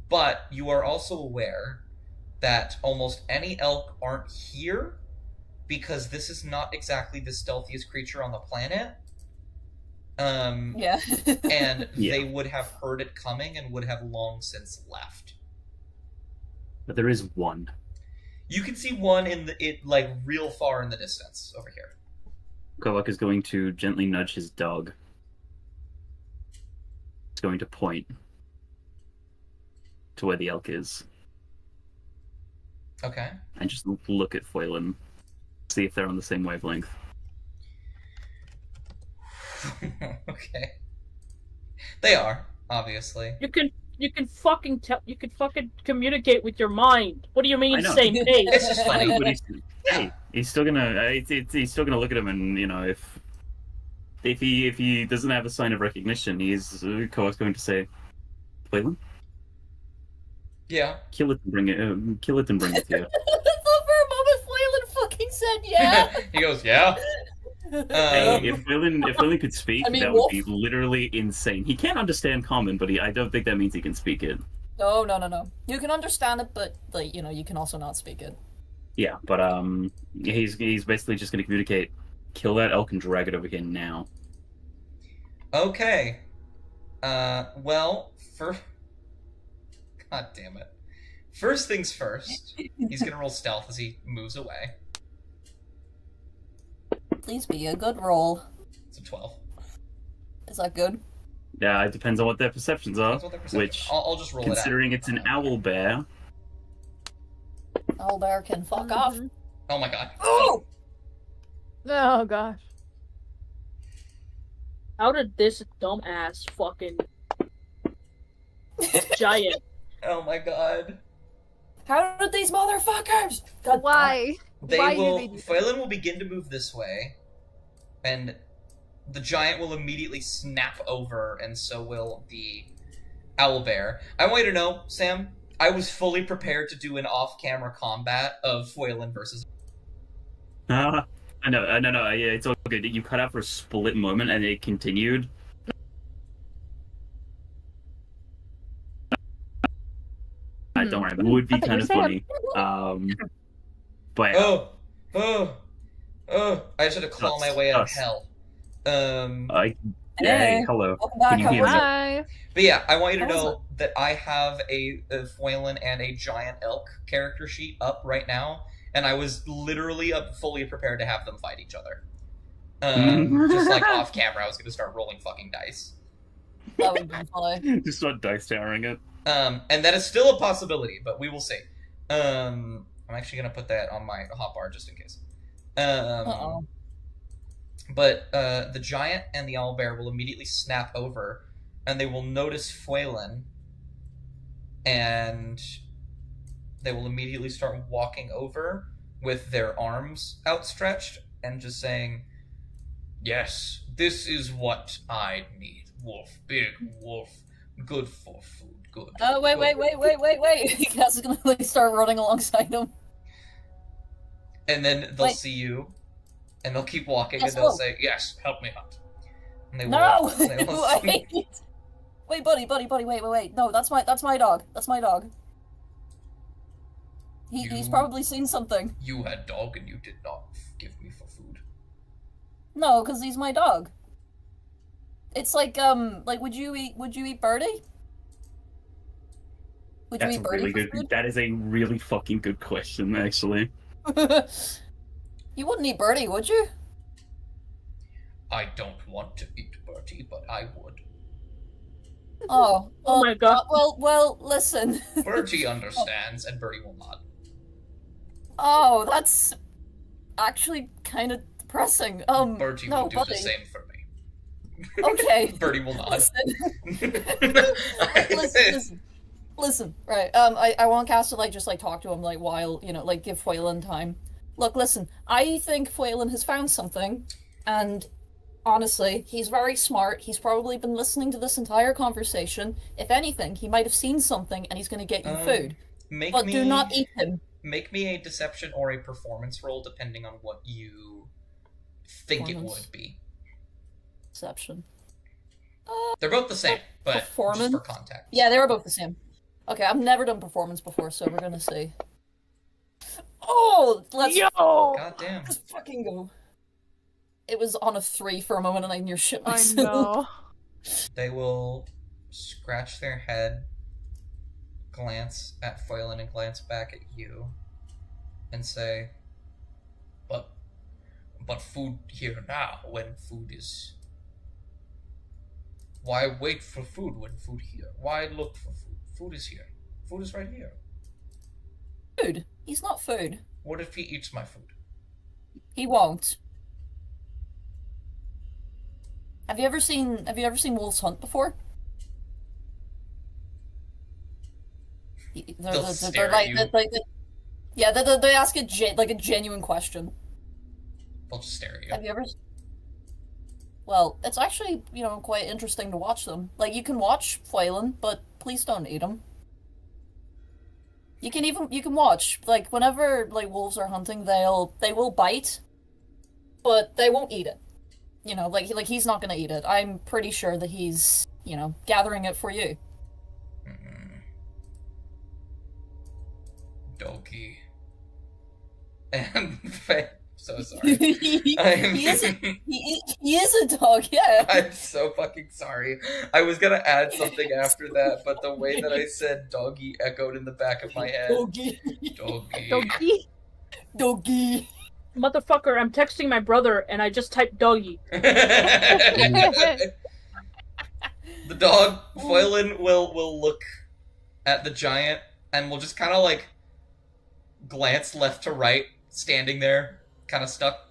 [SPEAKER 5] But you are also aware that almost any elk aren't here, because this is not exactly the stealthiest creature on the planet.
[SPEAKER 3] Yeah.
[SPEAKER 5] And
[SPEAKER 1] Yeah.
[SPEAKER 5] they would have heard it coming and would have long since left.
[SPEAKER 1] But there is one.
[SPEAKER 5] You can see one real far in the distance over here.
[SPEAKER 1] Kovak is going to gently nudge his dog. He's going to point to where the elk is.
[SPEAKER 5] Okay.
[SPEAKER 1] And just look at Foylan. See if they're on the same wavelength.
[SPEAKER 5] Okay. They are, obviously.
[SPEAKER 2] You can fucking communicate with your mind. What do you
[SPEAKER 1] I
[SPEAKER 2] mean
[SPEAKER 1] know.
[SPEAKER 2] same page?
[SPEAKER 5] It's just
[SPEAKER 1] I
[SPEAKER 5] funny.
[SPEAKER 1] know, but he's still gonna he's still gonna look at him, and if he doesn't have a sign of recognition, Kovak's going to say, Foylan,
[SPEAKER 5] Yeah.
[SPEAKER 1] kill it and bring it to you.
[SPEAKER 3] I thought for a moment Flayland fucking said yeah.
[SPEAKER 5] He goes, yeah.
[SPEAKER 1] Hey, if Wayland could speak,
[SPEAKER 3] I mean,
[SPEAKER 1] that
[SPEAKER 3] Wolf?
[SPEAKER 1] would be literally insane. He can't understand common, but I don't think that means he can speak it.
[SPEAKER 3] No. You can understand it, but like you can also not speak it.
[SPEAKER 1] Yeah, but he's basically just gonna communicate, kill that elk and drag it over here now.
[SPEAKER 5] Okay. Well, God damn it. First things first, he's gonna roll stealth as he moves away.
[SPEAKER 3] Please be a good roll.
[SPEAKER 5] It's a 12.
[SPEAKER 3] Is that good?
[SPEAKER 1] Yeah, it depends on what their perceptions are.
[SPEAKER 5] That's what their perception-
[SPEAKER 1] Which,
[SPEAKER 5] I'll just roll it out.
[SPEAKER 1] considering it's an owl bear,
[SPEAKER 3] Owlbear can fuck off.
[SPEAKER 5] Oh my god.
[SPEAKER 3] Oh!
[SPEAKER 4] Oh gosh.
[SPEAKER 2] How did this dumbass fucking giant?
[SPEAKER 5] Oh my god.
[SPEAKER 3] How did these motherfuckers? God,
[SPEAKER 4] Why?
[SPEAKER 5] They
[SPEAKER 4] Why
[SPEAKER 5] will.
[SPEAKER 4] did they do
[SPEAKER 5] Phelan will begin to move this way, and the giant will immediately snap over, and so will the owlbear. I want you to know, Sam, I was fully prepared to do an off-camera combat of Phelan versus.
[SPEAKER 1] no, yeah, it's all good. You cut out for a split moment, and it continued. Don't worry, it would be
[SPEAKER 4] I thought you
[SPEAKER 1] kind of
[SPEAKER 4] were
[SPEAKER 1] funny. But
[SPEAKER 5] Oh! I just had to claw my way out of
[SPEAKER 1] Us.
[SPEAKER 5] hell.
[SPEAKER 1] hey,
[SPEAKER 3] Hey.
[SPEAKER 1] hello.
[SPEAKER 3] Welcome back.
[SPEAKER 1] Can you
[SPEAKER 3] How
[SPEAKER 1] hear
[SPEAKER 3] was
[SPEAKER 1] me?
[SPEAKER 3] it?
[SPEAKER 4] Hi.
[SPEAKER 5] But yeah, I want you to
[SPEAKER 3] How was
[SPEAKER 5] know that I have a Phelan and a giant elk character sheet up right now, and I was literally fully prepared to have them fight each other. Just like off camera, I was going to start rolling fucking dice.
[SPEAKER 3] That would be funny.
[SPEAKER 1] Just start dice towering it.
[SPEAKER 5] And that is still a possibility, but we will see. I'm actually going to put that on my hotbar just in case.
[SPEAKER 3] Uh-oh.
[SPEAKER 5] But the giant and the owlbear will immediately snap over, and they will notice Phelan, and they will immediately start walking over with their arms outstretched and just saying, "Yes, this is what I need. Wolf, big wolf, good for food, good."
[SPEAKER 3] Oh, wait. Cass is gonna like start running alongside him.
[SPEAKER 5] And then they'll
[SPEAKER 3] Wait.
[SPEAKER 5] see you, and they'll keep walking,
[SPEAKER 3] Yes,
[SPEAKER 5] and they'll
[SPEAKER 3] Wolf.
[SPEAKER 5] say, "Yes, help me hunt." And they
[SPEAKER 3] No!
[SPEAKER 5] will, they will
[SPEAKER 3] Wait. Wait, buddy, wait. No, that's my dog. That's my dog. He's
[SPEAKER 5] You-
[SPEAKER 3] probably seen something.
[SPEAKER 5] You had dog, and you did not give me for food.
[SPEAKER 3] No, because he's my dog. It's like would you eat Birdie? Would you
[SPEAKER 1] That's
[SPEAKER 3] eat
[SPEAKER 1] a
[SPEAKER 3] Birdie
[SPEAKER 1] really
[SPEAKER 3] for
[SPEAKER 1] good.
[SPEAKER 3] food?
[SPEAKER 1] That is a really fucking good question, actually.
[SPEAKER 3] You wouldn't eat Birdie, would you?
[SPEAKER 5] I don't want to eat Bertie, but I would.
[SPEAKER 3] Oh.
[SPEAKER 2] Oh my God.
[SPEAKER 3] Well, listen.
[SPEAKER 5] Bertie understands, and Bertie will not.
[SPEAKER 3] Oh, that's actually kind of depressing.
[SPEAKER 5] Bertie
[SPEAKER 3] no,
[SPEAKER 5] will do
[SPEAKER 3] buddy.
[SPEAKER 5] the same for me.
[SPEAKER 3] Okay.
[SPEAKER 5] Bertie will not.
[SPEAKER 3] Listen. Right. I want Cass to just talk to him while give Phelan time. Look, listen. I think Phelan has found something, and honestly, he's very smart. He's probably been listening to this entire conversation. If anything, he might have seen something, and he's going to get you food. But do not eat him.
[SPEAKER 5] Make me a deception or a performance roll, depending on what you think it
[SPEAKER 3] Performance.
[SPEAKER 5] would be.
[SPEAKER 3] Deception.
[SPEAKER 5] They're both the same, but just for
[SPEAKER 3] Performance?
[SPEAKER 5] context.
[SPEAKER 3] Yeah, they were both the same. Okay, I've never done performance before, so we're gonna see. Oh, let's
[SPEAKER 5] God damn.
[SPEAKER 3] just fucking go. It was on a 3 for a moment, and I near shit
[SPEAKER 4] I
[SPEAKER 3] myself.
[SPEAKER 4] know.
[SPEAKER 5] They will scratch their head, glance at Phelan, and glance back at you, and say, But food here now, when food is... Why wait for food when food here? Why look for food? Food is here. Food is right here.
[SPEAKER 3] Food. He's not food.
[SPEAKER 5] What if he eats my food?
[SPEAKER 3] He won't. Have you ever seen wolves hunt before?
[SPEAKER 5] They'll stare at you.
[SPEAKER 3] Yeah, they ask a genuine question.
[SPEAKER 5] They'll just stare at you.
[SPEAKER 3] Have you ever? Well, it's actually quite interesting to watch them. You can watch Phelan, but please don't eat him. You can watch whenever wolves are hunting, they will bite, but they won't eat it. you know, like he's not gonna eat it. I'm pretty sure that he's, you know, gathering it for you.
[SPEAKER 5] Doggy. And so sorry.
[SPEAKER 3] he is a dog, yeah.
[SPEAKER 5] I'm so fucking sorry. I was gonna add something after that, but the way that I said doggy echoed in the back of my head.
[SPEAKER 3] Doggy.
[SPEAKER 5] Doggy.
[SPEAKER 4] Doggy.
[SPEAKER 3] Doggy.
[SPEAKER 2] Motherfucker, I'm texting my brother and I just typed doggy.
[SPEAKER 5] The dog, Foilin, will look at the giant and will just kind of like glance left to right, standing there, kind of stuck.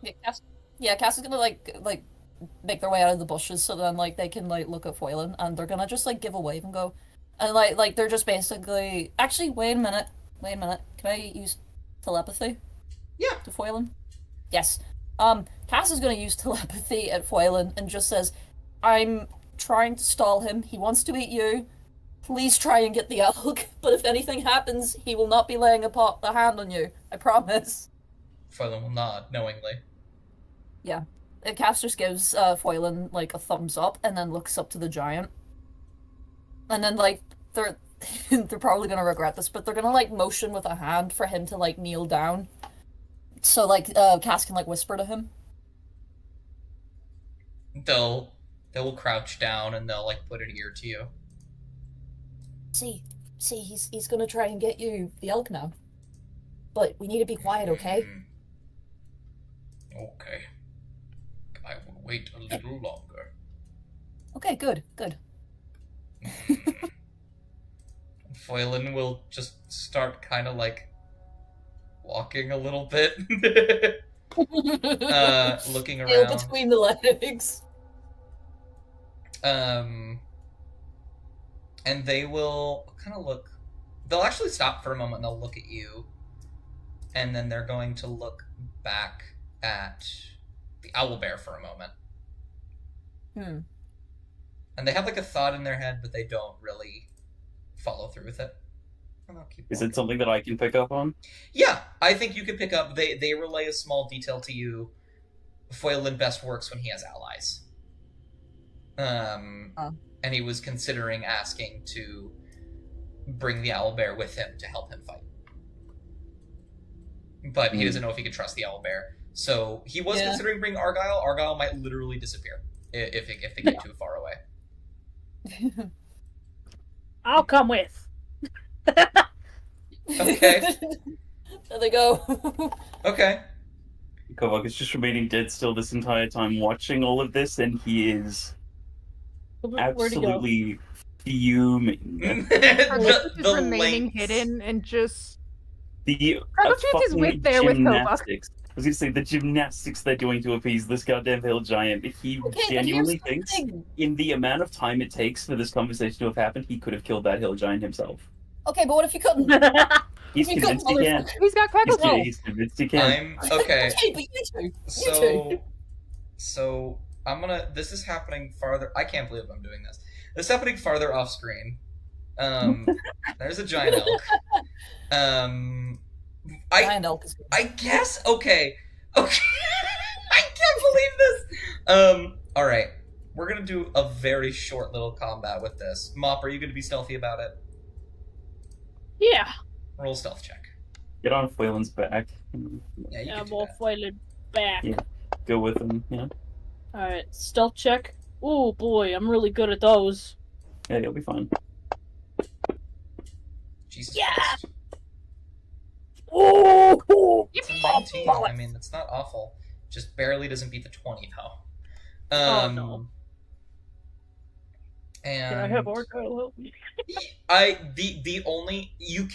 [SPEAKER 3] Yeah, Cass is gonna like make their way out of the bushes so then like they can like look at Foilin and they're gonna just like give a wave and go, and like they're just basically actually wait a minute, can I use telepathy?
[SPEAKER 5] Yeah.
[SPEAKER 3] To Foilin? Yes. Cass is gonna use telepathy at Foilin and just says, I'm trying to stall him. He wants to eat you. Please try and get the elk. But if anything happens, he will not be laying a hand on you. I promise.
[SPEAKER 5] Foilin will nod knowingly.
[SPEAKER 3] Yeah. Cass just gives Foilin like a thumbs up and then looks up to the giant. And then like they're they're probably gonna regret this, but they're gonna like motion with a hand for him to like kneel down. So like Cass can like whisper to him.
[SPEAKER 5] They will crouch down and they'll like put an ear to you.
[SPEAKER 3] See, he's gonna try and get you the elk now. But we need to be quiet, okay?
[SPEAKER 5] Okay. I will wait a little longer.
[SPEAKER 3] Okay, good.
[SPEAKER 5] Foilin will just start kind of like walking a little bit. Looking
[SPEAKER 3] Tail
[SPEAKER 5] around.
[SPEAKER 3] between the legs.
[SPEAKER 5] And they will kind of look. They'll actually stop for a moment and they'll look at you. And then they're going to look back at the owlbear for a moment. And they have like a thought in their head, but they don't really follow through with it. And they'll keep
[SPEAKER 1] Is
[SPEAKER 5] walking.
[SPEAKER 1] it something that I can pick up on?
[SPEAKER 5] Yeah, I think you could pick up. They relay a small detail to you. Foilin best works when he has allies. And he was considering asking to bring the owlbear with him to help him fight. But he doesn't know if he could trust the owlbear. So he was considering bringing Argyle. Argyle might literally disappear if they get too far away.
[SPEAKER 2] I'll come with.
[SPEAKER 5] Okay.
[SPEAKER 3] There they go.
[SPEAKER 5] Okay.
[SPEAKER 1] Kovak is just remaining dead still this entire time watching all of this, and he is
[SPEAKER 2] Where'd he go?
[SPEAKER 1] absolutely fuming.
[SPEAKER 5] the
[SPEAKER 4] remaining
[SPEAKER 5] lengths.
[SPEAKER 4] hidden and just
[SPEAKER 1] The
[SPEAKER 4] Freckletooth is with there with Kovak.
[SPEAKER 1] gymnastics. I was gonna say the gymnastics they're doing to appease this goddamn hill giant. He
[SPEAKER 3] Okay, but here's
[SPEAKER 1] genuinely
[SPEAKER 3] the
[SPEAKER 1] thinks,
[SPEAKER 3] thing.
[SPEAKER 1] in the amount of time it takes for this conversation to have happened, he could have killed that hill giant himself.
[SPEAKER 3] Okay, but what if you couldn't?
[SPEAKER 1] He's
[SPEAKER 3] You
[SPEAKER 1] convinced
[SPEAKER 3] couldn't,
[SPEAKER 1] he can.
[SPEAKER 4] He's got Freckletooth.
[SPEAKER 1] He's convinced he can.
[SPEAKER 5] I'm okay.
[SPEAKER 3] Okay, but you two.
[SPEAKER 5] So I'm gonna. This is happening farther. I can't believe I'm doing this. This is happening farther off screen. There's a giant elk.
[SPEAKER 3] Giant elk is
[SPEAKER 5] I guess. Okay. I can't believe this. All right. We're gonna do a very short little combat with this. Mop, are you gonna be stealthy about it?
[SPEAKER 2] Yeah.
[SPEAKER 5] Roll stealth check.
[SPEAKER 1] Get on Foilin's back.
[SPEAKER 5] Yeah, you
[SPEAKER 2] I'm
[SPEAKER 5] can do
[SPEAKER 2] all
[SPEAKER 5] that.
[SPEAKER 2] foiled back.
[SPEAKER 1] Yeah. Go with him. Yeah.
[SPEAKER 2] Alright, stealth check. Oh boy, I'm really good at those.
[SPEAKER 1] Yeah, you'll be fine.
[SPEAKER 5] Jesus
[SPEAKER 2] Yeah.
[SPEAKER 5] Christ.
[SPEAKER 2] Oh!
[SPEAKER 5] It's a 19. I mean, it's not awful. Just barely doesn't beat the 20 though.
[SPEAKER 2] Oh, no.
[SPEAKER 5] And
[SPEAKER 2] Can I have Argyle help me?
[SPEAKER 5] the only you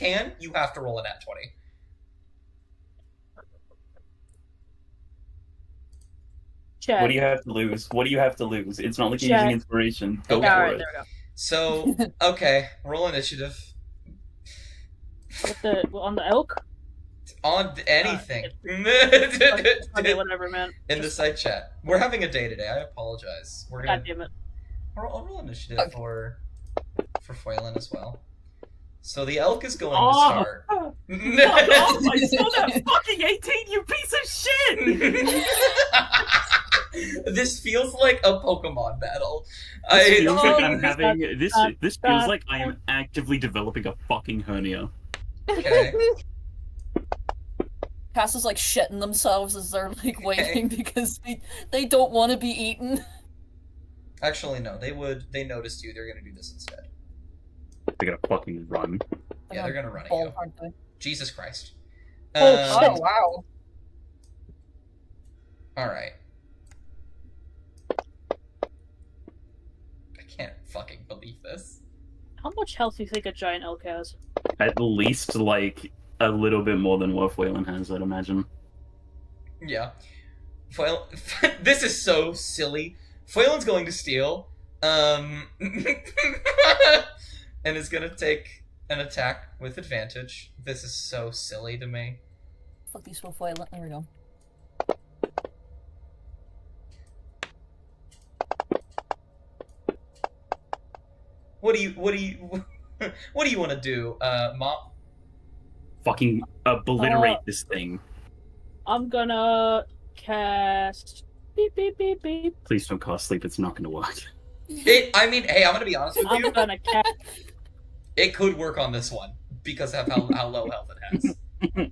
[SPEAKER 5] have to roll a nat 20.
[SPEAKER 2] Chad.
[SPEAKER 1] What do you have to lose? What do you have to lose? It's not like you're
[SPEAKER 2] Chad.
[SPEAKER 1] using inspiration. Go
[SPEAKER 5] Okay.
[SPEAKER 1] for
[SPEAKER 2] Alright,
[SPEAKER 1] it.
[SPEAKER 2] there we go.
[SPEAKER 5] So okay, roll initiative
[SPEAKER 2] On the elk?
[SPEAKER 5] on anything.
[SPEAKER 2] Okay, whatever, man.
[SPEAKER 5] In the side chat, we're having a day today. I apologize. We're
[SPEAKER 2] God
[SPEAKER 5] gonna
[SPEAKER 2] damn it.
[SPEAKER 5] I'll roll initiative for Foilin as well. So the elk is going to
[SPEAKER 1] Oh.
[SPEAKER 5] start.
[SPEAKER 1] Oh, I saw that fucking 18, you piece of shit!
[SPEAKER 5] This feels like a Pokemon battle.
[SPEAKER 1] This feels like
[SPEAKER 2] Oh,
[SPEAKER 1] I'm having this. This
[SPEAKER 2] stop.
[SPEAKER 1] feels like I am actively developing a fucking hernia.
[SPEAKER 5] Okay.
[SPEAKER 3] Cass is like shitting themselves as they're like waiting because they don't want to be eaten.
[SPEAKER 5] Actually, no. They noticed you. They're gonna do this instead.
[SPEAKER 1] They're gonna fucking run.
[SPEAKER 5] Yeah, they're gonna run at
[SPEAKER 3] Ball,
[SPEAKER 5] you.
[SPEAKER 3] aren't they?
[SPEAKER 5] Jesus Christ.
[SPEAKER 2] Oh,
[SPEAKER 3] Oh wow.
[SPEAKER 5] Alright. I can't fucking believe this.
[SPEAKER 2] How much health do you think a giant elk has?
[SPEAKER 1] At least like a little bit more than what Whalen has, I'd imagine.
[SPEAKER 5] Yeah. This is so silly. Phelan's going to steal. And is gonna take an attack with advantage. This is so silly to me.
[SPEAKER 3] Fuck these for foil. There we go.
[SPEAKER 5] What do you what do you want to do, Mop?
[SPEAKER 1] Fucking obliterate this thing.
[SPEAKER 2] I'm gonna cast beep beep beep beep.
[SPEAKER 1] Please don't cast sleep. It's not gonna work.
[SPEAKER 5] I mean, hey, I'm gonna be honest with
[SPEAKER 2] I'm
[SPEAKER 5] you.
[SPEAKER 2] gonna cast.
[SPEAKER 5] It could work on this one because of how low health it has. Do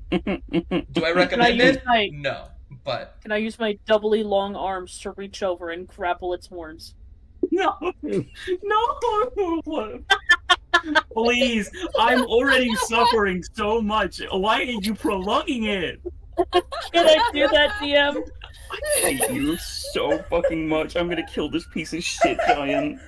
[SPEAKER 5] I
[SPEAKER 2] Can I
[SPEAKER 5] recommend
[SPEAKER 2] use
[SPEAKER 5] it?
[SPEAKER 2] my
[SPEAKER 5] No, but
[SPEAKER 2] Can I use my doubly long arms to reach over and grapple its horns?
[SPEAKER 1] No, no. Please, I'm already suffering so much. Why are you prolonging it?
[SPEAKER 2] Can I do that, DM?
[SPEAKER 1] I hate you so fucking much. I'm gonna kill this piece of shit giant.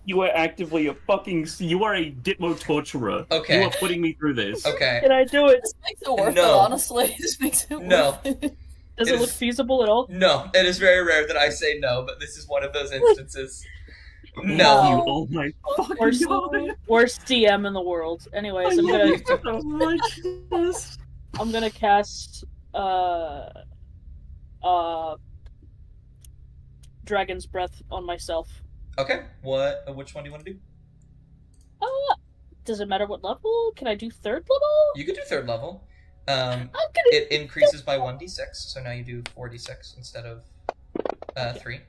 [SPEAKER 1] You are actively a fucking. You are a Ditmo torturer.
[SPEAKER 5] Okay.
[SPEAKER 1] You are putting me through this.
[SPEAKER 5] okay.
[SPEAKER 2] Can I do it?
[SPEAKER 3] This makes it worth
[SPEAKER 5] No.
[SPEAKER 3] it, honestly. This makes it
[SPEAKER 5] No.
[SPEAKER 3] worth it.
[SPEAKER 2] Does
[SPEAKER 5] It
[SPEAKER 2] it look
[SPEAKER 5] is-
[SPEAKER 2] feasible at all?
[SPEAKER 5] No, it is very rare that I say no, but this is one of those instances.
[SPEAKER 1] Oh,
[SPEAKER 5] No.
[SPEAKER 1] you, oh my fucking
[SPEAKER 2] Worst,
[SPEAKER 1] god.
[SPEAKER 2] worst DM in the world. Anyways,
[SPEAKER 1] I love you so much. Yes.
[SPEAKER 2] I'm gonna cast Dragon's Breath on myself.
[SPEAKER 5] Okay. Which one do you want to do?
[SPEAKER 2] Does it matter what level? Can I do third level?
[SPEAKER 5] You could do third level.
[SPEAKER 2] I'm gonna.
[SPEAKER 5] It increases by 1d6, so now you do 4d6 instead of 3.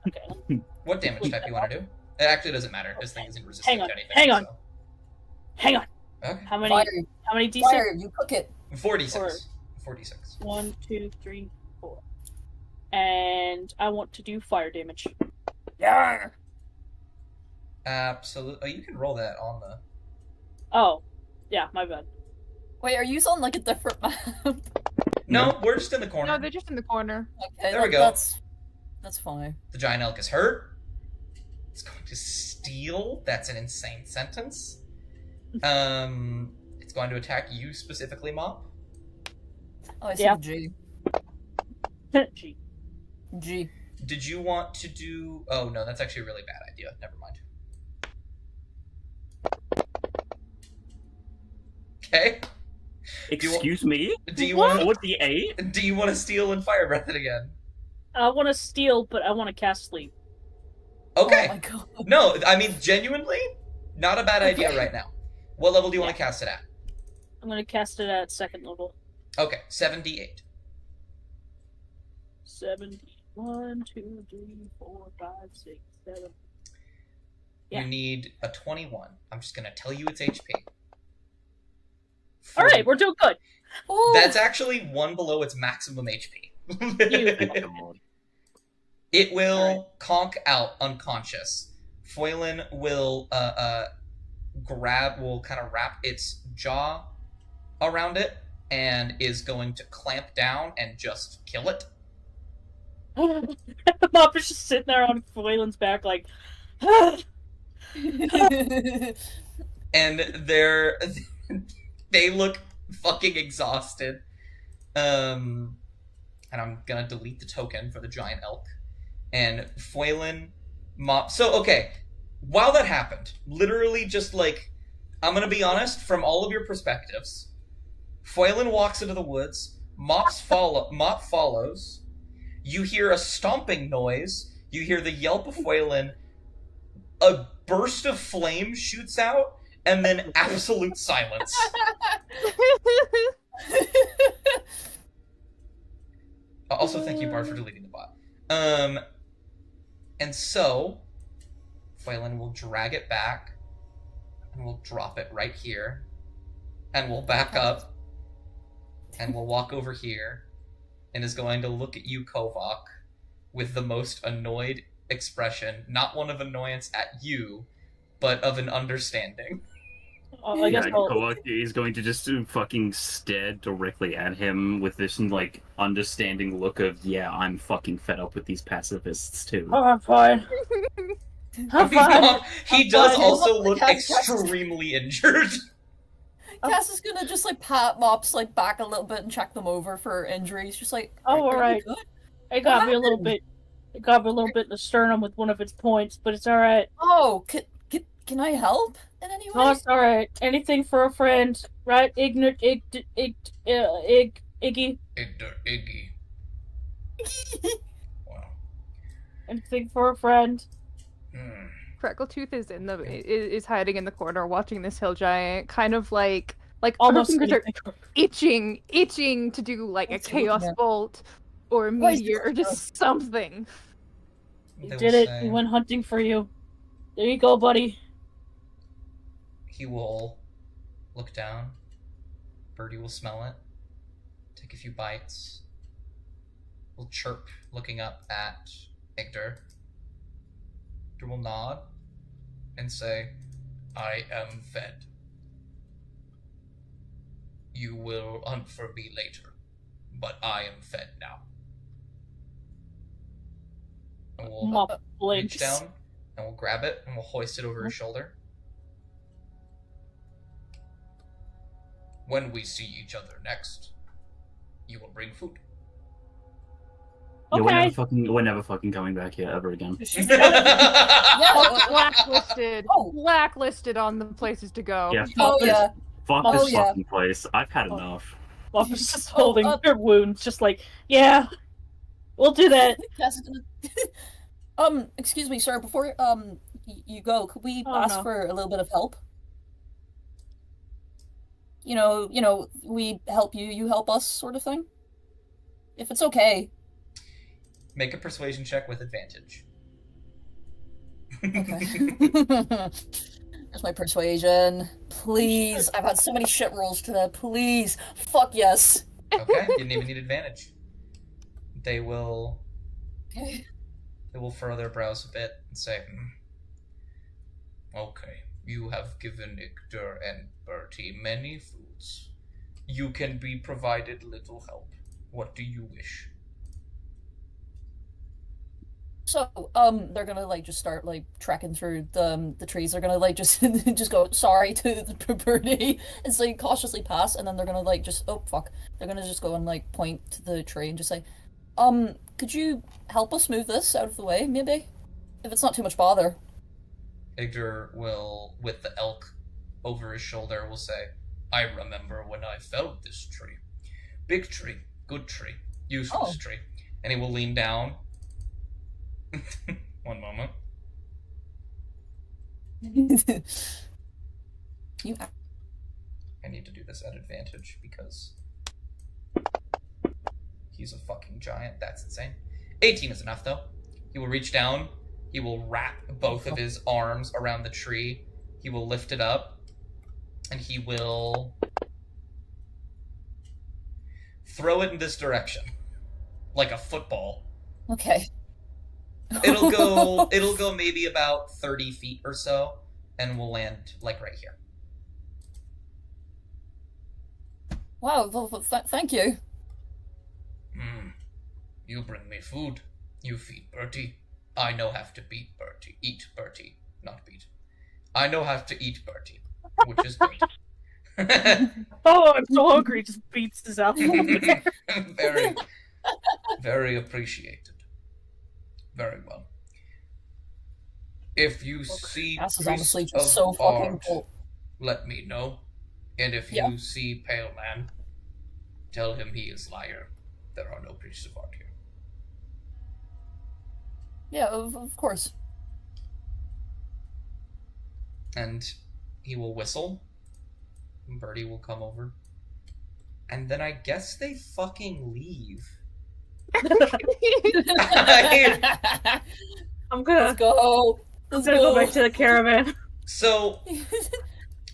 [SPEAKER 2] Okay.
[SPEAKER 5] What damage type do you want to do? It actually doesn't matter. This thing isn't resistant
[SPEAKER 2] Hang on,
[SPEAKER 5] to anything.
[SPEAKER 2] hang on.
[SPEAKER 5] so-
[SPEAKER 2] Hang on.
[SPEAKER 5] Okay.
[SPEAKER 2] How many?
[SPEAKER 3] Fire,
[SPEAKER 2] How many d6?
[SPEAKER 3] fire, you cook it.
[SPEAKER 5] 4d6. 4d6.
[SPEAKER 2] 1, 2, 3, 4. And I want to do fire damage.
[SPEAKER 3] Yeah.
[SPEAKER 5] Absolutely. Oh, you can roll that on the.
[SPEAKER 2] Oh, yeah, my bad.
[SPEAKER 3] Wait, are you on like a different map?
[SPEAKER 5] No, we're just in the corner.
[SPEAKER 4] No, they're just in the corner.
[SPEAKER 3] Okay,
[SPEAKER 5] There we go.
[SPEAKER 3] That's fine.
[SPEAKER 5] The giant elk is hurt. It's going to steal. That's an insane sentence. It's going to attack you specifically, Mop.
[SPEAKER 3] Oh, I see
[SPEAKER 2] Yeah.
[SPEAKER 3] G.
[SPEAKER 2] Gee.
[SPEAKER 3] G.
[SPEAKER 5] Did you want to do? Oh no, that's actually a really bad idea. Never mind. Okay.
[SPEAKER 1] Excuse me?
[SPEAKER 5] Do you want?
[SPEAKER 1] 48?
[SPEAKER 5] Do you want to steal and fire breath it again?
[SPEAKER 2] I want to steal, but I want to cast sleep.
[SPEAKER 5] Okay.
[SPEAKER 3] Oh my god.
[SPEAKER 5] No, I mean genuinely, not a bad idea right now. What level do you want to cast it at?
[SPEAKER 2] I'm going to cast it at second level.
[SPEAKER 5] Okay, 78.
[SPEAKER 2] 70. 1, 2, 3, 4, 5, 6, 7. Yeah.
[SPEAKER 5] You need a 21. I'm just gonna tell you its HP.
[SPEAKER 2] All right, we're doing good.
[SPEAKER 3] Ooh.
[SPEAKER 5] That's actually one below its maximum HP. It will conk out unconscious. Foylan will will kind of wrap its jaw around it and is going to clamp down and just kill it.
[SPEAKER 2] Mop is just sitting there on Foylan's back, like,
[SPEAKER 5] And they look fucking exhausted. And I'm gonna delete the token for the giant elk. And Foylan Mop. So okay, while that happened, literally just like, I'm gonna be honest, from all of your perspectives, Foylan walks into the woods. Mop follows. You hear a stomping noise. You hear the yelp of Foylan. A burst of flame shoots out, and then absolute silence. Also, thank you, Bard, for deleting the bot. And so, Phelan will drag it back, and we'll drop it right here, and we'll back up, and we'll walk over here, and is going to look at you, Kovak, with the most annoyed expression, not one of annoyance at you, but of an understanding.
[SPEAKER 2] I guess I'll...
[SPEAKER 1] Kowak is going to just fucking stare directly at him with this, like, understanding look of, yeah, I'm fucking fed up with these pacifists, too.
[SPEAKER 2] Oh, I'm fine. I'm fine.
[SPEAKER 5] He does
[SPEAKER 2] fine.
[SPEAKER 5] also look
[SPEAKER 3] Cass-
[SPEAKER 5] extremely injured.
[SPEAKER 3] Cass is gonna just like pat Mops like back a little bit and check them over for injuries. Just like,
[SPEAKER 2] Oh,
[SPEAKER 3] "Are you
[SPEAKER 2] alright.
[SPEAKER 3] good?"
[SPEAKER 2] It got
[SPEAKER 3] What
[SPEAKER 2] me a little
[SPEAKER 3] happened?
[SPEAKER 2] bit. It got me a little bit in the sternum with one of its points, but it's alright.
[SPEAKER 3] Oh, can I help in any way?
[SPEAKER 2] No, it's alright. Anything for a friend, right? Iggy.
[SPEAKER 5] Iggy. Wow.
[SPEAKER 2] Anything for a friend.
[SPEAKER 5] Hmm.
[SPEAKER 4] Freckletooth is hiding in the corner, watching this hill giant, kind of like
[SPEAKER 2] Almost
[SPEAKER 4] her fingers are
[SPEAKER 2] anything.
[SPEAKER 4] itching to do like a
[SPEAKER 3] What's he looking
[SPEAKER 4] chaos
[SPEAKER 3] at?
[SPEAKER 4] bolt or a
[SPEAKER 3] Why is
[SPEAKER 4] meteor or
[SPEAKER 3] this
[SPEAKER 4] just something.
[SPEAKER 2] He
[SPEAKER 5] They will
[SPEAKER 2] did it.
[SPEAKER 5] say-
[SPEAKER 2] He went hunting for you. There you go, buddy.
[SPEAKER 5] He will look down. Birdie will smell it. Take a few bites. Will chirp, looking up at Igder. Igder will nod and say, I am fed. You will hunt for me later, but I am fed now. And we'll
[SPEAKER 2] Mop
[SPEAKER 5] reach
[SPEAKER 2] blinks.
[SPEAKER 5] down and we'll grab it and we'll hoist it over his shoulder. When we see each other next, you will bring food.
[SPEAKER 1] Yeah,
[SPEAKER 2] Okay.
[SPEAKER 1] we're never fucking coming back here ever again.
[SPEAKER 4] Blacklisted.
[SPEAKER 3] Oh.
[SPEAKER 4] Blacklisted on the places to go.
[SPEAKER 1] Yeah,
[SPEAKER 3] Oh
[SPEAKER 1] fuck this,
[SPEAKER 3] yeah.
[SPEAKER 1] fuck
[SPEAKER 3] Oh,
[SPEAKER 1] this
[SPEAKER 3] yeah.
[SPEAKER 1] fucking place. I've had enough.
[SPEAKER 2] Mop is just holding
[SPEAKER 3] Oh,
[SPEAKER 2] her wounds, just like, yeah, we'll do that.
[SPEAKER 3] Cass is gonna. Excuse me, sir. Before you go, could we
[SPEAKER 2] Oh,
[SPEAKER 3] ask
[SPEAKER 2] no.
[SPEAKER 3] for a little bit of help? You know, we help you, you help us, sort of thing. If it's okay.
[SPEAKER 5] Make a persuasion check with advantage.
[SPEAKER 3] Okay. There's my persuasion. Please. I've had so many shit rolls today. Please. Fuck yes.
[SPEAKER 5] Okay, you didn't even need advantage. They will
[SPEAKER 3] Okay.
[SPEAKER 5] furrow their brows a bit and say, Okay, you have given Igder and Bertie many foods. You can be provided little help. What do you wish?
[SPEAKER 3] So, they're gonna like just start like trekking through the trees. They're gonna like just just go sorry to the birdie and say cautiously pass, and then they're gonna like just oh fuck. They're gonna just go and like point to the tree and just say, could you help us move this out of the way, maybe? If it's not too much bother.
[SPEAKER 5] Igder will, with the elk over his shoulder, will say, I remember when I felled this tree. Big tree, good tree, useless
[SPEAKER 3] Oh.
[SPEAKER 5] tree. And he will lean down. One moment.
[SPEAKER 3] You
[SPEAKER 5] I need to do this at advantage because he's a fucking giant. That's insane. 18 is enough, though. He will reach down. He will wrap both of his arms around the tree. He will lift it up. And he will throw it in this direction. Like a football.
[SPEAKER 3] Okay.
[SPEAKER 5] It'll go maybe about 30 feet or so. And will land, like, right here.
[SPEAKER 3] Wow, thank you.
[SPEAKER 5] You bring me food. You feed Bertie. I know have to eat Bertie, not beat. I know have to eat Bertie, which is good.
[SPEAKER 2] Oh, I'm so hungry. Just beats his out.
[SPEAKER 5] Very, very appreciated. Very well. If you see
[SPEAKER 3] Cass is
[SPEAKER 5] priests
[SPEAKER 3] honestly
[SPEAKER 5] of
[SPEAKER 3] just so fucking
[SPEAKER 5] art,
[SPEAKER 3] cool.
[SPEAKER 5] let me know. And if
[SPEAKER 3] Yeah.
[SPEAKER 5] you see Pale Man, tell him he is liar. There are no priests of art here.
[SPEAKER 3] Yeah, of course.
[SPEAKER 5] And he will whistle. And Bertie will come over. And then I guess they fucking leave.
[SPEAKER 2] I'm gonna,
[SPEAKER 3] Let's go.
[SPEAKER 2] I'm
[SPEAKER 3] Let's
[SPEAKER 2] gonna go back to the caravan.
[SPEAKER 5] So,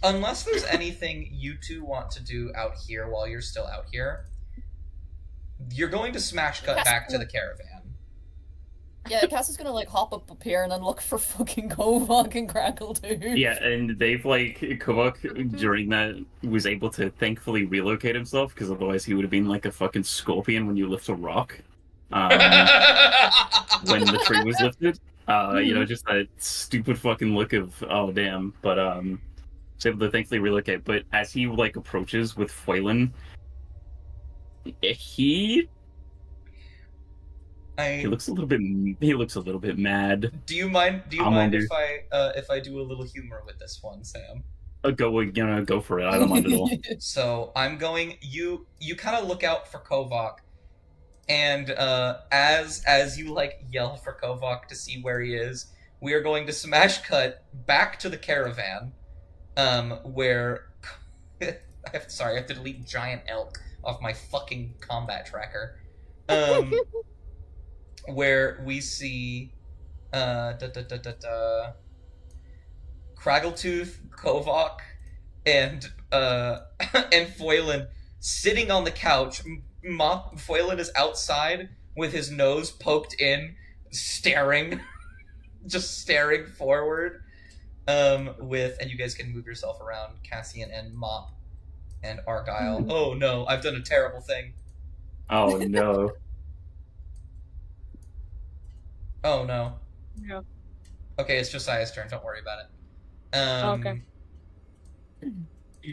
[SPEAKER 5] unless there's anything you two want to do out here while you're still out here, you're going to smash cut back to the caravan.
[SPEAKER 3] Yeah, Cass is gonna like hop up here and then look for fucking Kovok and Crackle too.
[SPEAKER 1] Yeah, and they've like Kovak during that was able to thankfully relocate himself because otherwise he would have been like a fucking scorpion when you lift a rock. When the tree was lifted, you know, just that stupid fucking look of oh damn. But was able to thankfully relocate. But as he like approaches with Foylan, he looks a little bit. He looks a little bit mad.
[SPEAKER 5] Do you mind? Do you
[SPEAKER 1] I'm
[SPEAKER 5] mind
[SPEAKER 1] on
[SPEAKER 5] if I do a little humor with this one, Sam?
[SPEAKER 1] Go for it. I don't mind at all.
[SPEAKER 5] So I'm going. You kind of look out for Kovak, and as you like yell for Kovak to see where he is, we are going to smash cut back to the caravan, where sorry, I have to delete giant elk off my fucking combat tracker. Where we see Craggletooth, Kovak, and Foylan sitting on the couch. Foylan is outside with his nose poked in, staring, just staring forward. And you guys can move yourself around, Cassian and Mop and Argyle. Oh no, I've done a terrible thing.
[SPEAKER 1] Oh no.
[SPEAKER 5] Oh no.
[SPEAKER 2] Yeah.
[SPEAKER 5] Okay, it's Josiah's turn. Don't worry about it.
[SPEAKER 2] Okay.
[SPEAKER 5] And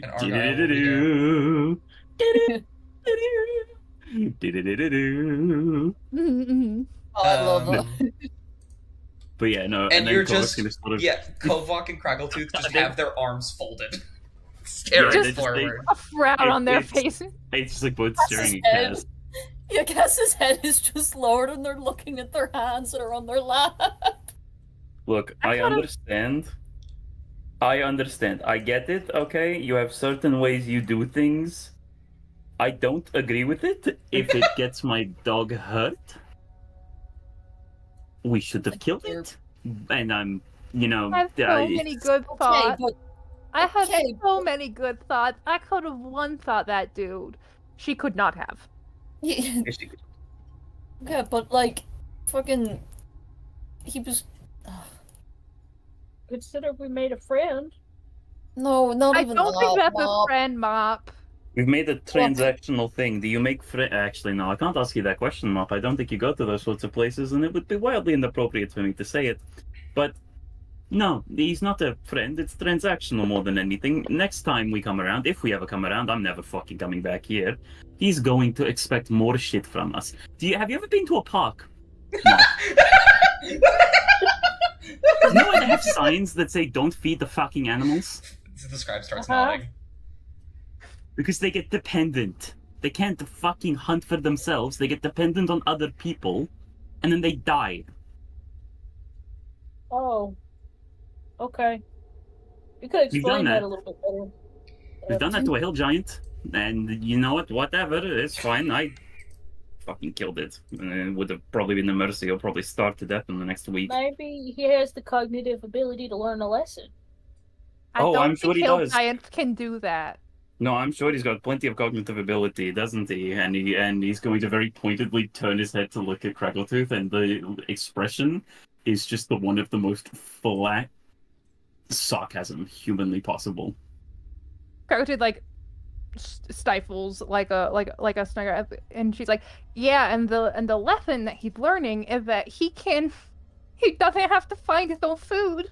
[SPEAKER 5] Argyle will be there.
[SPEAKER 3] Oh, I love that.
[SPEAKER 1] But yeah, no.
[SPEAKER 5] And
[SPEAKER 1] then
[SPEAKER 5] you're
[SPEAKER 1] Kovak's
[SPEAKER 5] just
[SPEAKER 1] gonna sort of...
[SPEAKER 5] yeah, Kovak and Craggletooth just have their arms folded,
[SPEAKER 1] Yeah,
[SPEAKER 5] staring
[SPEAKER 1] they just-
[SPEAKER 5] forward.
[SPEAKER 4] A frown on their
[SPEAKER 1] It's-
[SPEAKER 4] faces.
[SPEAKER 1] It's just like both
[SPEAKER 3] That's
[SPEAKER 1] staring
[SPEAKER 3] his
[SPEAKER 1] at
[SPEAKER 3] head.
[SPEAKER 1] Cass.
[SPEAKER 3] Yeah, Cass's head is just lowered and they're looking at their hands that are on their lap.
[SPEAKER 1] Look,
[SPEAKER 4] I
[SPEAKER 1] I
[SPEAKER 4] thought of-
[SPEAKER 1] understand. I get it, okay? You have certain ways you do things. I don't agree with it. If it gets my dog hurt, we should have killed it. And I'm, you know,
[SPEAKER 4] I have so many good
[SPEAKER 3] Okay,
[SPEAKER 4] thoughts.
[SPEAKER 3] but
[SPEAKER 4] I have
[SPEAKER 3] okay,
[SPEAKER 4] so many good thoughts. I could have one-thought that dude. She could not have.
[SPEAKER 3] yeah, yeah, but like, fucking, he was.
[SPEAKER 2] Consider we made a friend.
[SPEAKER 3] No, not
[SPEAKER 4] I
[SPEAKER 3] even
[SPEAKER 4] don't
[SPEAKER 3] that.
[SPEAKER 4] think that's a
[SPEAKER 3] Mop.
[SPEAKER 4] friend, Mop.
[SPEAKER 1] We've made a transactional thing. Do you make Actually, no, I can't ask you that question, Mop. I don't think you go to those sorts of places, and it would be wildly inappropriate for me to say it. But no, he's not a friend. It's transactional more than anything. Next time we come around, if we ever come around, I'm never fucking coming back here. He's going to expect more shit from us. Have you ever been to a park? No. You know why they have signs that say "Don't feed the fucking animals"?
[SPEAKER 5] The scribe starts
[SPEAKER 2] Uh-huh.
[SPEAKER 5] nodding.
[SPEAKER 1] Because they get dependent. They can't fucking hunt for themselves. They get dependent on other people, and then they die.
[SPEAKER 2] Oh. Okay. You could
[SPEAKER 1] We've done
[SPEAKER 2] explain that
[SPEAKER 1] that.
[SPEAKER 2] a little bit better.
[SPEAKER 1] We've done that to a hill giant, and you know what? Whatever, it's fine. I fucking killed it. And it would have probably been a mercy. He'll probably starve to death in the next week.
[SPEAKER 2] Maybe he has the cognitive ability to learn a lesson.
[SPEAKER 4] I
[SPEAKER 1] Oh,
[SPEAKER 4] don't
[SPEAKER 1] I'm sure
[SPEAKER 4] think
[SPEAKER 1] he
[SPEAKER 4] hill
[SPEAKER 1] does.
[SPEAKER 4] giants can do that.
[SPEAKER 1] No, I'm sure he's got plenty of cognitive ability, doesn't he? And he's going to very pointedly turn his head to look at Craggletooth, and the expression is just the one of the most flat sarcasm humanly possible.
[SPEAKER 4] Craggletooth like stifles like a snugger, and she's like, yeah, and the lesson that he's learning is that he doesn't have to find his own food.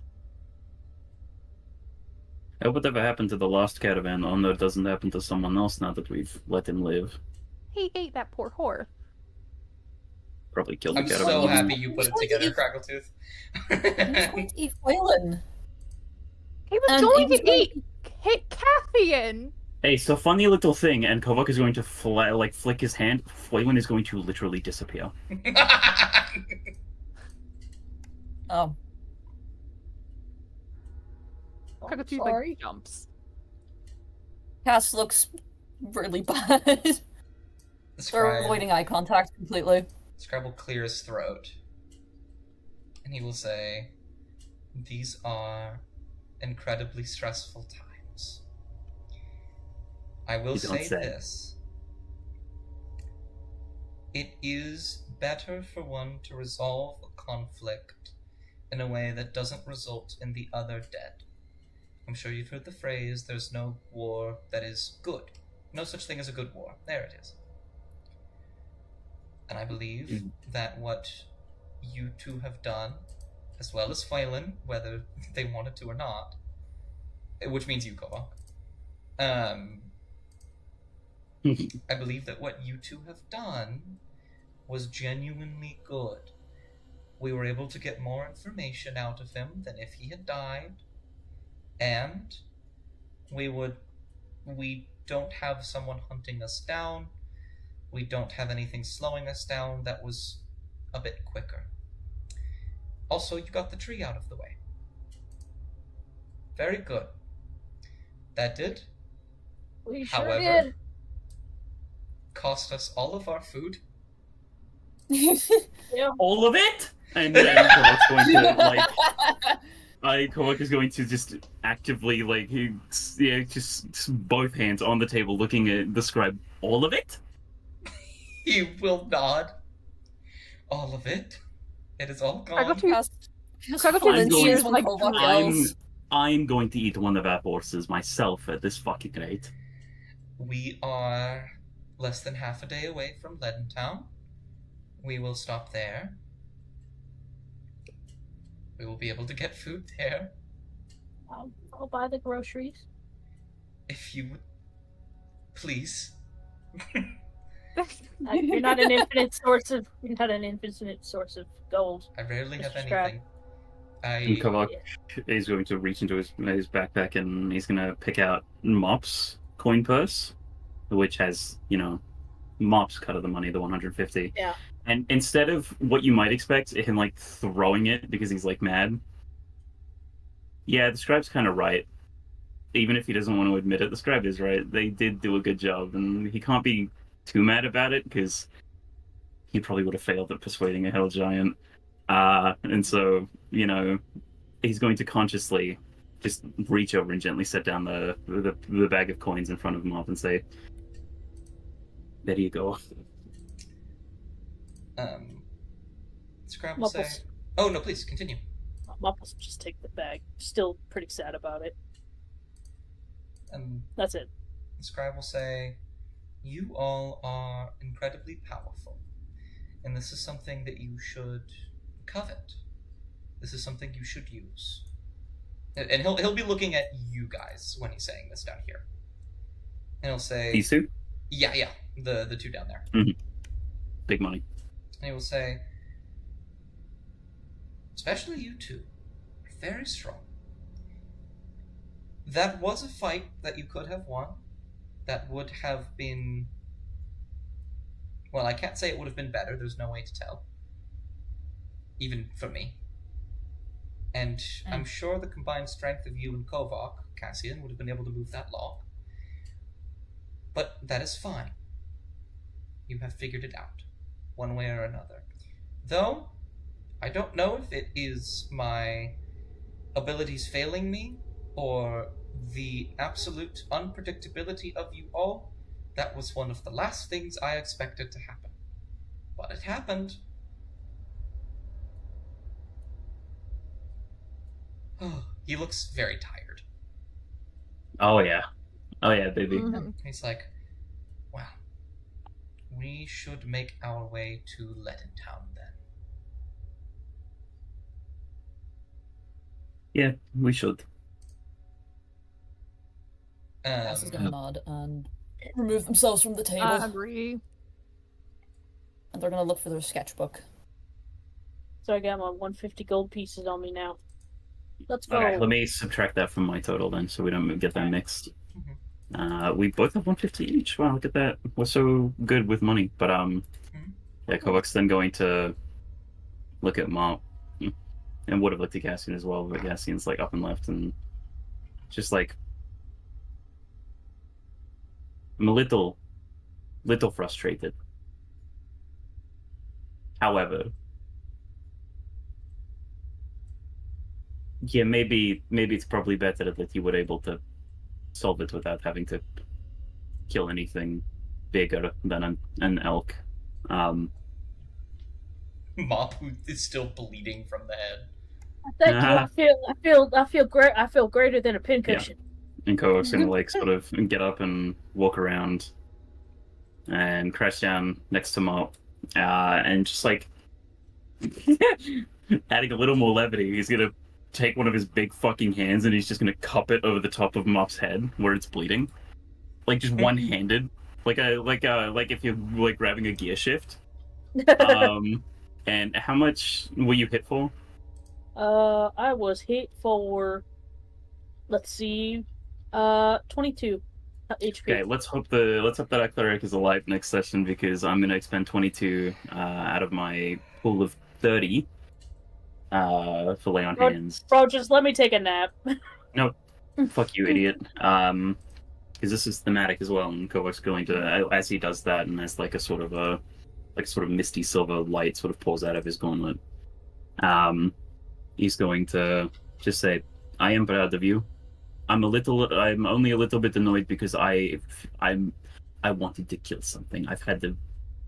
[SPEAKER 1] Whatever happened to the lost caravan owner doesn't happen to someone else now that we've let him live.
[SPEAKER 4] He ate that poor horse.
[SPEAKER 1] Probably killed the
[SPEAKER 5] I'm
[SPEAKER 1] caravan
[SPEAKER 5] so
[SPEAKER 1] owner.
[SPEAKER 5] happy you put it together,
[SPEAKER 3] He was going to eat Waylon.
[SPEAKER 4] He was
[SPEAKER 3] And
[SPEAKER 4] going
[SPEAKER 3] he was
[SPEAKER 4] to
[SPEAKER 3] going
[SPEAKER 4] eat hit Cassian.
[SPEAKER 1] Hey, so funny little thing, and Kovak is going to flick his hand. Foylan is going to literally disappear.
[SPEAKER 3] Oh.
[SPEAKER 4] Craggletooth
[SPEAKER 2] sorry.
[SPEAKER 4] like jumps.
[SPEAKER 3] Cass looks really bad.
[SPEAKER 5] The
[SPEAKER 3] They're
[SPEAKER 5] scribe,
[SPEAKER 3] avoiding eye contact completely.
[SPEAKER 5] Scribe will clear his throat. And he will say, "These are incredibly stressful times. I will
[SPEAKER 1] You don't
[SPEAKER 5] say
[SPEAKER 1] say.
[SPEAKER 5] this. It is better for one to resolve a conflict in a way that doesn't result in the other dead. I'm sure you've heard the phrase, there's no war that is good. No such thing as a good war. There it is. And I believe that what you two have done, as well as Phelan, whether they wanted to or not, which means you, Kovak, I believe that what you two have done was genuinely good. We were able to get more information out of him than if he had died, and we don't have someone hunting us down. We don't have anything slowing us down. That was a bit quicker. Also, you got the tree out of the way. Very good. That did,
[SPEAKER 2] We sure
[SPEAKER 5] however,
[SPEAKER 2] did.
[SPEAKER 5] cost us all of our food.
[SPEAKER 2] Yeah.
[SPEAKER 1] All of it? And then Kovak's going to, like, Kovak is going to just actively, like, just both hands on the table looking at the scribe. All of it?
[SPEAKER 5] He will nod. All of it. It is all
[SPEAKER 4] I go
[SPEAKER 5] gone.
[SPEAKER 4] to
[SPEAKER 3] Full
[SPEAKER 1] going-
[SPEAKER 3] cheers when
[SPEAKER 4] like,
[SPEAKER 3] Kovak
[SPEAKER 1] I'm
[SPEAKER 3] yells.
[SPEAKER 1] I'm going to eat one of our horses myself at this fucking rate.
[SPEAKER 5] We are less than half a day away from Leadentown. We will stop there. We will be able to get food there.
[SPEAKER 2] I'll buy the groceries.
[SPEAKER 5] If you would please.
[SPEAKER 2] You're not an infinite source of gold.
[SPEAKER 5] I rarely have
[SPEAKER 2] Mr. Scribe.
[SPEAKER 5] anything.
[SPEAKER 1] And
[SPEAKER 5] I
[SPEAKER 1] Kovak is going to reach into his backpack and he's going to pick out Mop's coin purse, which has, Mop's cut of the money, the 150.
[SPEAKER 2] Yeah.
[SPEAKER 1] And instead of what you might expect, him, like, throwing it because he's, like, mad. Yeah, the scribe's kind of right. Even if he doesn't want to admit it, the scribe is right. They did do a good job, and he can't be too mad about it because he probably would have failed at persuading a hell giant. And so, he's going to consciously just reach over and gently set down the bag of coins in front of Mop and say, "There you go."
[SPEAKER 5] Scribe will say.
[SPEAKER 2] Mupples.
[SPEAKER 5] Oh no, please continue.
[SPEAKER 2] Mupples just take the bag. Still pretty sad about it. That's it.
[SPEAKER 5] Scribe will say, "You all are incredibly powerful, and this is something that you should covet. This is something you should use." And he'll be looking at you guys when he's saying this down here. And he'll say,
[SPEAKER 1] Isu?
[SPEAKER 5] Yeah, the two down there.
[SPEAKER 1] Big money.
[SPEAKER 5] And he will say, "Especially you two, are very strong. That was a fight that you could have won. That would have been... Well, I can't say it would have been better. There's no way to tell. Even for me. And I'm sure the combined strength of you and Kovak, Cassian, would have been able to move that log. But that is fine. You have figured it out, one way or another. Though, I don't know if it is my abilities failing me, or the absolute unpredictability of you all. That was one of the last things I expected to happen. But it happened. He looks very tired.
[SPEAKER 1] Oh yeah, baby.
[SPEAKER 4] Mhm.
[SPEAKER 5] He's like, "Well, we should make our way to Leadentown then."
[SPEAKER 1] Yeah, we should.
[SPEAKER 3] Cass is gonna nod and remove themselves from the table.
[SPEAKER 4] I agree.
[SPEAKER 3] And they're gonna look for their sketchbook.
[SPEAKER 2] So I got my 150 gold pieces on me now. Let's go.
[SPEAKER 1] Alright, let me subtract that from my total then, so we don't get them mixed. We both have 150 each. Wow, look at that. We're so good with money. But yeah, Kovak's then going to look at Mop, and would have looked at Cassian as well, but Cassian's like up and left, and just like I'm a little frustrated. However, yeah, maybe it's probably better that you were able to solve it without having to kill anything bigger than an elk.
[SPEAKER 5] Mop, who is still bleeding from the head.
[SPEAKER 2] Thank you. I feel great. I feel greater than a pincushion.
[SPEAKER 1] And Kovacs gonna like sort of get up and walk around and crash down next to Mop, and just like adding a little more levity, he's gonna take one of his big fucking hands and he's just gonna cup it over the top of Mop's head where it's bleeding, like just one-handed, like if you're like grabbing a gear shift. And how much were you hit for?
[SPEAKER 2] I was hit for, let's see, 22 HP.
[SPEAKER 1] Okay, let's hope that our cleric is alive next session, because I'm gonna expend 22 out of my pool of 30 for lay on hands.
[SPEAKER 2] Bro, just let me take a nap.
[SPEAKER 1] No, fuck you, idiot. Because this is thematic as well, and Kovac's going to, as he does that, and as like a sort of misty silver light sort of pours out of his gauntlet, he's going to just say, "I am proud of you. I'm only a little bit annoyed because I wanted to kill something.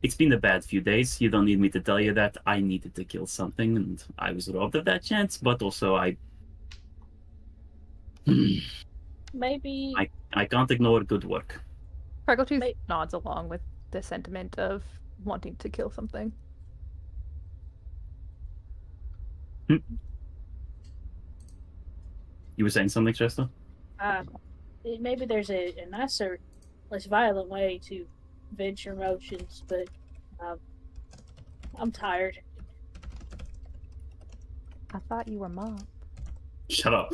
[SPEAKER 1] It's been a bad few days. You don't need me to tell you that. I needed to kill something, and I was robbed of that chance, but also
[SPEAKER 2] Maybe
[SPEAKER 1] I can't ignore good work."
[SPEAKER 4] Freckletooth nods along with the sentiment of wanting to kill something.
[SPEAKER 1] You were saying something, Chester?
[SPEAKER 2] maybe there's a nicer, less violent way to vent your emotions, but I'm tired.
[SPEAKER 4] I thought you were Mom.
[SPEAKER 1] Shut up.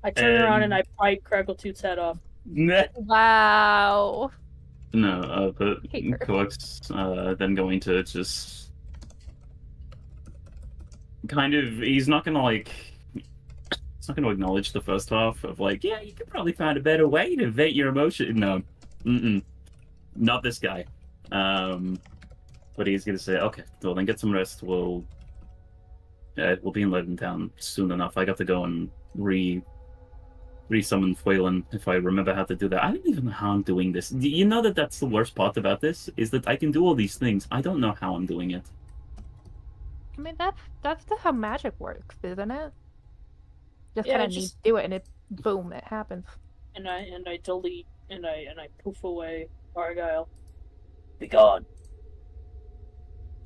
[SPEAKER 2] I turn around and I bite Craggletooth's head off.
[SPEAKER 4] Wow.
[SPEAKER 1] No, but
[SPEAKER 4] Hate her.
[SPEAKER 1] Kovac's then going to just kind of, he's not gonna acknowledge the first half of like, yeah, you could probably find a better way to vent your emotion. No, not this guy. But he's gonna say, okay, well then get some rest. We'll be in Leaden Town soon enough. I got to go and re-summon Phelan if I remember how to do that. I don't even know how I'm doing this. Do you know that that's the worst part about this? Is that I can do all these things. I don't know how I'm doing it.
[SPEAKER 4] I mean, that's how magic works, isn't it? Just
[SPEAKER 2] Yeah,
[SPEAKER 4] kind of
[SPEAKER 2] just-
[SPEAKER 4] need to do it, and boom, it happens.
[SPEAKER 2] And I delete and I poof away Argyle. Be gone.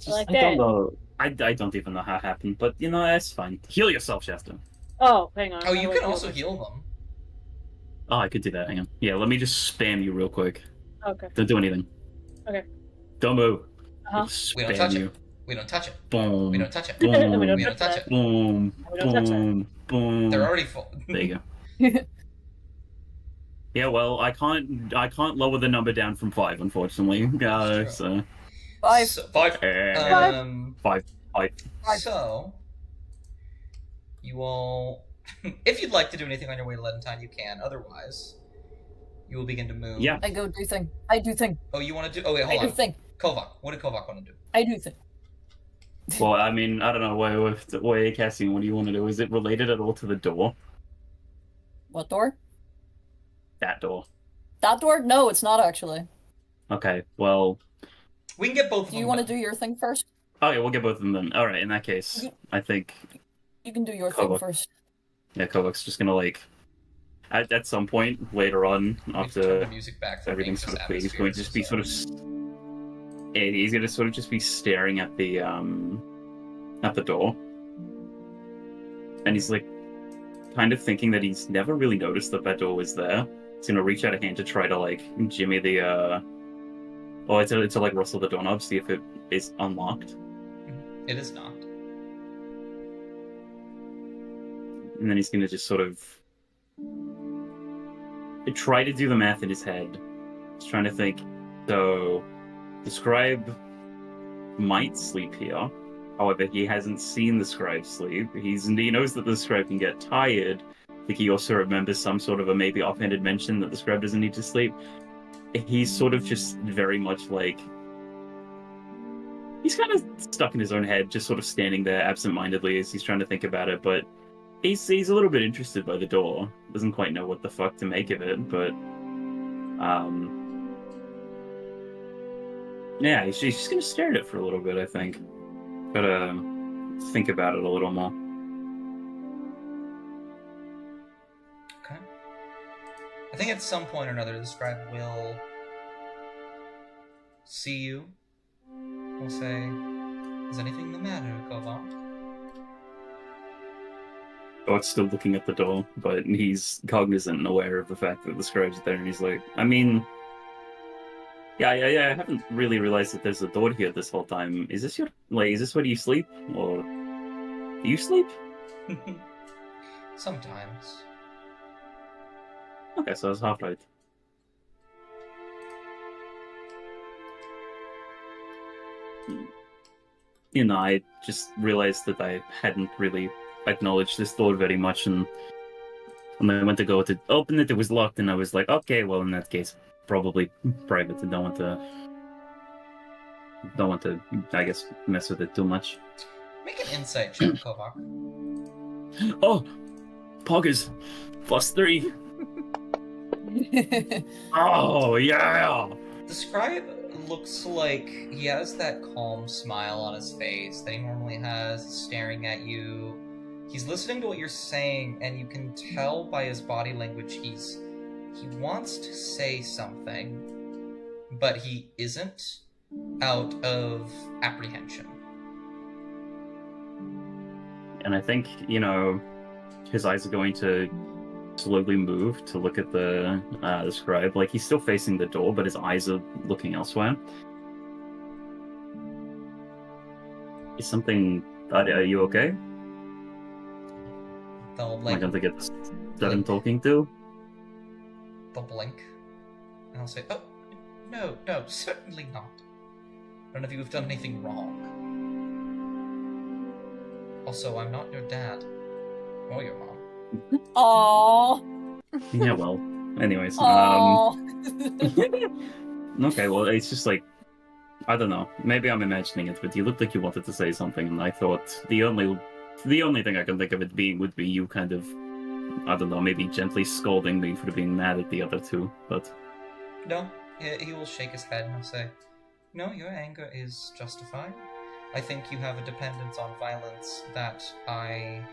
[SPEAKER 2] Like
[SPEAKER 1] I don't
[SPEAKER 2] that.
[SPEAKER 1] know. I don't even know how it happened, but you know, that's fine. Heal yourself, Shasta.
[SPEAKER 2] Oh, hang on.
[SPEAKER 5] Oh, you
[SPEAKER 2] How do
[SPEAKER 5] can
[SPEAKER 2] I
[SPEAKER 5] also
[SPEAKER 2] this?
[SPEAKER 5] heal them.
[SPEAKER 1] Oh, I could do that. Hang on. Yeah, let me just spam you real quick.
[SPEAKER 2] Okay.
[SPEAKER 1] Don't do anything.
[SPEAKER 2] Okay.
[SPEAKER 1] Don't move.
[SPEAKER 2] Uh-huh.
[SPEAKER 1] Just
[SPEAKER 5] We don't
[SPEAKER 1] spam
[SPEAKER 5] touch
[SPEAKER 1] you.
[SPEAKER 5] it. We don't touch it.
[SPEAKER 1] Boom.
[SPEAKER 5] We don't touch it.
[SPEAKER 1] Boom.
[SPEAKER 2] We don't
[SPEAKER 5] We don't touch
[SPEAKER 2] that.
[SPEAKER 5] it.
[SPEAKER 1] Boom.
[SPEAKER 2] We don't touch that.
[SPEAKER 1] Boom. Boom.
[SPEAKER 5] They're already full.
[SPEAKER 1] There you go. Yeah, well, I can't lower the number down from 5, unfortunately.
[SPEAKER 5] That's
[SPEAKER 1] So
[SPEAKER 3] 5.
[SPEAKER 5] So, 5.
[SPEAKER 1] Five.
[SPEAKER 5] So, you all, if you'd like to do anything on your way to Leadentown, you can. Otherwise, you will begin to move.
[SPEAKER 1] Yeah.
[SPEAKER 3] I go do thing. I do thing.
[SPEAKER 5] Oh, you want to do? Oh wait,
[SPEAKER 3] I
[SPEAKER 5] hold
[SPEAKER 3] do
[SPEAKER 5] on.
[SPEAKER 3] thing.
[SPEAKER 5] Kovac. What did Kovac want to do?
[SPEAKER 3] I do thing.
[SPEAKER 1] Well, I mean, I don't know. Why casting? What do you want to do? Is it related at all to the door?
[SPEAKER 3] What door?
[SPEAKER 1] That door.
[SPEAKER 3] That door? No, it's not actually.
[SPEAKER 1] Okay. Well.
[SPEAKER 5] We can get both of
[SPEAKER 3] Do
[SPEAKER 5] them.
[SPEAKER 3] you want to
[SPEAKER 5] done.
[SPEAKER 3] do your thing first?
[SPEAKER 1] Okay, we'll get both of them then. All right. In that case,
[SPEAKER 3] You-
[SPEAKER 1] I think
[SPEAKER 3] You can do your thing
[SPEAKER 1] Cool.
[SPEAKER 3] first.
[SPEAKER 1] yeah, Kovac's just gonna like at some point later on
[SPEAKER 5] We can turn
[SPEAKER 1] after
[SPEAKER 5] the music back for
[SPEAKER 1] everything's
[SPEAKER 5] being
[SPEAKER 1] sort of
[SPEAKER 5] just
[SPEAKER 1] clear, he's going to just be sort of he's going to sort of just be staring at the door, and he's like kind of thinking that he's never really noticed that door was there. He's going to reach out a hand to try to like jimmy the to like rustle the doorknob, see if it is unlocked,
[SPEAKER 5] It is not.
[SPEAKER 1] and then he's going to just sort of try to do the math in his head. He's trying to think. So, the scribe might sleep here. However, he hasn't seen the scribe sleep. He knows that the scribe can get tired. I think he also remembers some sort of a maybe offhanded mention that the scribe doesn't need to sleep. He's sort of just very much like... he's kind of stuck in his own head, just sort of standing there absentmindedly as he's trying to think about it. But he's a little bit interested by the door. Doesn't quite know what the fuck to make of it, but yeah, he's just gonna stare at it for a little bit. I think. Gotta think about it a little more.
[SPEAKER 5] Okay. I think at some point or another, the scribe will see you. Will say, "Is anything the matter, Koval?"
[SPEAKER 1] Oh, it's still looking at the door, but he's cognizant and aware of the fact that the scribe's there, and he's like, I mean, yeah, I haven't really realized that there's a door here this whole time. Is this where you sleep? Or do you sleep?
[SPEAKER 5] Sometimes.
[SPEAKER 1] Okay, so I was half right. You know, I just realized that I hadn't really acknowledged this door very much, and when I went to go to open it, it was locked, and I was like, okay, well, in that case, probably private. I don't want to, I guess, mess with it too much.
[SPEAKER 5] Make an insight check, Kovac.
[SPEAKER 1] Oh, Poggers, +3. Oh, yeah!
[SPEAKER 5] The scribe looks like he has that calm smile on his face that he normally has, staring at you. He's listening to what you're saying, and you can tell by his body language he wants to say something, but he isn't, out of apprehension.
[SPEAKER 1] And I think, his eyes are going to slowly move to look at the scribe. Like, he's still facing the door, but his eyes are looking elsewhere. Is something... Are you okay?
[SPEAKER 5] They'll,
[SPEAKER 1] I don't think it's that I'm talking to.
[SPEAKER 5] They'll blink, and I'll say, "Oh, no, certainly not. None of you have done anything wrong. Also, I'm not your dad. Or your mom."
[SPEAKER 3] Aww.
[SPEAKER 1] Yeah, well, anyways.
[SPEAKER 3] Aww.
[SPEAKER 1] Okay, well, it's just like, I don't know. Maybe I'm imagining it, but you looked like you wanted to say something, and I thought the only thing I can think of it being would be you kind of, I don't know, maybe gently scolding me for being mad at the other two, but...
[SPEAKER 5] No, he will shake his head and he'll say, "No, your anger is justified. I think you have a dependence on violence that I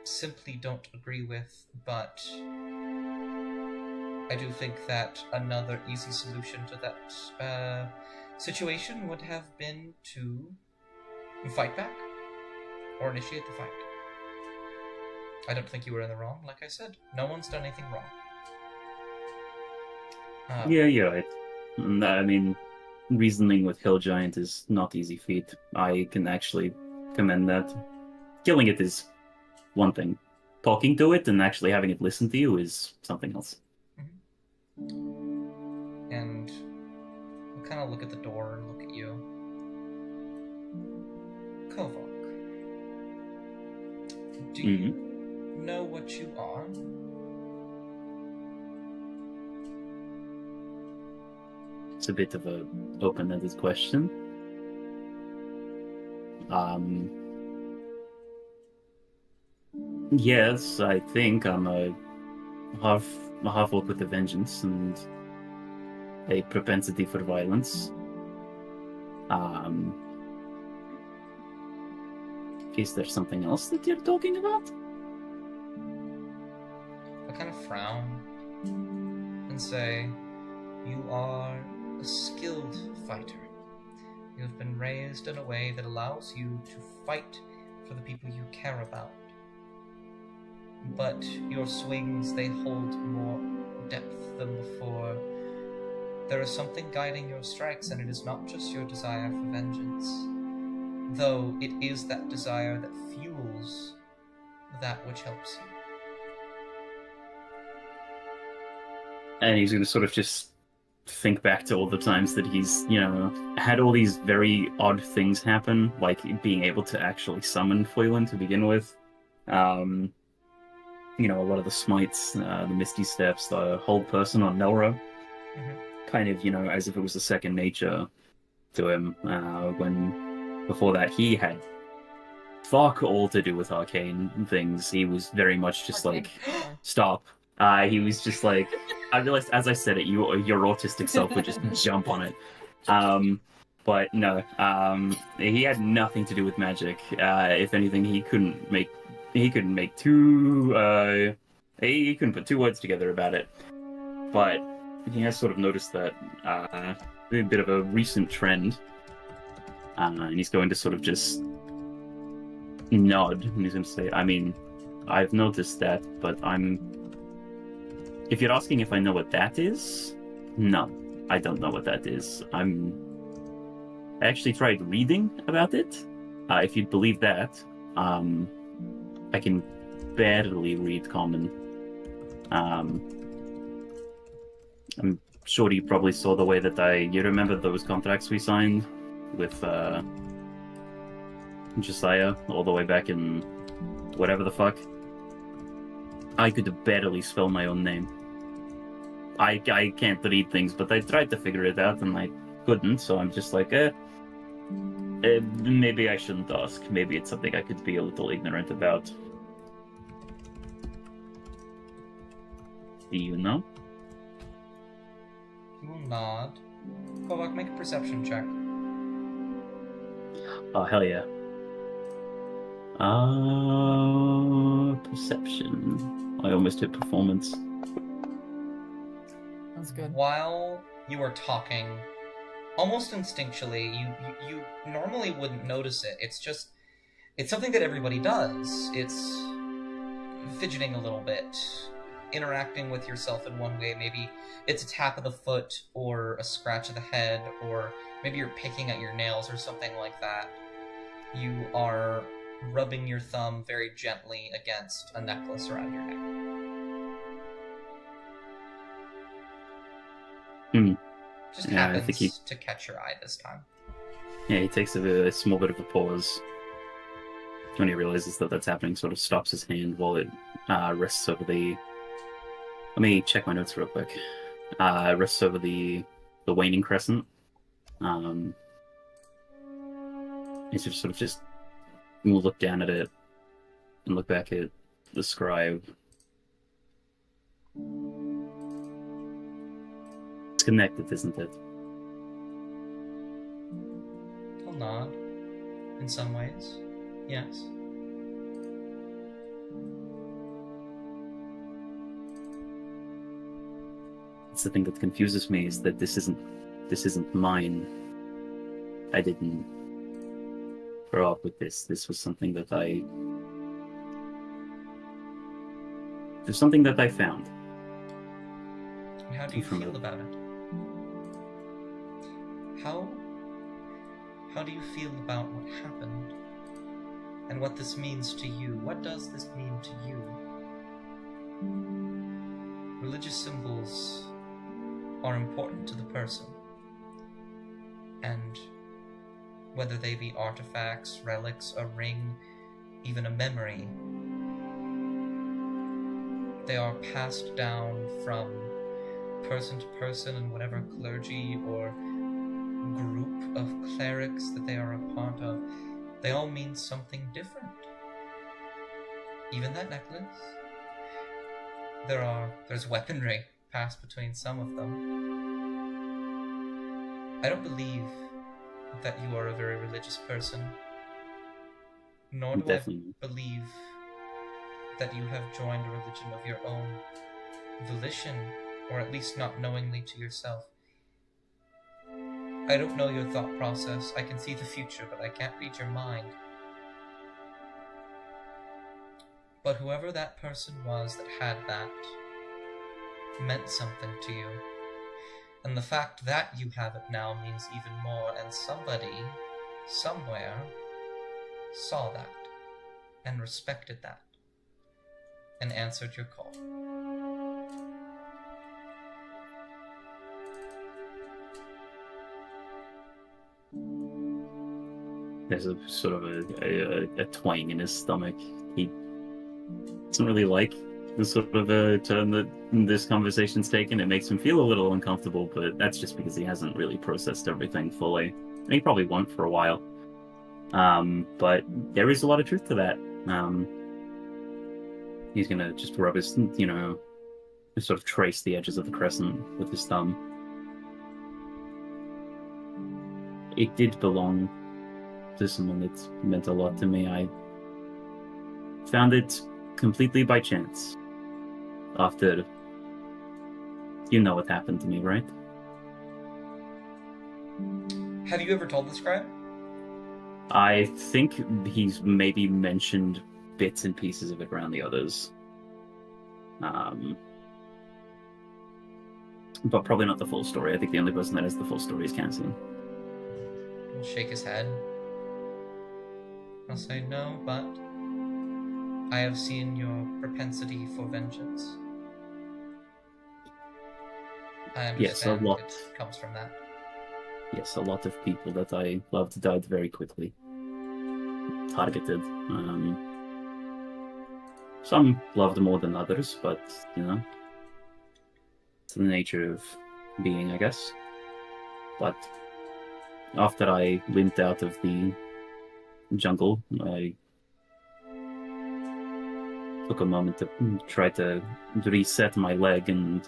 [SPEAKER 5] simply don't agree with, but I do think that another easy solution to that situation would have been to fight back, or initiate the fight. I don't think you were in the wrong, like I said. No one's done anything wrong."
[SPEAKER 1] Yeah, you're right. I mean, reasoning with Hill Giant is not easy feat. I can actually commend that. Killing it is one thing. Talking to it and actually having it listen to you is something else.
[SPEAKER 5] Mm-hmm. And we'll kind of look at the door and look at you. Kovac, do you know what you are?
[SPEAKER 1] It's a bit of a open-ended question. Yes, I think I'm a half-orc with a vengeance and a propensity for violence. Is there something else that you're talking about?
[SPEAKER 5] I kind of frown and say, "You are a skilled fighter. You have been raised in a way that allows you to fight for the people you care about. But your swings, they hold more depth than before. There is something guiding your strikes, and it is not just your desire for vengeance, though it is that desire that fuels that which helps you."
[SPEAKER 1] And he's going to sort of just think back to all the times that he's, had all these very odd things happen, like being able to actually summon Foylan to begin with. A lot of the smites, the Misty Steps, the whole person on Nelra.
[SPEAKER 5] Mm-hmm.
[SPEAKER 1] Kind of, as if it was a second nature. to him when before that he had fuck all to do with arcane things. He was very much just like, stop. He was just like, I realized as I said it, your autistic self would just jump on it. But no, he had nothing to do with magic. If anything, he couldn't put two words together about it. But he has sort of noticed that a bit of a recent trend, and he's going to sort of just nod, and he's going to say, I mean, I've noticed that, but if you're asking if I know what that is, no, I don't know what that is. I actually tried reading about it. If you'd believe that, I can barely read Common. I'm sure you probably saw the way that you remember those contracts we signed with Josiah all the way back in whatever the fuck? I could barely spell my own name. I can't read things, but I tried to figure it out and I couldn't, so I'm just like, maybe I shouldn't ask. Maybe it's something I could be a little ignorant about. Do you know?
[SPEAKER 5] He will nod. Korvac, make a perception check.
[SPEAKER 1] Oh, hell yeah. Perception. I almost hit performance.
[SPEAKER 3] That's good.
[SPEAKER 5] While you are talking, almost instinctually, you normally wouldn't notice it. It's something that everybody does. It's fidgeting a little bit, interacting with yourself in one way. Maybe it's a tap of the foot, or a scratch of the head, or maybe you're picking at your nails or something like that. You are rubbing your thumb very gently against a necklace around your neck. Just happens to catch your eye this time.
[SPEAKER 1] Yeah, he takes a small bit of a pause. When he realizes that that's happening, sort of stops his hand while it rests over the... Let me check my notes real quick. Rests over the waning crescent. He sort of just will look down at it and look back at the scribe. It's connected, isn't it?
[SPEAKER 5] He'll nod. In some ways, yes.
[SPEAKER 1] It's the thing that confuses me is that this isn't mine. I didn't grow up with this. This was something that There's something that I found.
[SPEAKER 5] And how do you feel about it? How do you feel about what happened? And what this means to you? What does this mean to you? Religious symbols are important to the person. And whether they be artifacts, relics, a ring, even a memory, they are passed down from person to person in whatever clergy or group of clerics that they are a part of. They all mean something different. Even that necklace. There's weaponry passed between some of them. I don't believe that you are a very religious person, nor do
[SPEAKER 1] Definitely.
[SPEAKER 5] I believe that you have joined a religion of your own volition, or at least not knowingly to yourself. I don't know your thought process. I can see the future, but I can't read your mind. But whoever that person was that had that meant something to you. And the fact that you have it now means even more, and somebody, somewhere, saw that, and respected that, and answered your call.
[SPEAKER 1] There's a sort of a twang in his stomach. He doesn't really like the sort of turn that this conversation's taken. It makes him feel a little uncomfortable, but that's just because he hasn't really processed everything fully. And he probably won't for a while. But there is a lot of truth to that. He's gonna just rub his, just sort of trace the edges of the crescent with his thumb. It did belong to someone that meant a lot to me. I found it completely by chance. After, you know what happened to me, right?
[SPEAKER 5] Have you ever told the scribe?
[SPEAKER 1] I think he's maybe mentioned bits and pieces of it around the others. But probably not the full story. I think the only person that has the full story is Cassian.
[SPEAKER 5] He'll shake his head. I'll say no, but I have seen your propensity for vengeance. I understand
[SPEAKER 1] Yes, a lot.
[SPEAKER 5] it comes from that.
[SPEAKER 1] Yes, a lot of people that I loved died very quickly. Targeted. Some loved more than others, but, it's the nature of being, I guess. But after I limped out of the jungle, I took a moment to try to reset my leg and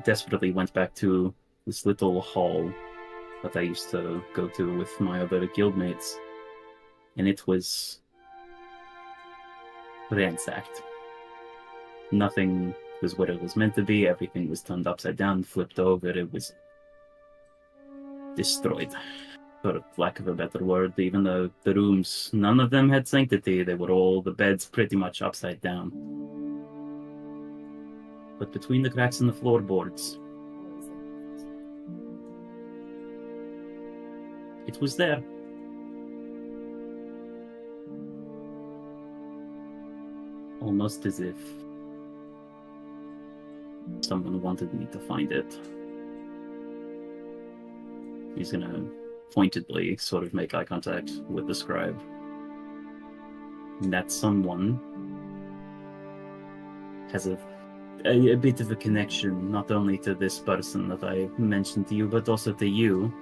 [SPEAKER 1] desperately went back to this little hall that I used to go to with my other guildmates. And it was ransacked. Nothing was what it was meant to be. Everything was turned upside down, flipped over. It was destroyed, for lack of a better word. Even the rooms, none of them had sanctity. They were all, the beds pretty much upside down. But between the cracks in the floorboards, it was there. Almost as if someone wanted me to find it. He's gonna pointedly sort of make eye contact with the scribe. And that someone has a bit of a connection, not only to this person that I mentioned to you, but also to you,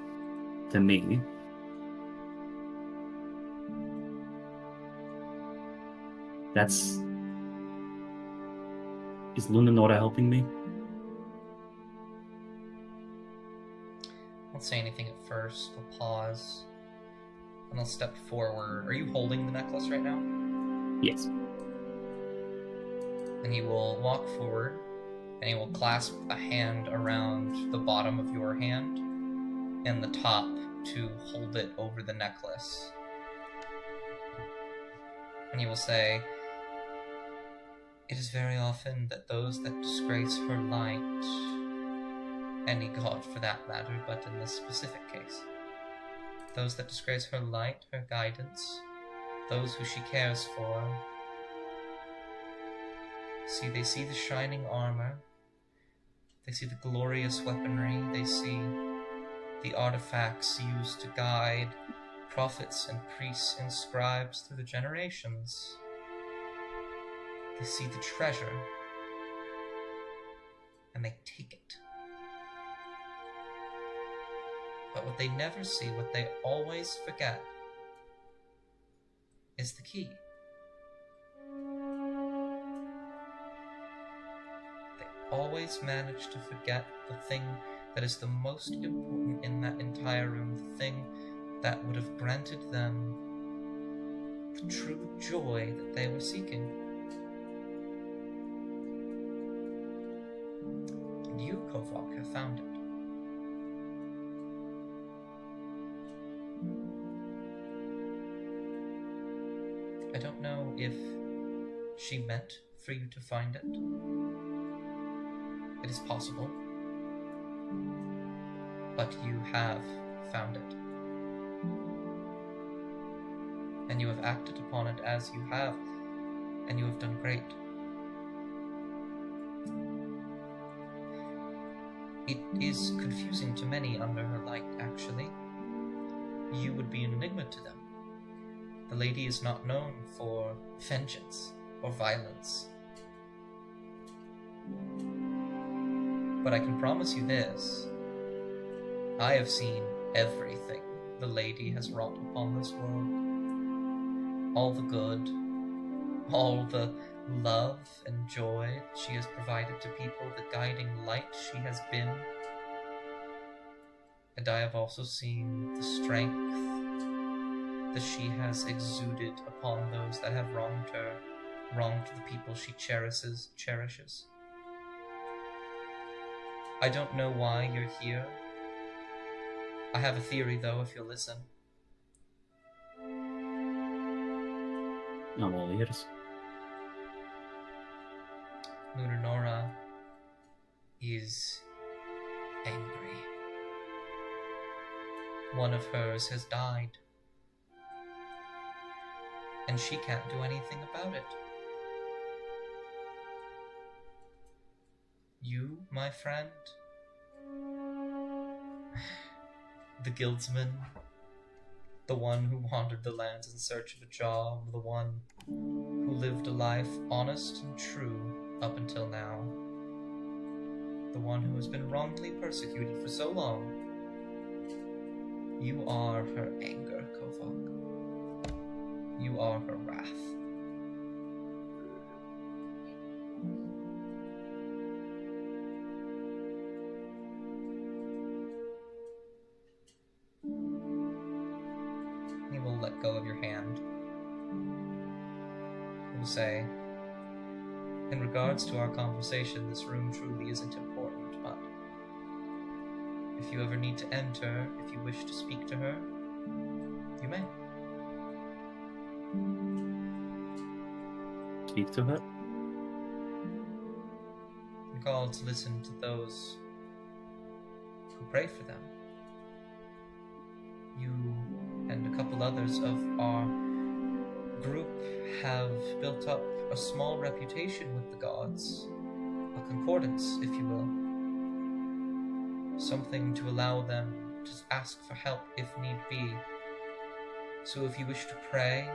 [SPEAKER 1] to me. Is Lunanora helping me?
[SPEAKER 5] I won't say anything at first. I'll pause. And I'll step forward. Are you holding the necklace right now?
[SPEAKER 1] Yes.
[SPEAKER 5] And he will walk forward, and he will clasp a hand around the bottom of your hand and the top to hold it over the necklace. And he will say, "It is very often that those that disgrace her light, any god for that matter, but in this specific case, those that disgrace her light, her guidance, those who she cares for, they see the shining armor, they see the glorious weaponry, they see the artifacts used to guide prophets and priests and scribes through the generations. They see the treasure, and they take it. But what they never see, what they always forget, is the key. They always manage to forget the thing that is the most important in that entire room, the thing that would have granted them the true joy that they were seeking. And you, Kovok, have found it. I don't know if she meant for you to find it. It is possible. But you have found it. And you have acted upon it as you have, and you have done great. It is confusing to many under her light, actually. You would be an enigma to them. The lady is not known for vengeance or violence. But I can promise you this. I have seen everything the lady has wrought upon this world. All the good, all the love and joy she has provided to people, the guiding light she has been. And I have also seen the strength that she has exuded upon those that have wronged her, wronged the people she cherishes. I don't know why you're here. I have a theory, though, if you'll listen.
[SPEAKER 1] I'm all ears.
[SPEAKER 5] Lunanora is angry. One of hers has died, and she can't do anything about it. You, my friend, the guildsman, the one who wandered the lands in search of a job, the one who lived a life honest and true up until now, the one who has been wrongly persecuted for so long. You are her anger, Kovak. You are her wrath. He will let go of your hand. He will say, in regards to our conversation, this room truly isn't important, but if you ever need to enter, if you wish to speak to her, you may.
[SPEAKER 1] Speak to her?
[SPEAKER 5] You're called to listen to those who pray for them. You and a couple others of our group have built up a small reputation with the gods, a concordance, if you will. Something to allow them to ask for help if need be. So if you wish to pray,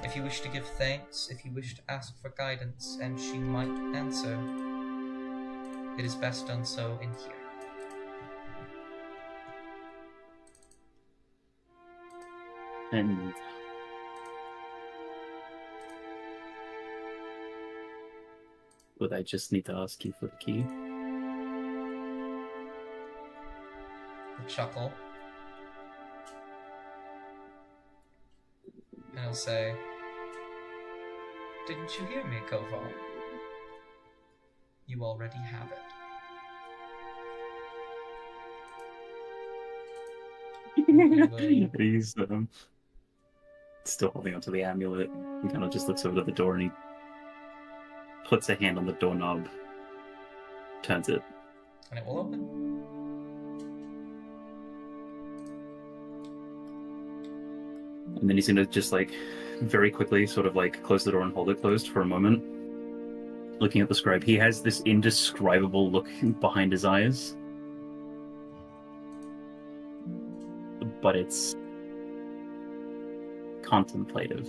[SPEAKER 5] if you wish to give thanks, if you wish to ask for guidance, and she might answer, it is best done so in here.
[SPEAKER 1] And would I just need to ask you for the key?
[SPEAKER 5] He'll chuckle. And he'll say, didn't you hear me, Koval? You already have it.
[SPEAKER 1] He's still holding onto the amulet. He kind of just looks over to the door and he puts a hand on the doorknob, turns it.
[SPEAKER 5] And it will open.
[SPEAKER 1] And then he's gonna just like very quickly sort of like close the door and hold it closed for a moment. Looking at the scribe, he has this indescribable look behind his eyes. But it's contemplative,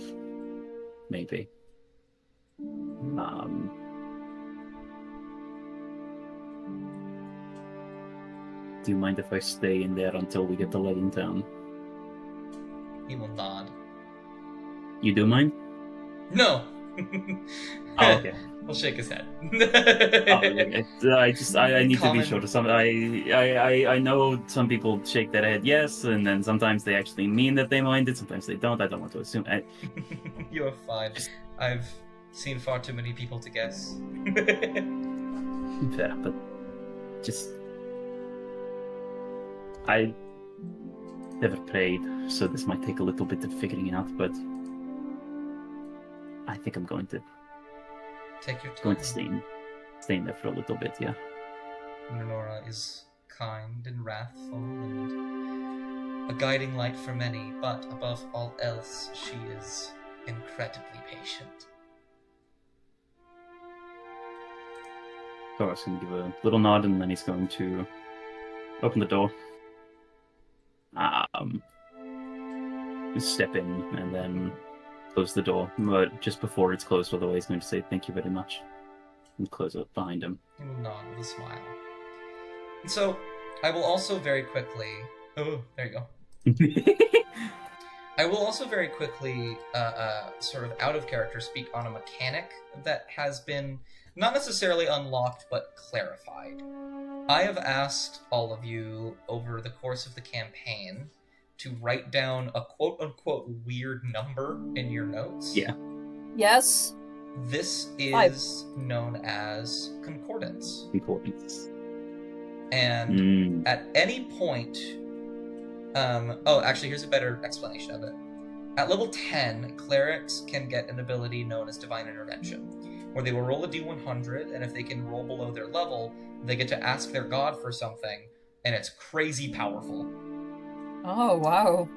[SPEAKER 1] maybe. Do you mind if I stay in there until we get to Ledingtown?
[SPEAKER 5] He will nod.
[SPEAKER 1] You do mind?
[SPEAKER 5] No!
[SPEAKER 1] Oh, okay.
[SPEAKER 5] He'll shake his head.
[SPEAKER 1] I need to be sure to some. I know some people shake their head yes, and then sometimes they actually mean that they mind it. Sometimes they don't. I don't want to assume.
[SPEAKER 5] You are fine. I've seen far too many people to guess.
[SPEAKER 1] Fair, but just I never prayed, so this might take a little bit of figuring out. But I think I'm going to.
[SPEAKER 5] Take your time.
[SPEAKER 1] Going to stay in there for a little bit, yeah.
[SPEAKER 5] Lunanora is kind and wrathful and a guiding light for many, but above all else, she is incredibly patient.
[SPEAKER 1] Thoros can give a little nod, and then he's going to open the door. Step in, and then close the door, but just before it's closed, although he's going to say thank you very much, and close it behind him.
[SPEAKER 5] He will nod with a smile. And so, I will also very quickly Oh, there you go. I will also very quickly, sort of out of character, speak on a mechanic that has been not necessarily unlocked, but clarified. I have asked all of you over the course of the campaign to write down a quote-unquote weird number in your notes.
[SPEAKER 1] Yeah.
[SPEAKER 3] Yes.
[SPEAKER 5] This is known as concordance.
[SPEAKER 1] Concordance.
[SPEAKER 5] And at any point... actually, here's a better explanation of it. At level 10, clerics can get an ability known as Divine Intervention, where they will roll a d100, and if they can roll below their level, they get to ask their god for something, and it's crazy powerful.
[SPEAKER 3] Oh, wow.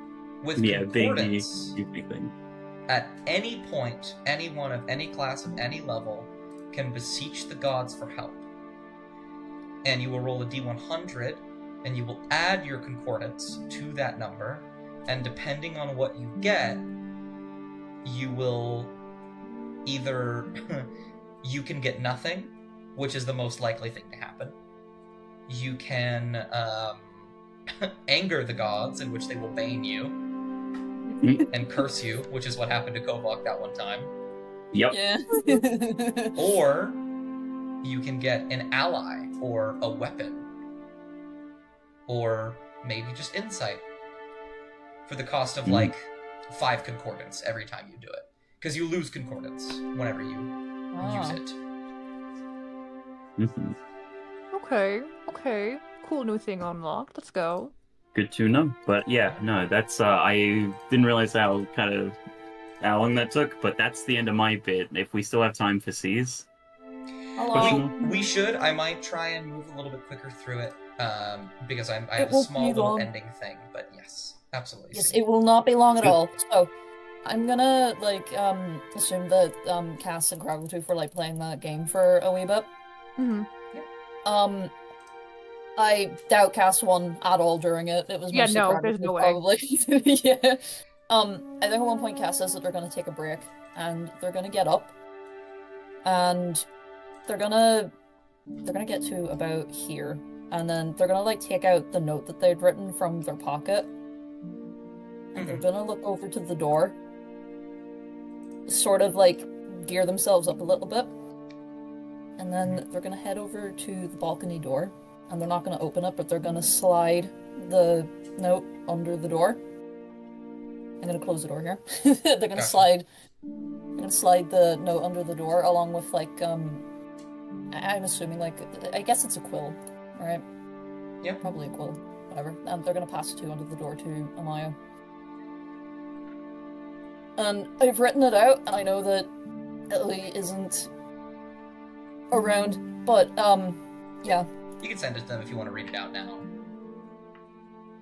[SPEAKER 5] With concordance,
[SPEAKER 1] big thing.
[SPEAKER 5] at any point, anyone of any class of any level can beseech the gods for help. And you will roll a d100, and you will add your concordance to that number, and depending on what you get, you will either... you can get nothing, which is the most likely thing to happen. You can anger the gods, in which they will bane you, and curse you, which is what happened to Kovok that one time.
[SPEAKER 1] Yep.
[SPEAKER 3] Yeah.
[SPEAKER 5] Or you can get an ally, or a weapon, or maybe just insight, for the cost of, like, 5 concordance every time you do it. Because you lose concordance whenever you use it.
[SPEAKER 1] Mhm.
[SPEAKER 4] Okay. Cool new thing unlocked. Let's go.
[SPEAKER 1] Good to know. But yeah, no, that's I didn't realize how long that took, but that's the end of my bit. If we still have time for C's.
[SPEAKER 3] Hello.
[SPEAKER 5] We should. I might try and move a little bit quicker through it, because I have
[SPEAKER 3] It
[SPEAKER 5] a
[SPEAKER 3] won't
[SPEAKER 5] small
[SPEAKER 3] be
[SPEAKER 5] little
[SPEAKER 3] long.
[SPEAKER 5] ending thing. But yes, absolutely.
[SPEAKER 3] Yes, it will not be long at all. So, I'm gonna, assume that, Cass and Crowdletooth were, playing that game for a wee bit.
[SPEAKER 4] Mm-hmm.
[SPEAKER 3] I doubt Cass won at all during it. It was
[SPEAKER 4] Yeah,
[SPEAKER 3] mostly
[SPEAKER 4] no,
[SPEAKER 3] Crowdletooth,
[SPEAKER 4] there's no way.
[SPEAKER 3] probably. Yeah. I think at one point Cass says that they're gonna take a break, and they're gonna get up, and they're gonna get to about here, and then they're gonna, take out the note that they'd written from their pocket, and they're gonna look over to the door, sort of, gear themselves up a little bit, and then they're gonna head over to the balcony door, and they're not gonna open it, but they're gonna slide the note under the door. I'm gonna close the door here. They're gonna
[SPEAKER 5] Gotcha.
[SPEAKER 3] slide the note under the door along with I'm assuming I guess it's a quill, right?
[SPEAKER 5] Yeah.
[SPEAKER 3] Probably a quill, whatever. And they're gonna pass 2 under the door to Amaya. And I've written it out, and I know that Ellie isn't around, but yeah.
[SPEAKER 5] You can send it to them if you want to read it out now.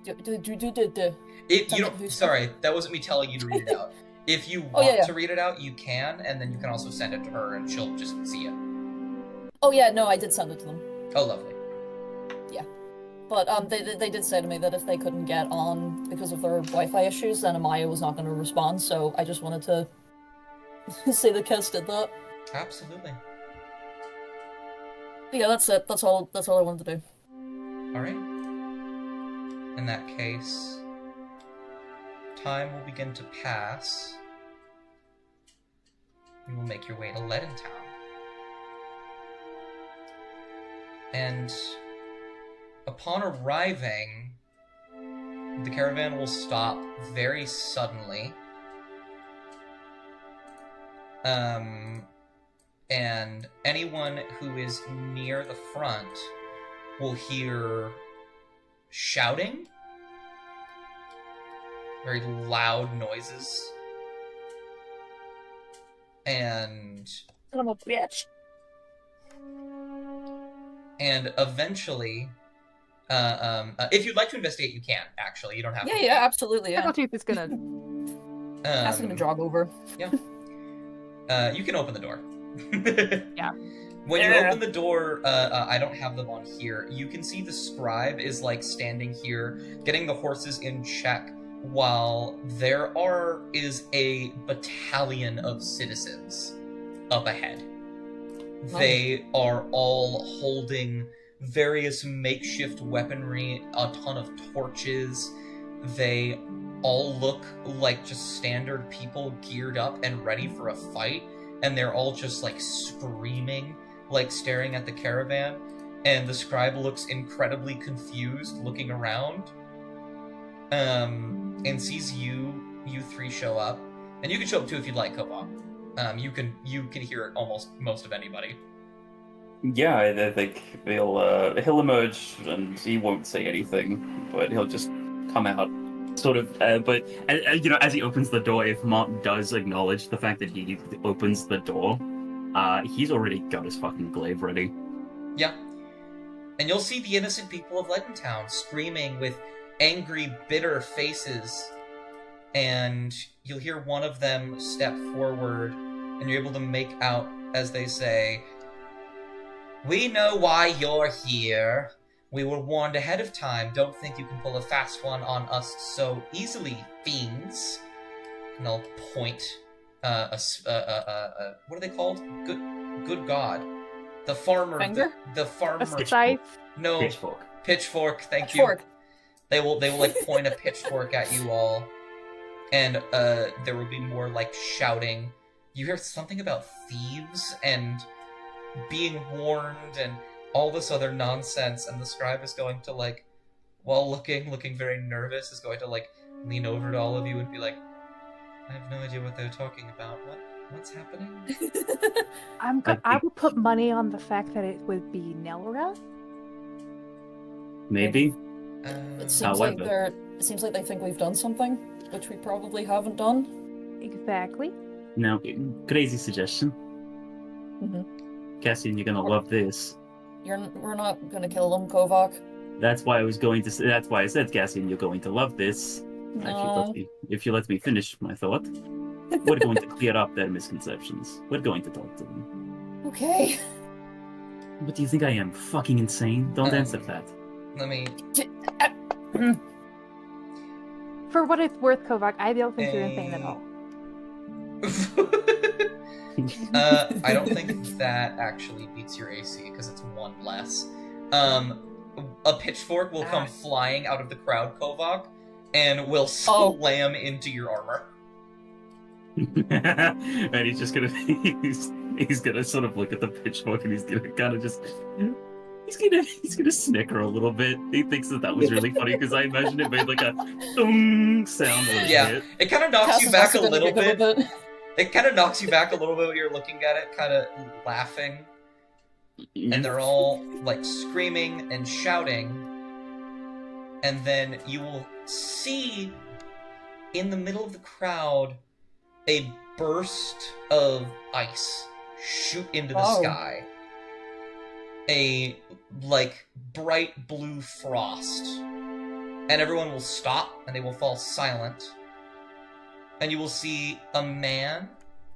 [SPEAKER 3] Tell me who's-
[SPEAKER 5] Sorry, that wasn't me telling you to read it out. If you want
[SPEAKER 3] yeah.
[SPEAKER 5] to read it out, you can, and then you can also send it to her, and she'll just see it.
[SPEAKER 3] Oh yeah, no, I did send it to them.
[SPEAKER 5] Oh, lovely.
[SPEAKER 3] But they did say to me that if they couldn't get on because of their Wi-Fi issues, then Amaya was not going to respond. So I just wanted to say that Kes did that.
[SPEAKER 5] Absolutely.
[SPEAKER 3] But yeah, that's it. That's all I wanted to do.
[SPEAKER 5] All right. In that case, time will begin to pass. You will make your way to Leaden Town. And upon arriving, the caravan will stop very suddenly. And anyone who is near the front will hear shouting, very loud noises, and
[SPEAKER 2] I'm a bitch.
[SPEAKER 5] eventually, if you'd like to investigate, you can. Actually, you don't have to.
[SPEAKER 3] Yeah, absolutely. Yeah.
[SPEAKER 4] Tooth is gonna.
[SPEAKER 3] Cass is gonna jog over.
[SPEAKER 5] You can open the door.
[SPEAKER 4] Yeah.
[SPEAKER 5] When you open the door, I don't have them on here. You can see the scribe is standing here, getting the horses in check, while there is a battalion of citizens up ahead. They are all holding various makeshift weaponry, a ton of torches. They all look like just standard people geared up and ready for a fight, and they're all just like screaming, like staring at the caravan, and the scribe looks incredibly confused looking around, and sees you three show up. And you can show up too if you'd like, Kovok. You can hear almost most of anybody.
[SPEAKER 1] Yeah, I think he'll emerge and he won't say anything, but he'll just come out, sort of. But as he opens the door, if Mark does acknowledge the fact that he opens the door, he's already got his fucking glaive ready.
[SPEAKER 5] Yeah, and you'll see the innocent people of Leadentown screaming with angry, bitter faces. And you'll hear one of them step forward, and you're able to make out as they say, "We know why you're here. We were warned ahead of time. Don't think you can pull a fast one on us so easily, fiends." And they'll point what are they called? Good God. The farmer.
[SPEAKER 3] Finger?
[SPEAKER 5] The farmer.
[SPEAKER 4] A scythe.
[SPEAKER 5] No.
[SPEAKER 1] Pitchfork.
[SPEAKER 5] Pitchfork. Thank
[SPEAKER 3] Pitchfork.
[SPEAKER 5] you. They will like point a pitchfork at you all. And there will be more, like, shouting. You hear something about thieves and being warned and all this other nonsense, and the scribe is going to, like, while looking very nervous, is going to, like, lean over to all of you and be like, "I have no idea what they're talking about. What's happening?"
[SPEAKER 4] I would put money on the fact that it would be Nelra.
[SPEAKER 1] Maybe.
[SPEAKER 3] It seems like they think we've done something, which we probably haven't done.
[SPEAKER 4] Exactly.
[SPEAKER 1] Now, crazy suggestion.
[SPEAKER 3] Mm-hmm.
[SPEAKER 1] Cassian, you're gonna love this.
[SPEAKER 3] We're not gonna kill them, Kovak.
[SPEAKER 1] That's why I said, Cassian, you're going to love this. If you let me finish my thought, we're going to clear up their misconceptions. We're going to talk to them.
[SPEAKER 3] Okay.
[SPEAKER 1] What do you think I am? Fucking insane? Don't answer that.
[SPEAKER 5] Let me...
[SPEAKER 4] For what it's worth, Kovak, I don't think you're insane at all.
[SPEAKER 5] I don't think that actually beats your AC, because it's one less. A pitchfork will come flying out of the crowd, Kovak, and will slam into your armor.
[SPEAKER 1] And he's just gonna he's gonna sort of look at the pitchfork, and he's gonna kind of just he's gonna snicker a little bit. He thinks that was really funny because I imagine it made like a sound.
[SPEAKER 5] Yeah, it kind of knocks you back a little bit. It kind of knocks you back a little bit when you're looking at it, kind of laughing. And they're all, like, screaming and shouting. And then you will see, in the middle of the crowd, a burst of ice shoot into the sky. A, like, bright blue frost. And everyone will stop, and they will fall silent. And you will see a man,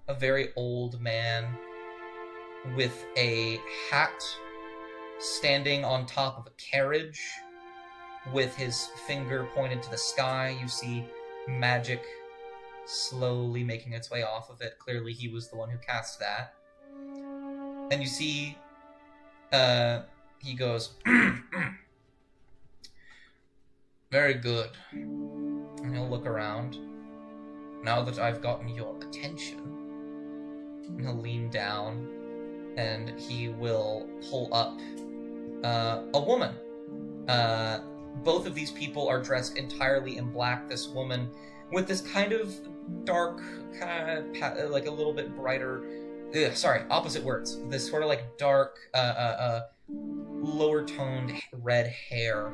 [SPEAKER 5] a very old man, with a hat, standing on top of a carriage, with his finger pointed to the sky. You see magic slowly making its way off of it. Clearly he was the one who cast that. And you see, he goes, "Very good." And he'll look around. "Now that I've gotten your attention," and he'll lean down, and he will pull up a woman. Both of these people are dressed entirely in black. This woman with this kind of dark, like a little bit brighter, opposite words. This sort of like dark, lower toned red hair.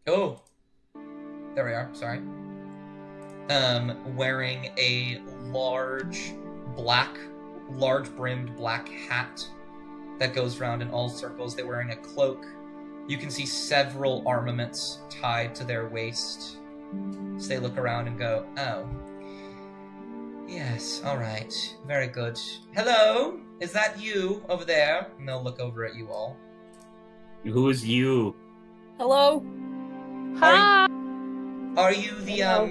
[SPEAKER 5] Oh. There we are, sorry. Wearing a large brimmed black hat that goes round in all circles. They're wearing a cloak. You can see several armaments tied to their waist. So they look around and go, "Oh. Yes, alright. Very good. Hello? Is that you over there?" And they'll look over at you all.
[SPEAKER 1] Who is you?
[SPEAKER 3] Hello?
[SPEAKER 4] Hi!
[SPEAKER 5] Are you the,
[SPEAKER 3] Hello.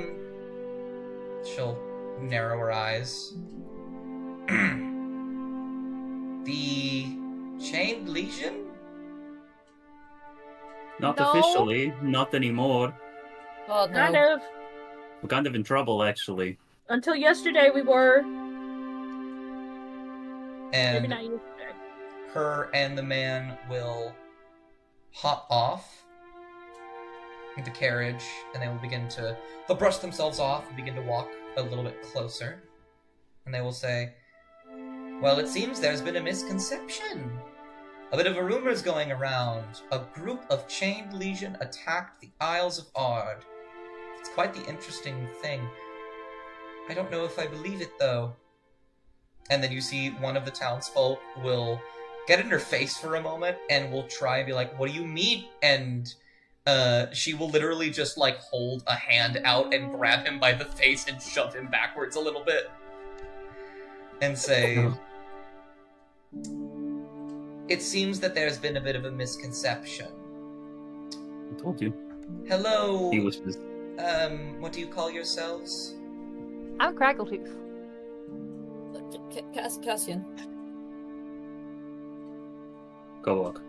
[SPEAKER 5] She'll narrow her eyes. The Chained Legion?
[SPEAKER 1] Not
[SPEAKER 4] No.
[SPEAKER 1] officially, not anymore.
[SPEAKER 3] God,
[SPEAKER 2] Kind
[SPEAKER 3] no.
[SPEAKER 2] of.
[SPEAKER 1] We're kind of in trouble, actually.
[SPEAKER 2] Until yesterday, we were. Maybe
[SPEAKER 5] And
[SPEAKER 2] not yesterday.
[SPEAKER 5] her and the man will hop off the carriage, and they will they'll brush themselves off and begin to walk a little bit closer. And they will say, well, it seems there's been a misconception. A bit of a rumor's going around. A group of Chained Legion attacked the Isles of Ard. It's quite the interesting thing. I don't know if I believe it, though. And then you see one of the townsfolk will get in her face for a moment and will try and be like, what do you mean? And she will literally just, like, hold a hand out and grab him by the face and shove him backwards a little bit. And say, it seems that there's been a bit of a misconception.
[SPEAKER 1] I told you.
[SPEAKER 5] Hello,
[SPEAKER 1] He whispers.
[SPEAKER 5] what do you call yourselves?
[SPEAKER 4] I'm Crackletooth.
[SPEAKER 3] Cassian.
[SPEAKER 1] Go walk.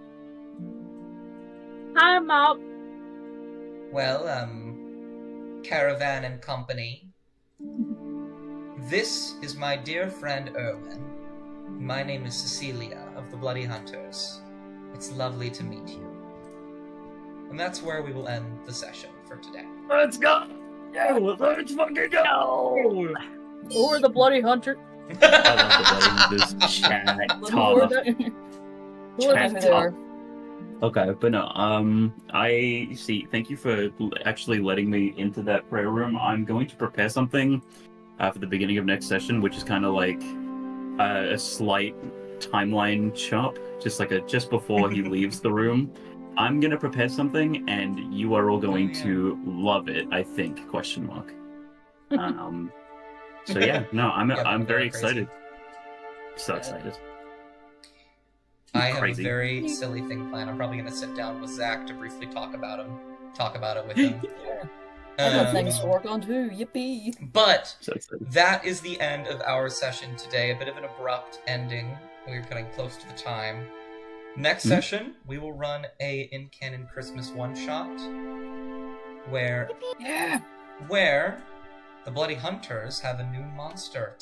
[SPEAKER 2] Hi, Mom.
[SPEAKER 5] Well, Caravan and Company. This is my dear friend Erwin. My name is Cecilia of the Bloody Hunters. It's lovely to meet you. And that's where we will end the session for today.
[SPEAKER 1] Let's go! Yeah, let's fucking go!
[SPEAKER 2] Or the Bloody Hunter.
[SPEAKER 1] I love the Bloody Hunters. Chat,
[SPEAKER 3] Or
[SPEAKER 1] talk.
[SPEAKER 3] the-
[SPEAKER 1] Chat,
[SPEAKER 3] Who they
[SPEAKER 1] talk.
[SPEAKER 3] are.
[SPEAKER 1] Okay, but no, I see. Thank you for actually letting me into that prayer room. I'm going to prepare something for the beginning of next session, which is kind of like a slight timeline chop, just before he leaves the room. I'm gonna prepare something, and you are all going to love it. I think? Question mark. So yeah, no, I'm
[SPEAKER 5] Yeah,
[SPEAKER 1] I'm very
[SPEAKER 5] crazy.
[SPEAKER 1] excited. So excited.
[SPEAKER 5] I have
[SPEAKER 1] Crazy.
[SPEAKER 5] a very silly thing planned. I'm probably going to sit down with Zach to briefly talk about it with him.
[SPEAKER 3] I got
[SPEAKER 5] Um,
[SPEAKER 3] things to work on too. Yippee!
[SPEAKER 5] But
[SPEAKER 1] So excited.
[SPEAKER 5] that is the end of our session today. A bit of an abrupt ending. We're getting close to the time. Next
[SPEAKER 1] Mhm.
[SPEAKER 5] session, we will run a in-canon Christmas one-shot where
[SPEAKER 3] Yeah.
[SPEAKER 5] the Bloody Hunters have a new monster to